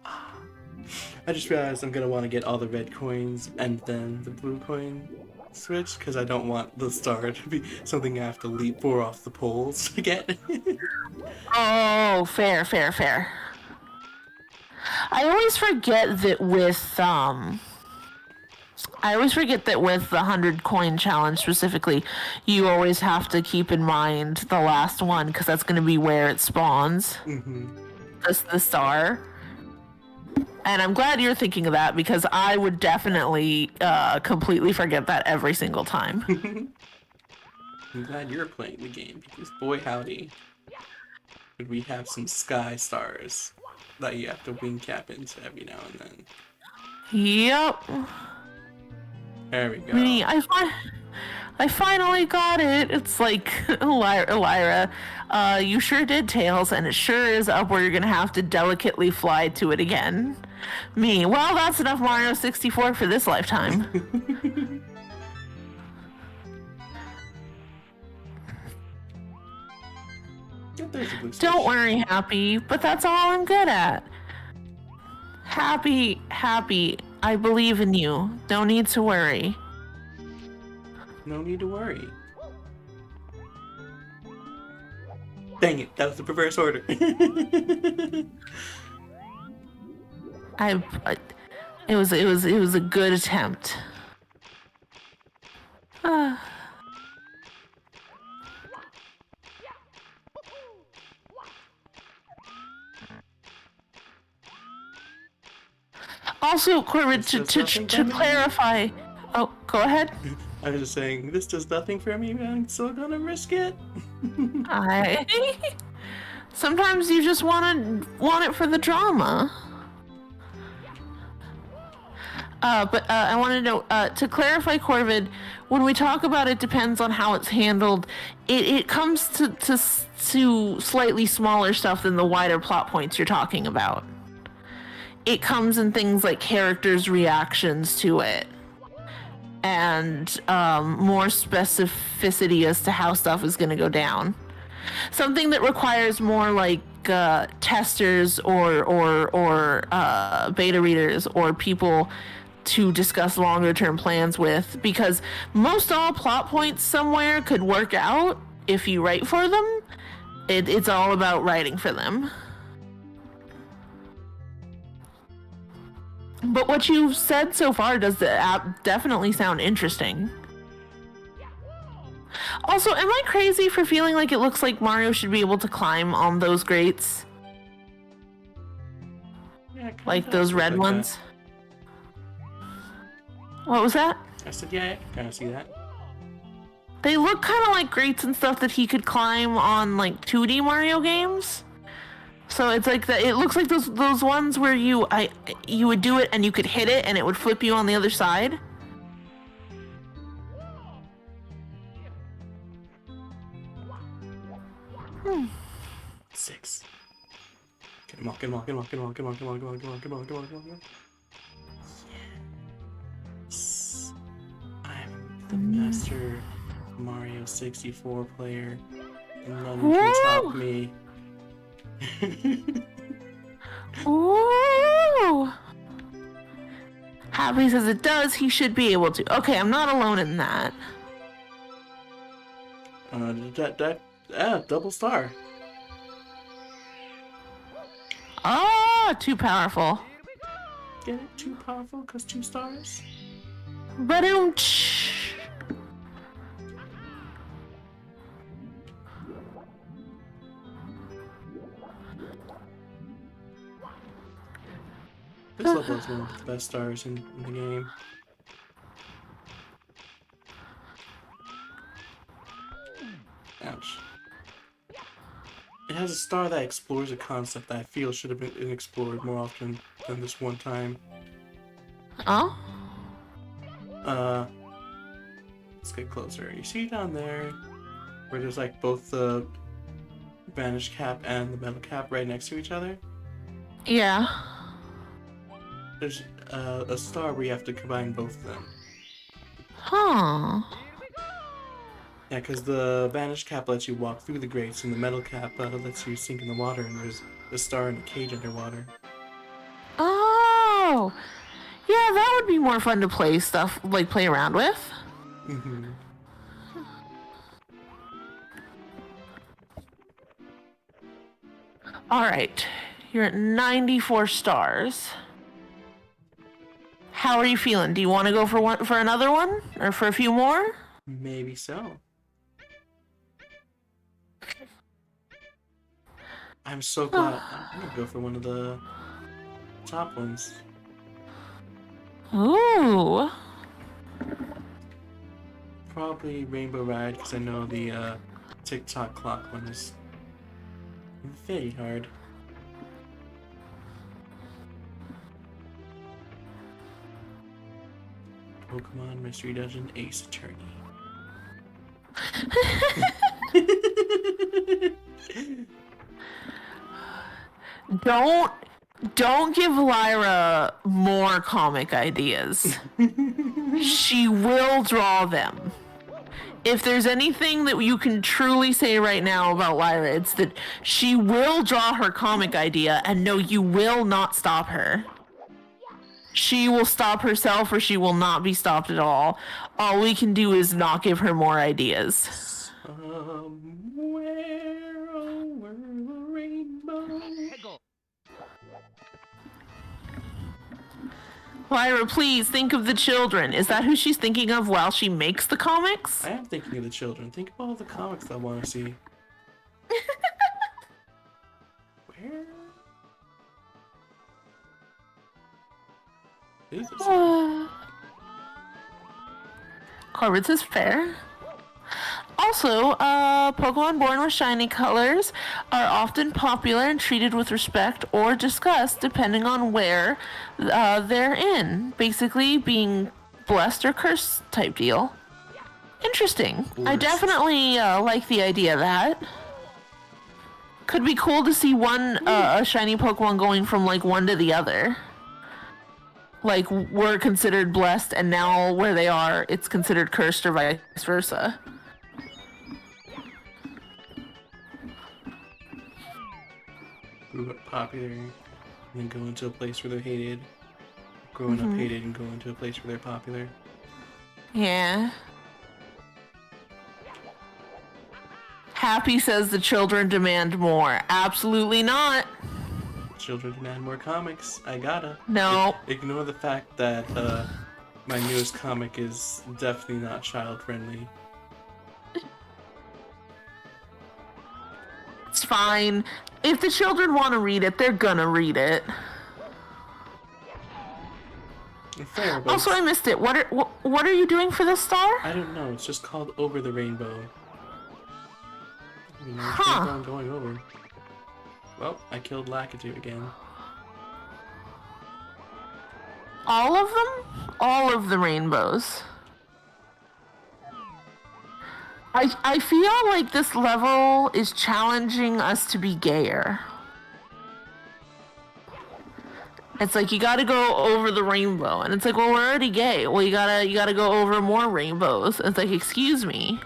I just realized I'm gonna want to get all the red coins and then the blue coin switch because I don't want the star to be something I have to leap for off the poles to get. Oh, fair. I always forget that with the 100 coin challenge specifically, you always have to keep in mind the last one because that's going to be where it spawns. Mm-hmm. The star. And I'm glad you're thinking of that because I would definitely completely forget that every single time. I'm glad you're playing the game because boy howdy, would we have some sky stars that you have to wing cap into every now and then. Yep. There we go. Me, I finally got it. It's like, Lyra, you sure did, Tails, and it sure is up where you're gonna have to delicately fly to it again. Me, well, that's enough Mario 64 for this lifetime. Don't worry, Happy, but that's all I'm good at. Happy, I believe in you. Don't need to worry. No need to worry. Dang it, that was the reverse order. It was a good attempt. Also, Corbin, to clarify. Oh, go ahead. I was just saying, this does nothing for me, but I'm still gonna risk it. Sometimes you just want it for the drama. But I want to know, to clarify, Corvid, when we talk about it depends on how it's handled, it comes to slightly smaller stuff than the wider plot points you're talking about. it comes in things like characters' reactions to it and more specificity as to how stuff is going to go down. Something that requires more like testers or beta readers or people to discuss longer term plans with, because most all plot points somewhere could work out if you write for them. It's all about writing for them. But what you've said so far does the app definitely sound interesting. Also, am I crazy for feeling like it looks like Mario should be able to climb on those grates? Yeah, like those red ones? What was that? I said, yeah, I can kind of see that. They look kind of like grates and stuff that he could climb on like 2D Mario games. So it's like that. It looks like those ones where you would do it and you could hit it and it would flip you on the other side. Hmm. 6. Come on, come on, come on, come on, come on, come on, come on, come on, come on, come on, come on. Yes. I'm the master Mario 64 player. And none can top me. Ooh. Happy says it does. He should be able to. Okay, I'm not alone in that. Double star. Ah, too powerful. Get it? Too powerful? Cause 2 stars? Ba-doom. This level is one of the best stars in the game. Ouch. It has a star that explores a concept that I feel should have been explored more often than this one time. Oh? Let's get closer. You see down there where there's like both the vanish cap and the metal cap right next to each other? Yeah. There's a star where you have to combine both of them. Huh. Yeah, because the vanish cap lets you walk through the grates, and the metal cap lets you sink in the water, and there's a star in a cage underwater. Oh! Yeah, that would be more fun to play stuff, like play around with. Mm-hmm. Alright. You're at 94 stars. How are you feeling? Do you want to go for another one? Or for a few more? Maybe so. I'm so glad. I'm gonna go for one of the top ones. Ooh. Probably Rainbow Ride, because I know the TikTok clock one is very hard. Pokemon Mystery Dungeon Ace Attorney. Don't give Lyra more comic ideas. She will draw them. If there's anything that you can truly say right now about Lyra, it's that she will draw her comic idea, and no, you will not stop her. She will stop herself, or she will not be stopped at all. All we can do is not give her more ideas. Somewhere over the rainbow. Lyra, please think of the children. Is that who she's thinking of while she makes the comics? I am thinking of the children. Think of all the comics I want to see. Where is this? Corbett is fair. Also, Pokemon born with shiny colors are often popular and treated with respect or disgust depending on where they're in. Basically, being blessed or cursed type deal. Interesting. Blessed. I definitely like the idea of that. Could be cool to see one a shiny Pokemon going from like one to the other. like were considered blessed, and now where they are, it's considered cursed, or vice versa. Grew up popular, and then go into a place where they're hated. Growing up hated and go into a place where they're popular. Yeah. Happy says the children demand more. Absolutely not. Children demand more comics. I gotta. No. Ignore the fact that my newest comic is definitely not child friendly. It's fine. If the children want to read it, they're gonna read it. Fair, but Also, I missed it. What are you doing for this star? I don't know. It's just called Over the Rainbow. You know, Huh. I'm going over. Well, I killed Lakitu again. All of them? All of the rainbows. I feel like this level is challenging us to be gayer. It's like you gotta go over the rainbow, and it's like, well, we're already gay. Well, you gotta go over more rainbows. It's like, excuse me.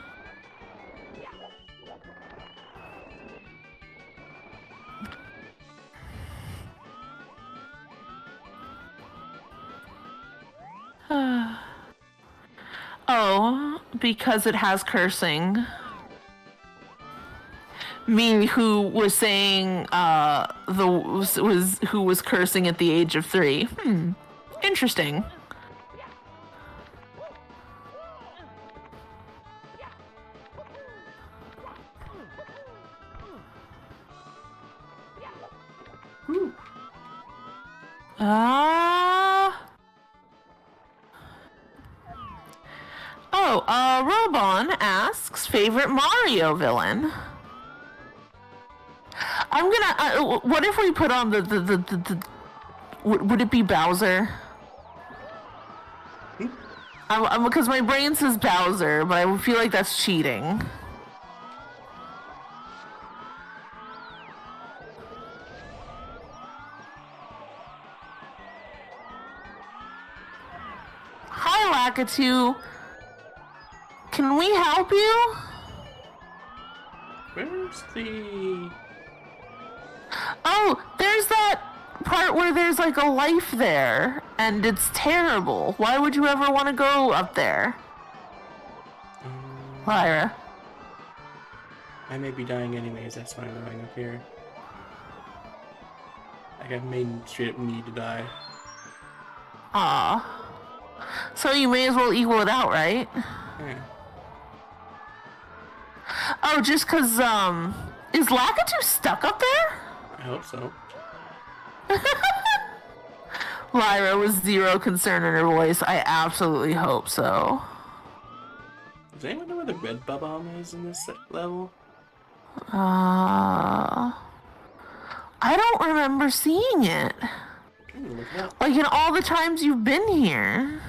Oh, because it has cursing. Me, who was saying who was cursing at the age of 3. Interesting. Robon asks, favorite Mario villain? I'm gonna, what if we put on the would it be Bowser? Because my brain says Bowser, but I feel like that's cheating. Hi, Lakitu. Can we help you? Where's the... Oh, there's that part where there's like a life there, and it's terrible. Why would you ever want to go up there? Lyra. I may be dying anyways, that's why I'm going up here. Like, I may straight up need to die. Aw. So you may as well equal it out, right? Yeah. Oh, just cause, is Lakitu stuck up there? I hope so. Lyra with zero concern in her voice. I absolutely hope so. Does anyone know where the red bomb is in this level? I don't remember seeing it. Look it up. Like in all the times you've been here.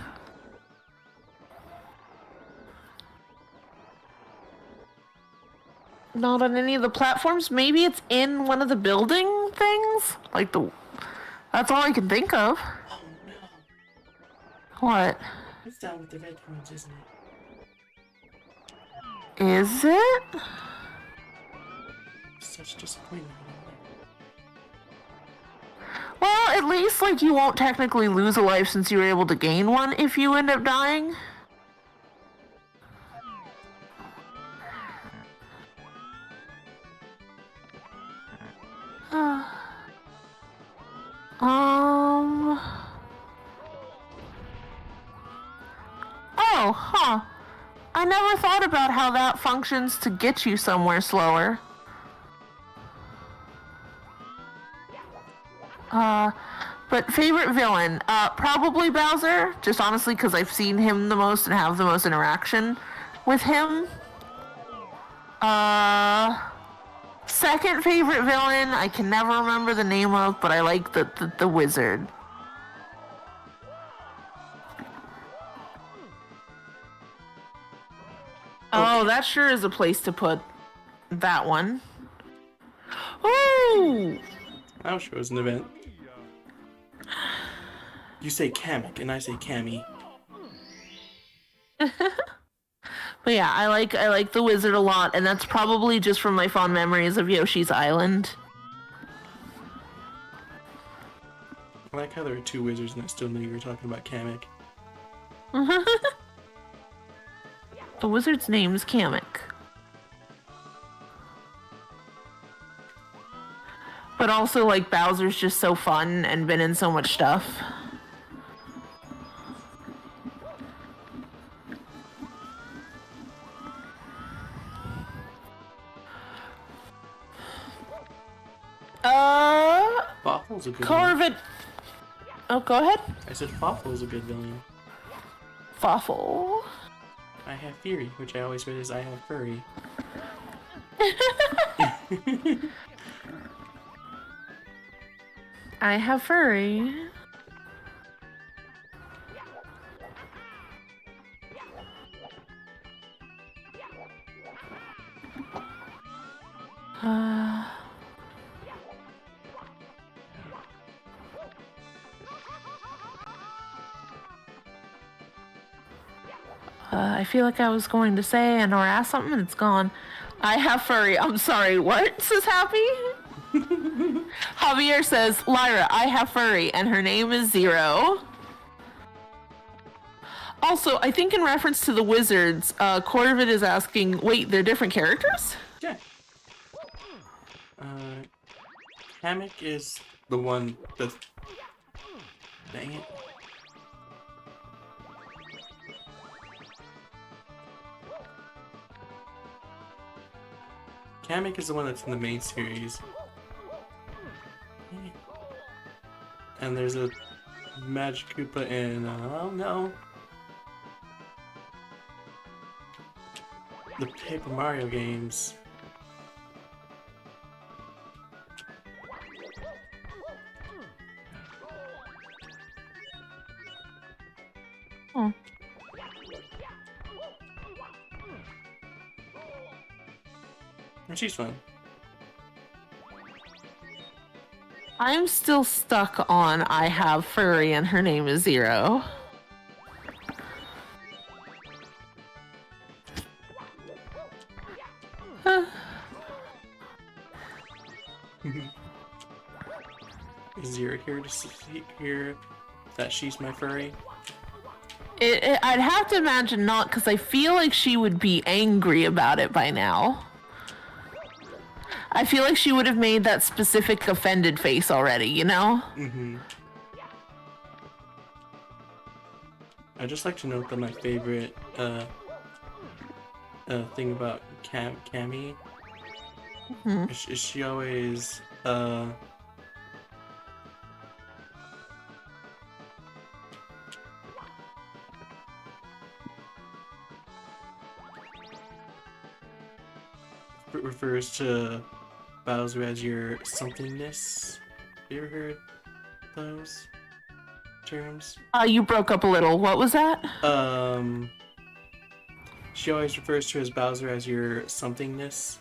Not on any of the platforms. Maybe it's in one of the building things? Like the... That's all I can think of. Oh no. What? It's down with the red coins, isn't it? Is it? Such disappointment. Well, at least, like, you won't technically lose a life since you were able to gain one if you end up dying. Oh, huh. I never thought about how that functions to get you somewhere slower. But favorite villain? Probably Bowser, just honestly because I've seen him the most and have the most interaction with him. Second favorite villain, I can never remember the name of, but I like the wizard. Oh, that sure is a place to put that one. Ooh! I'm sure it was an event. You say Kamek, and I say Cammy. But yeah, I like the wizard a lot, and that's probably just from my fond memories of Yoshi's Island. I like how there are two wizards and I still knew you were talking about Kamek. The wizard's name is Kamek. But also, like, Bowser's just so fun and been in so much stuff. Fawful's a good Corvid. Oh, go ahead. I said Fawful's a good villain. Fawful. I have Fury, which I always read as I have Furry. I have furry. I feel like I was going to say and or ask something and it's gone. I have furry. I'm sorry, what? Says Happy? Javier says, Lyra, I have furry, and her name is Zero. Also, I think in reference to the wizards, Corvid is asking, wait, they're different characters? Yeah. Kamek is the one that's... Dang it. Kamek is the one that's in the main series. And there's a Magic Koopa in, oh no. The Paper Mario games. Oh. And she's fun. I'm still stuck on I have furry and her name is Zero. Is Zero here to hear that she's my furry? I'd have to imagine not, because I feel like she would be angry about it by now. I feel like she would have made that specific offended face already, you know? Mm-hmm. I just like to note that my favorite thing about Cammy is she always refers to Bowser as your somethingness. Have you ever heard those terms? You broke up a little. What was that? She always refers to as Bowser as your somethingness.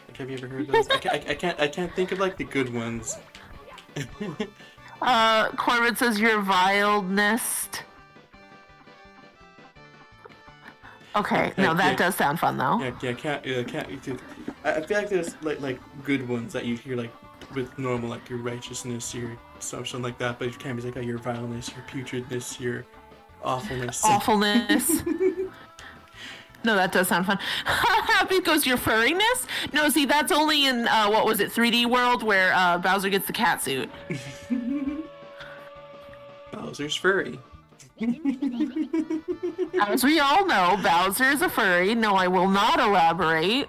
Like, have you ever heard those? I can't think of like the good ones. Corbett says your vileness. Okay, no, that does sound fun though. Can't. I feel like there's like good ones that you hear like with normal, like your righteousness, your something like that. But you can't be like, oh, your vileness, your putridness, your awfulness. Awfulness. No, that does sound fun. Happy goes your furriness. No, see, that's only in what was it, 3D World, where Bowser gets the cat suit. Bowser's furry. As we all know, Bowser is a furry. No, I will not elaborate.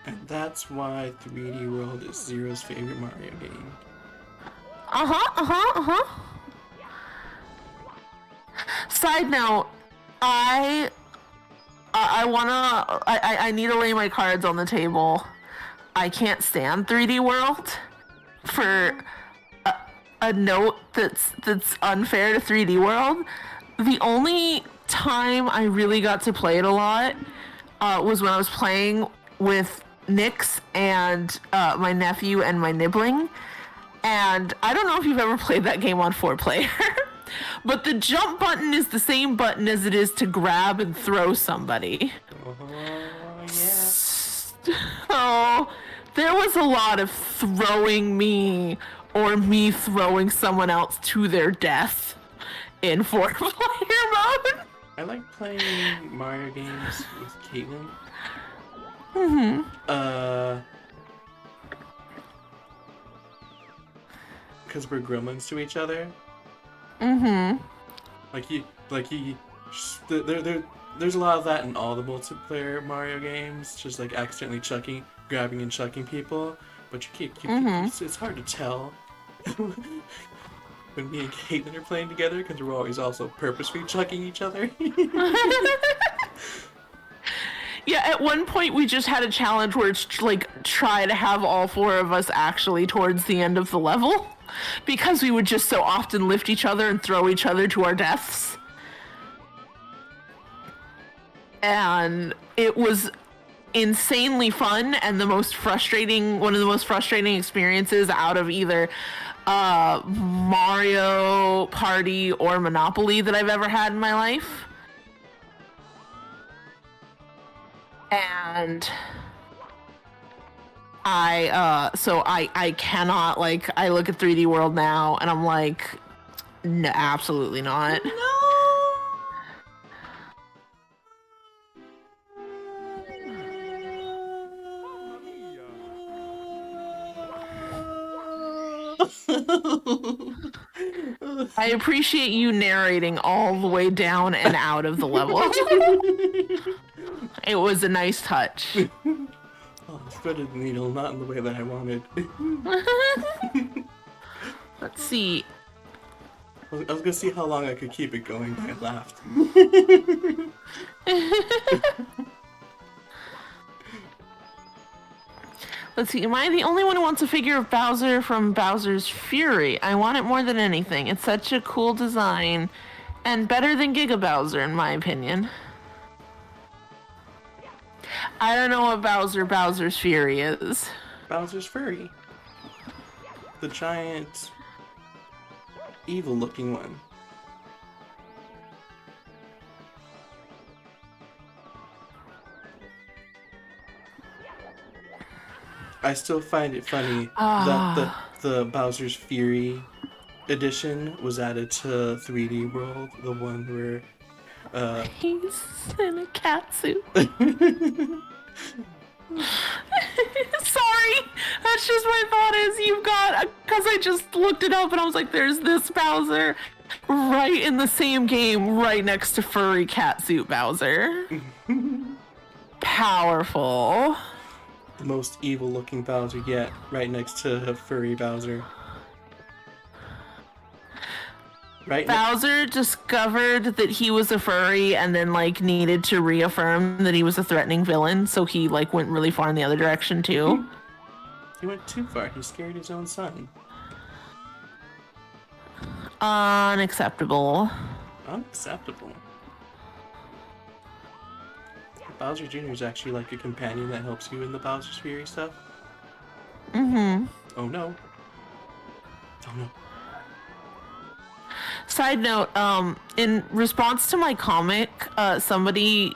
And that's why 3D World is Zero's favorite Mario game. Side note, I need to lay my cards on the table. I can't stand 3D World for a note that's unfair to 3D World. The only time I really got to play it a lot was when I was playing with Nyx and my nephew and my nibbling, And I don't know if you've ever played that game on 4-player, but the jump button is the same button as it is to grab and throw somebody. Yeah. So there was a lot of throwing me or me throwing someone else to their death in 4-player mode. I like playing Mario games with Caitlin. Because we're gremlins to each other. There's a lot of that in all the multiplayer Mario games, just like accidentally grabbing and chucking people. But it's hard to tell when me and Caitlin are playing together because we're always also purposely chucking each other. Yeah, at one point we just had a challenge where it's like try to have all 4 of us actually towards the end of the level because we would just so often lift each other and throw each other to our deaths. And it was insanely fun and one of the most frustrating experiences out of either Mario Party or Monopoly that I've ever had in my life. And I cannot, like, I look at 3D World now and I'm like, no, absolutely not. No. I appreciate you narrating all the way down and out of the level. It was a nice touch. Oh, threaded the needle, not in the way that I wanted. Let's see. I was gonna see how long I could keep it going, but I laughed. Let's see, am I the only one who wants a figure of Bowser from Bowser's Fury? I want it more than anything. It's such a cool design. And better than Giga Bowser, in my opinion. I don't know what Bowser's Fury is. Bowser's Fury. The giant, evil-looking one. I still find it funny that the Bowser's Fury edition was added to 3D World, the one where he's in a cat suit. Sorry, that's just my thought is you've got, because I just looked it up and I was like, there's this Bowser right in the same game right next to furry catsuit Bowser. Powerful. The most evil looking Bowser yet, right next to furry Bowser. Right. Bowser discovered that he was a furry and then like needed to reaffirm that he was a threatening villain, so he like went really far in the other direction too. He went too far. He scared his own son. Unacceptable. Unacceptable. Bowser Jr. is actually like a companion that helps you in the Bowser's Fury stuff. Mm-hmm. Oh no. Oh no. Side note, in response to my comic, somebody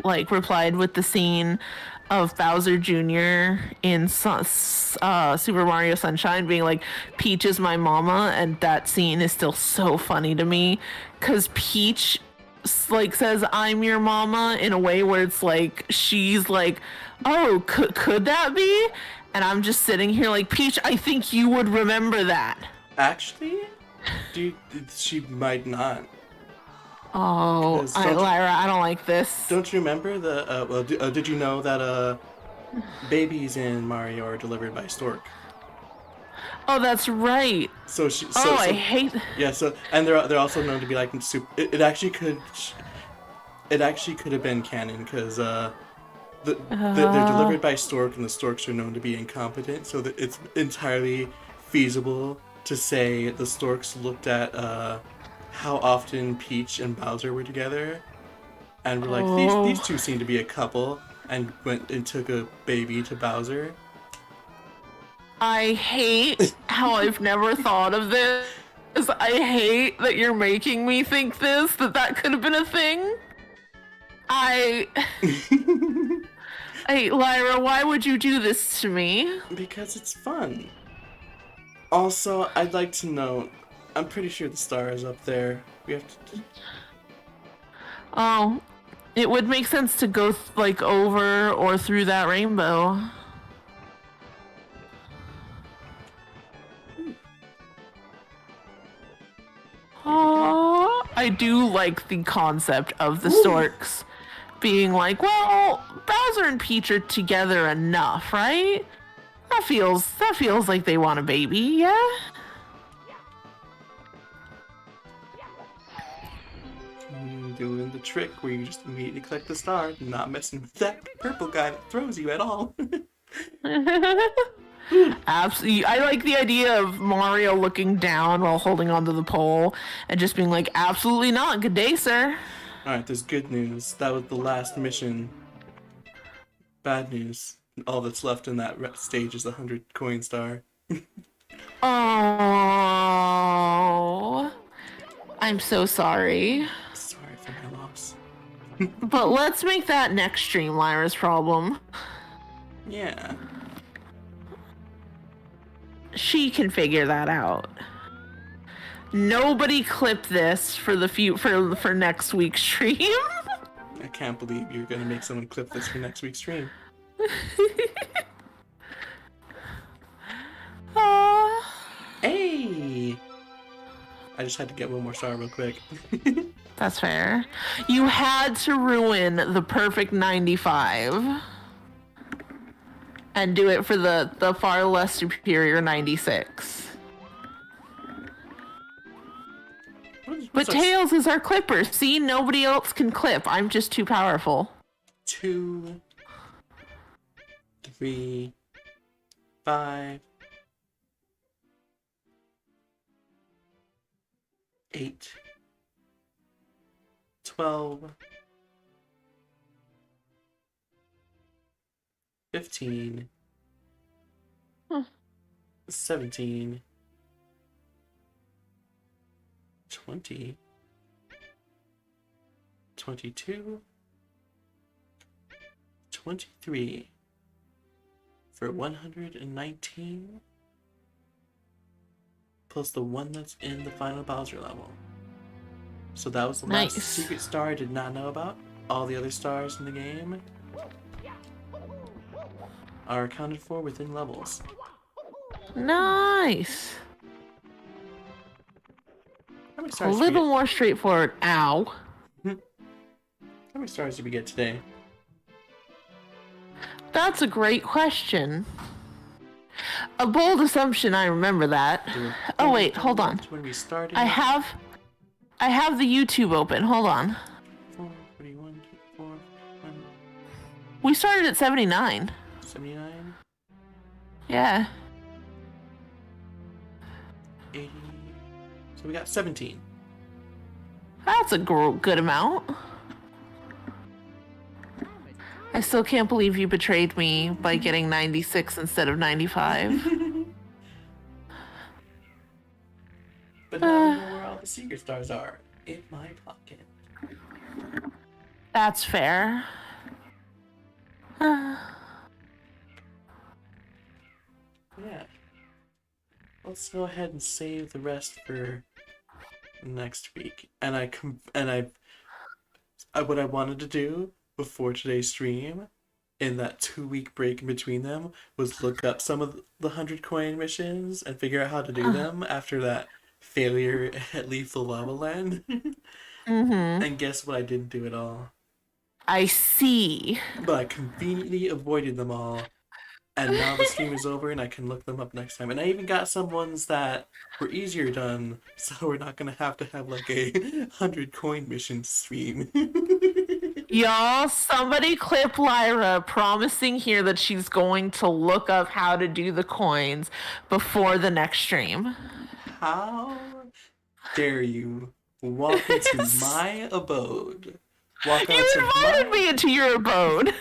like replied with the scene of Bowser Jr. in Super Mario Sunshine being like, Peach is my mama, and that scene is still so funny to me because Peach like says I'm your mama in a way where it's like she's like, oh, could that be? And I'm just sitting here like, Peach, I think you would remember that. Actually, she might not. Oh, Lyra, I don't like this. Don't you remember did you know that babies in Mario are delivered by stork? Oh, that's right. I hate. Yeah, and they're also known to be like super. It actually could have been canon because they're delivered by stork and the storks are known to be incompetent, so that it's entirely feasible to say the storks looked at how often Peach and Bowser were together, and were like, these two seem to be a couple, and went and took a baby to Bowser. I hate how I've never thought of this. I hate that you're making me think that could have been a thing. I Hey, Lyra, why would you do this to me? Because it's fun. Also, I'd like to note, I'm pretty sure the star is up there. We have to. Oh, it would make sense to go like over or through that rainbow. Oh, I do like the concept of the storks being like, well, Bowser and Peach are together enough, right? That feels like they want a baby, yeah? Doing the trick where you just immediately click the star, not messing with that purple guy that throws you at all. Absolutely. I like the idea of Mario looking down while holding onto the pole and just being like, absolutely not. Good day, sir. Alright, there's good news. That was the last mission. Bad news. All that's left in that stage is a 100 coin star. Oh, I'm so sorry. Sorry for my loss. But let's make that next stream Lyra's problem. Yeah. She can figure that out. Nobody clip this for the for next week's stream. I can't believe you're gonna make someone clip this for next week's stream. Hey! I just had to get one more star real quick. That's fair. You had to ruin the perfect 95 and do it for the far less superior 96. But Tails is our clipper. See, nobody else can clip. I'm just too powerful. 2, 3, 5, 8, 12, 15, 17, 20, 22, 23 for 119 plus the one that's in the final Bowser level. So that was the last secret star I did not know about. All the other stars in the game are accounted for within levels. Nice. How many A stars little more straightforward. Ow. How many stars did we get today? That's a great question. A bold assumption, I remember that. Oh wait, hold on. When we started, I have the YouTube open. Hold on. 4, 41, 4, 1, We started at 79. 79, Yeah. 80. So we got 17. That's a good amount. I still can't believe you betrayed me by getting 96 instead of 95. But now we know where all the secret stars are. In my pocket. That's fair. Yeah. Let's go ahead and save the rest for next week. And what I wanted to do before today's stream, in that 2-week break in between them, was look up some of the 100 coin missions and figure out how to do them after that failure at Lethal Lava Land. And guess what? I didn't do it all. I see. But I conveniently avoided them all. And now the stream is over and I can look them up next time. And I even got some ones that were easier done, so we're not going to have like a 100 coin mission stream. Y'all, somebody clip Lyra promising here that she's going to look up how to do the coins before the next stream. How dare you walk into my abode walk You onto invited me into your abode.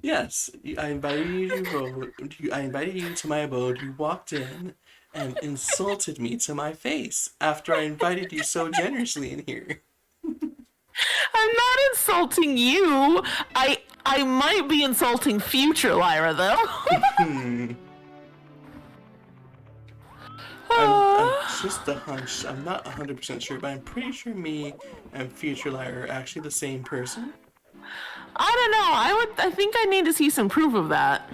Yes, I invited you to your abode. I invited you to my abode. You walked in and insulted me to my face after I invited you so generously in here. I'm not insulting you. I might be insulting future Lyra though. Hmm. I'm just a hunch. I'm not 100% sure, but I'm pretty sure me and future Lyra are actually the same person. I don't know. I think I need to see some proof of that.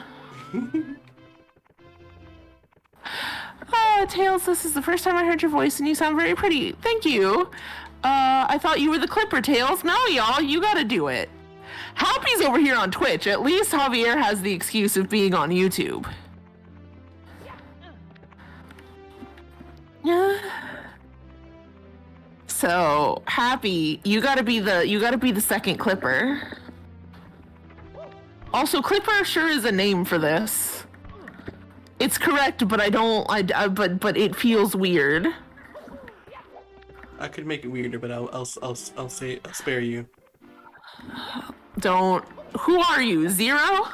Tails, this is the first time I heard your voice and you sound very pretty. Thank you. I thought you were the Clipper, Tails. No, y'all, you gotta do it. Happy's over here on Twitch. At least Javier has the excuse of being on YouTube. Yeah. So, Happy, you gotta be the second Clipper. Also, Clipper sure is a name for this. It's correct, but but it feels weird. I could make it weirder, but I'll spare you. Don't. Who are you? Zero?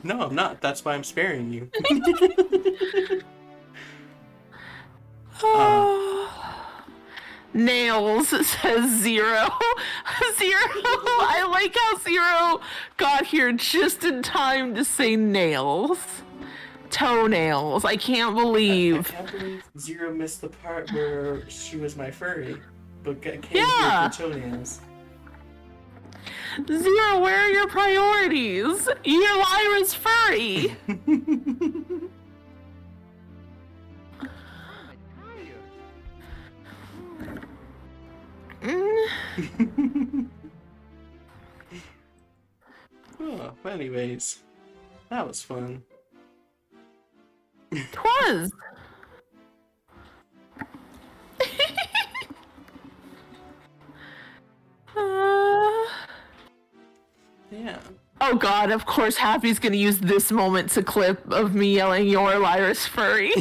No, I'm not. That's why I'm sparing you. Nails says Zero. Zero. I like how Zero got here just in time to say nails. Toenails. I can't believe. I can't believe Zero missed the part where she was my furry, but came Yeah. here for toenails. Zero, where are your priorities? You're Lyra's furry. Oh, but anyways, that was fun. Twas. Yeah. Oh god, of course Happy's gonna use this moment to clip of me yelling, "You're Lyra's furry."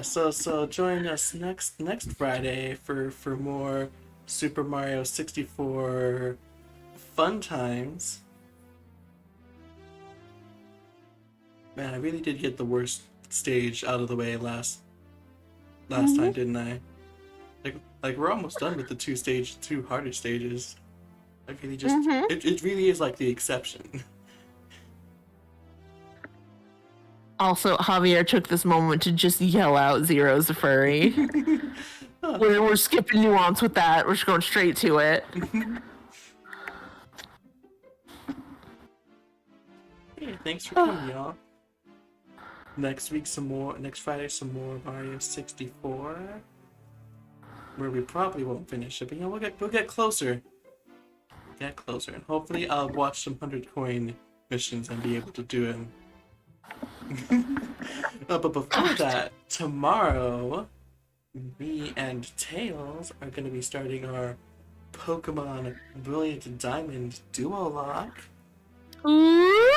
So join us next Friday for more Super Mario 64 fun times. Man, I really did get the worst stage out of the way last time, didn't I? Like we're almost done with the two harder stages. I really just it really is like the exception. Also, Javier took this moment to just yell out Zero's a furry. We're skipping nuance with that. We're just going straight to it. Hey, thanks for coming, y'all. Next Friday, some more Mario 64. Where we probably won't finish it, but we'll get closer. Get closer, and hopefully I'll watch some 100 coin missions and be able to do it. But before that, tomorrow, me and Tails are going to be starting our Pokemon Brilliant Diamond Duo Lock. Ooh.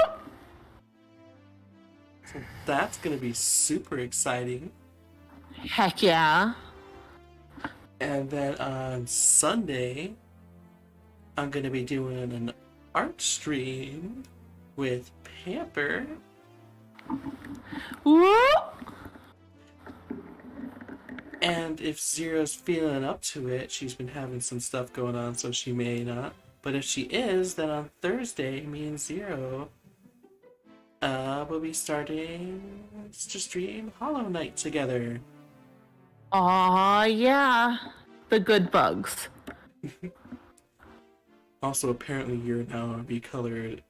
So that's going to be super exciting. Heck yeah. And then on Sunday, I'm going to be doing an art stream with Pamper. Ooh. And if Zero's feeling up to it, she's been having some stuff going on, so she may not. But if she is, then on Thursday, me and Zero will be starting to stream Hollow Knight together. Aw, yeah. The good bugs. Also, apparently you're now a recolored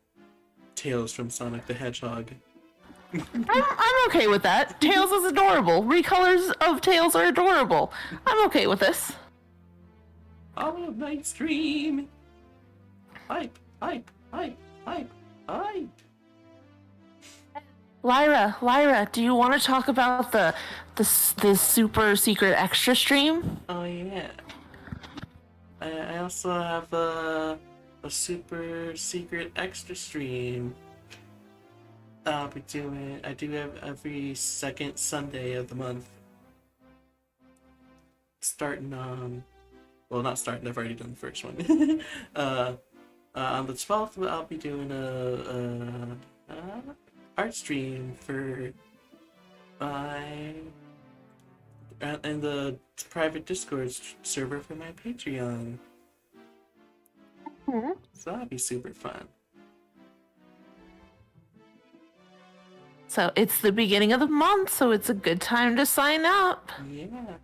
Tails from Sonic the Hedgehog. I'm okay with that. Tails is adorable. Recolors of Tails are adorable. I'm okay with this. Hollow Knight stream! Hype, hype, hype, hype, hype! Lyra, do you want to talk about the super secret extra stream? Oh yeah. I also have a super secret extra stream. I do have every second Sunday of the month. Starting on Well, not starting. I've already done the first one. On the 12th, I'll be doing a art stream for my in the private Discord server for my Patreon. Mhm. So that'll be super fun. So it's the beginning of the month, so it's a good time to sign up. Yeah,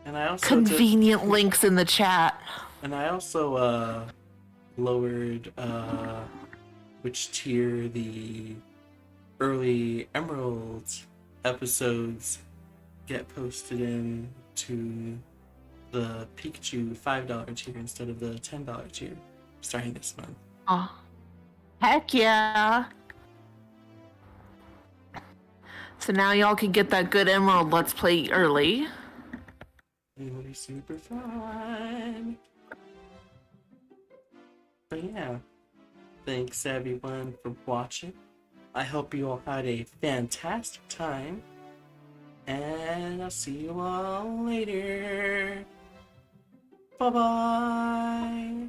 and I also Convenient links in the chat. and I also lowered which tier the early Emerald episodes get posted in to the Pikachu $5 tier instead of the $10 tier starting this month. Oh, heck yeah. So now y'all can get that good Emerald Let's Play early. It'll be super fun. But yeah, thanks everyone for watching. I hope you all had a fantastic time. And I'll see you all later. Bye-bye.